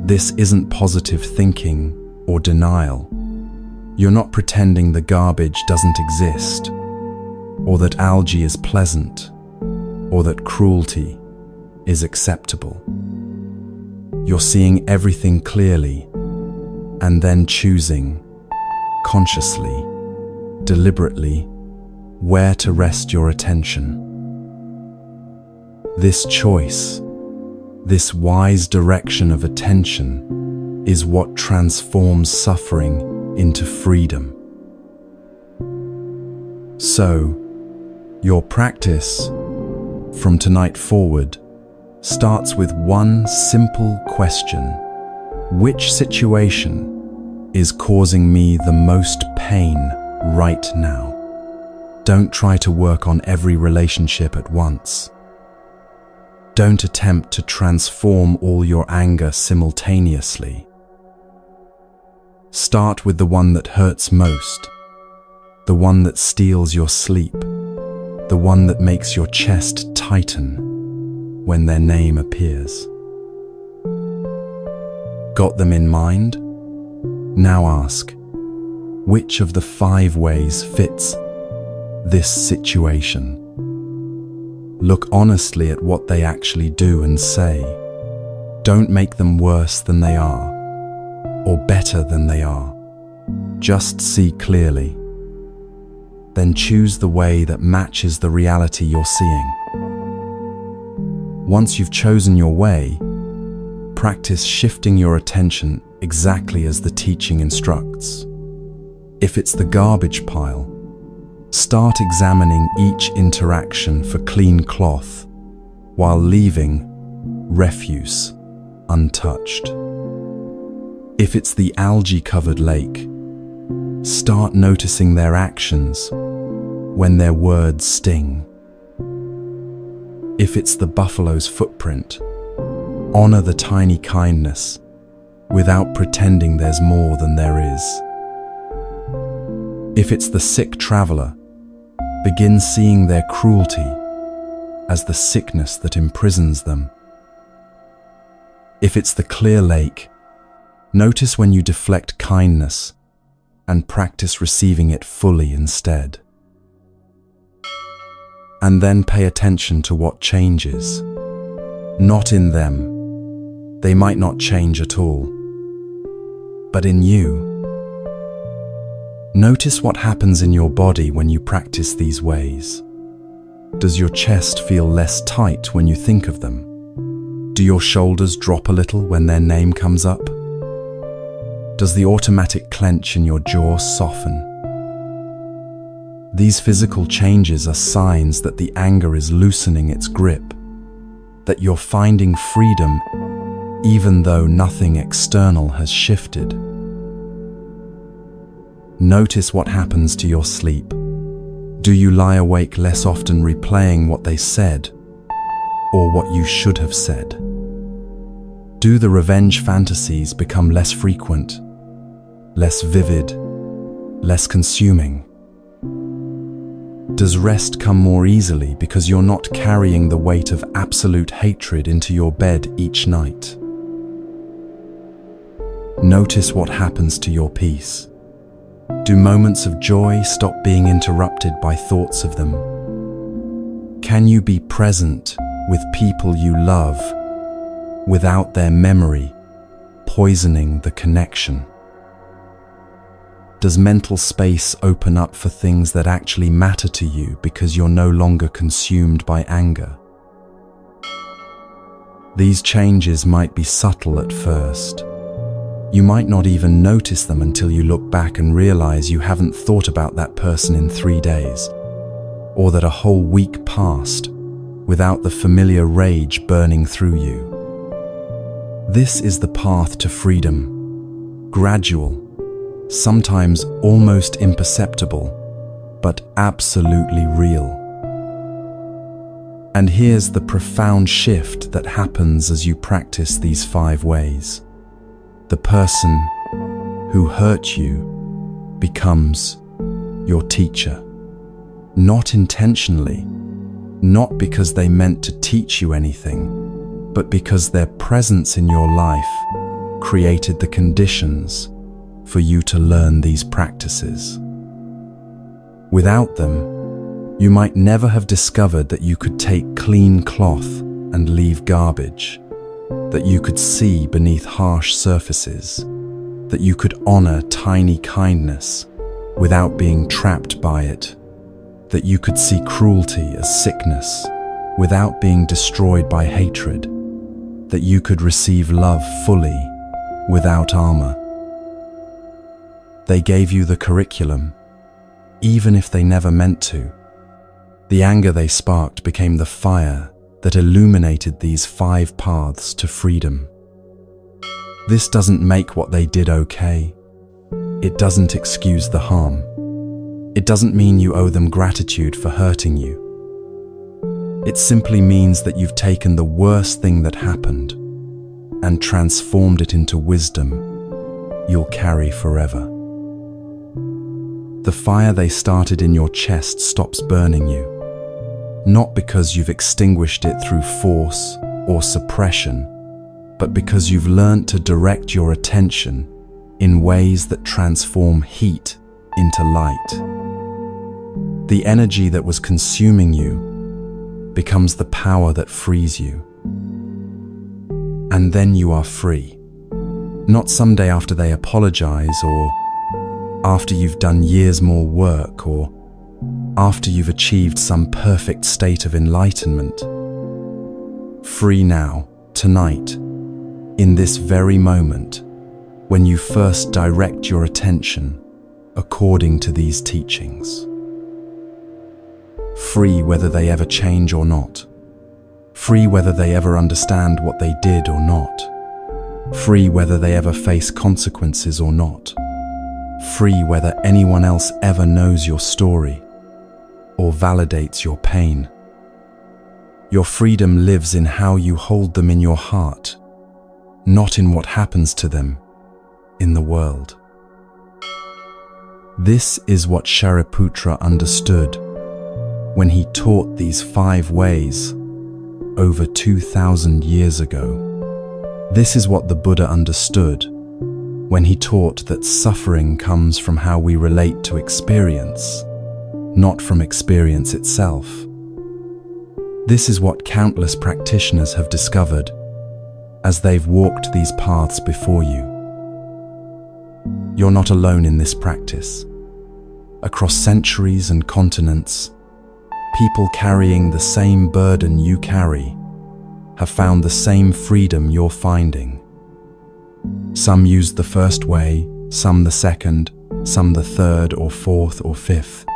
[SPEAKER 1] This isn't positive thinking or denial. You're not pretending the garbage doesn't exist, or that algae is pleasant, or that cruelty is acceptable. You're seeing everything clearly and then choosing, consciously, deliberately, where to rest your attention. This choice, this wise direction of attention, is what transforms suffering into freedom. So, your practice from tonight forward starts with one simple question: which situation is causing me the most pain right now? Don't try to work on every relationship at once. Don't attempt to transform all your anger simultaneously. Start with the one that hurts most, the one that steals your sleep, the one that makes your chest tighten when their name appears. Got them in mind? Now ask, which of the 5 ways fits this situation? Look honestly at what they actually do and say. Don't make them worse than they are, or better than they are. Just see clearly. Then choose the way that matches the reality you're seeing. Once you've chosen your way, practice shifting your attention exactly as the teaching instructs. If it's the garbage pile, start examining each interaction for clean cloth while leaving refuse untouched. If it's the algae-covered lake, start noticing their actions when their words sting. If it's the buffalo's footprint, honor the tiny kindness without pretending there's more than there is. If it's the sick traveler, begin seeing their cruelty as the sickness that imprisons them. If it's the clear lake, notice when you deflect kindness and practice receiving it fully instead. And then pay attention to what changes. Not in them, they might not change at all, but in you. Notice what happens in your body when you practice these ways. Does your chest feel less tight when you think of them? Do your shoulders drop a little when their name comes up? Does the automatic clench in your jaw soften? These physical changes are signs that the anger is loosening its grip, that you're finding freedom even though nothing external has shifted. Notice what happens to your sleep. Do you lie awake less often replaying what they said or what you should have said? Do the revenge fantasies become less frequent, less vivid, less consuming? Does rest come more easily because you're not carrying the weight of absolute hatred into your bed each night? Notice what happens to your peace. Do moments of joy stop being interrupted by thoughts of them? Can you be present with people you love without their memory poisoning the connection? Does mental space open up for things that actually matter to you because you're no longer consumed by anger? These changes might be subtle at first. You might not even notice them until you look back and realize you haven't thought about that person in 3 days. or that a whole week passed without the familiar rage burning through you. This is the path to freedom, gradual, sometimes almost imperceptible, but absolutely real. And here's the profound shift that happens as you practice these 5 ways. The person who hurt you becomes your teacher. Not intentionally, not because they meant to teach you anything, but because their presence in your life created the conditions for you to learn these practices. Without them, you might never have discovered that you could take clean cloth and leave garbage, that you could see beneath harsh surfaces, that you could honor tiny kindness without being trapped by it, that you could see cruelty as sickness without being destroyed by hatred, that you could receive love fully without armor. They gave you the curriculum, even if they never meant to. The anger they sparked became the fire that illuminated these 5 paths to freedom. This doesn't make what they did okay. It doesn't excuse the harm. It doesn't mean you owe them gratitude for hurting you. It simply means that you've taken the worst thing that happened and transformed it into wisdom you'll carry forever. The fire they started in your chest stops burning you, not because you've extinguished it through force or suppression, but because you've learned to direct your attention in ways that transform heat into light. The energy that was consuming you becomes the power that frees you. And then you are free. Not someday after they apologize, or after you've done years more work, or after you've achieved some perfect state of enlightenment. Free now, tonight, in this very moment, when you first direct your attention according to these teachings. Free whether they ever change or not. Free whether they ever understand what they did or not. Free whether they ever face consequences or not. Free whether anyone else ever knows your story or validates your pain. Your freedom lives in how you hold them in your heart, not in what happens to them in the world. This is what Shariputra understood when he taught these 5 ways over 2,000 years ago. This is what the Buddha understood when he taught that suffering comes from how we relate to experience, not from experience itself. This is what countless practitioners have discovered as they've walked these paths before you. You're not alone in this practice. Across centuries and continents, people carrying the same burden you carry have found the same freedom you're finding. Some used the first way, some the second, some the third or fourth or fifth.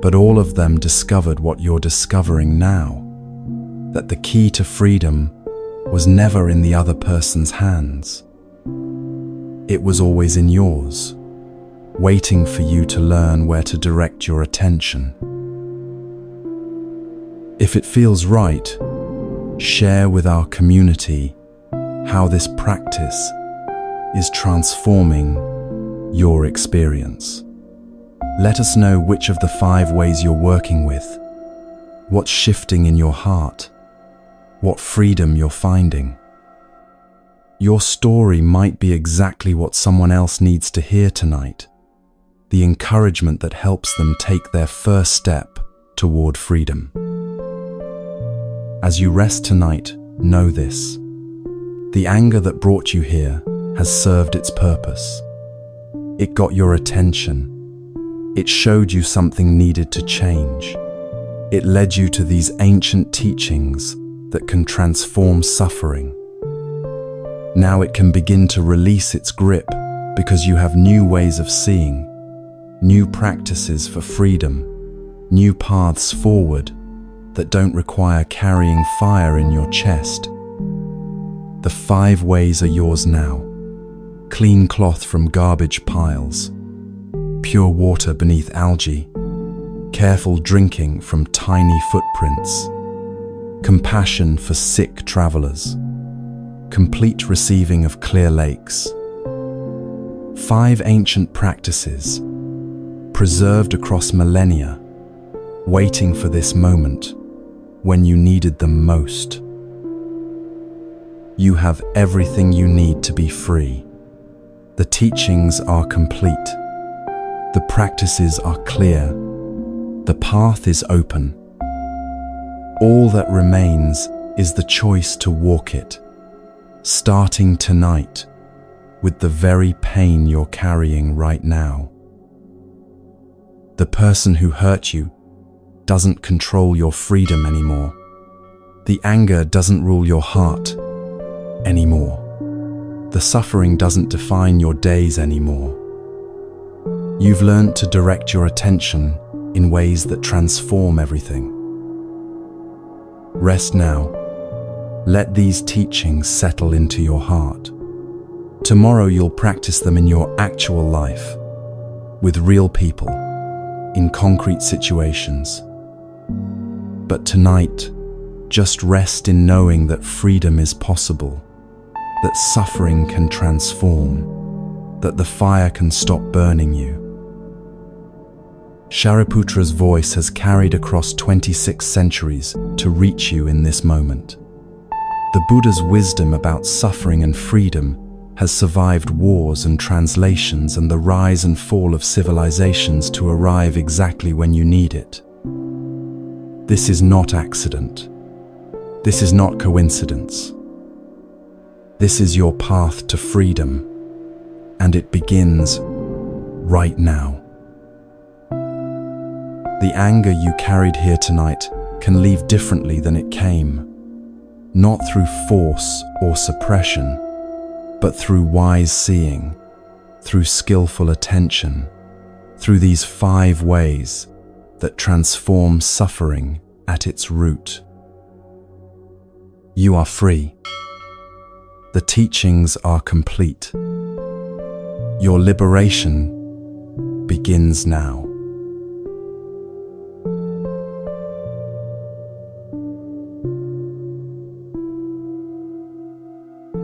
[SPEAKER 1] But all of them discovered what you're discovering now, that the key to freedom was never in the other person's hands. It was always in yours, waiting for you to learn where to direct your attention. If it feels right, share with our community how this practice is transforming your experience. Let us know which of the 5 ways you're working with, what's shifting in your heart, what freedom you're finding. Your story might be exactly what someone else needs to hear tonight, the encouragement that helps them take their first step toward freedom. As you rest tonight, know this: the anger that brought you here has served its purpose. It got your attention. It showed you something needed to change. It led you to these ancient teachings that can transform suffering. Now it can begin to release its grip because you have new ways of seeing, new practices for freedom, new paths forward that don't require carrying fire in your chest. The 5 ways are yours now. Clean cloth from garbage piles, pure water beneath algae, careful drinking from tiny footprints, compassion for sick travelers, complete receiving of clear lakes. 5 ancient practices, preserved across millennia, waiting for this moment when you needed them most. You have everything you need to be free. The teachings are complete. The practices are clear. The path is open. All that remains is the choice to walk it, starting tonight with the very pain you're carrying right now. The person who hurt you doesn't control your freedom anymore. The anger doesn't rule your heart anymore. The suffering doesn't define your days anymore. You've learned to direct your attention in ways that transform everything. Rest now. Let these teachings settle into your heart. Tomorrow you'll practice them in your actual life, with real people, in concrete situations. But tonight, just rest in knowing that freedom is possible, that suffering can transform, that the fire can stop burning you. Shariputra's voice has carried across 26 centuries to reach you in this moment. The Buddha's wisdom about suffering and freedom has survived wars and translations and the rise and fall of civilizations to arrive exactly when you need it. This is not accident. This is not coincidence. This is your path to freedom, and it begins right now. The anger you carried here tonight can leave differently than it came, not through force or suppression, but through wise seeing, through skillful attention, through these 5 ways that transform suffering at its root. You are free. The teachings are complete. Your liberation begins now.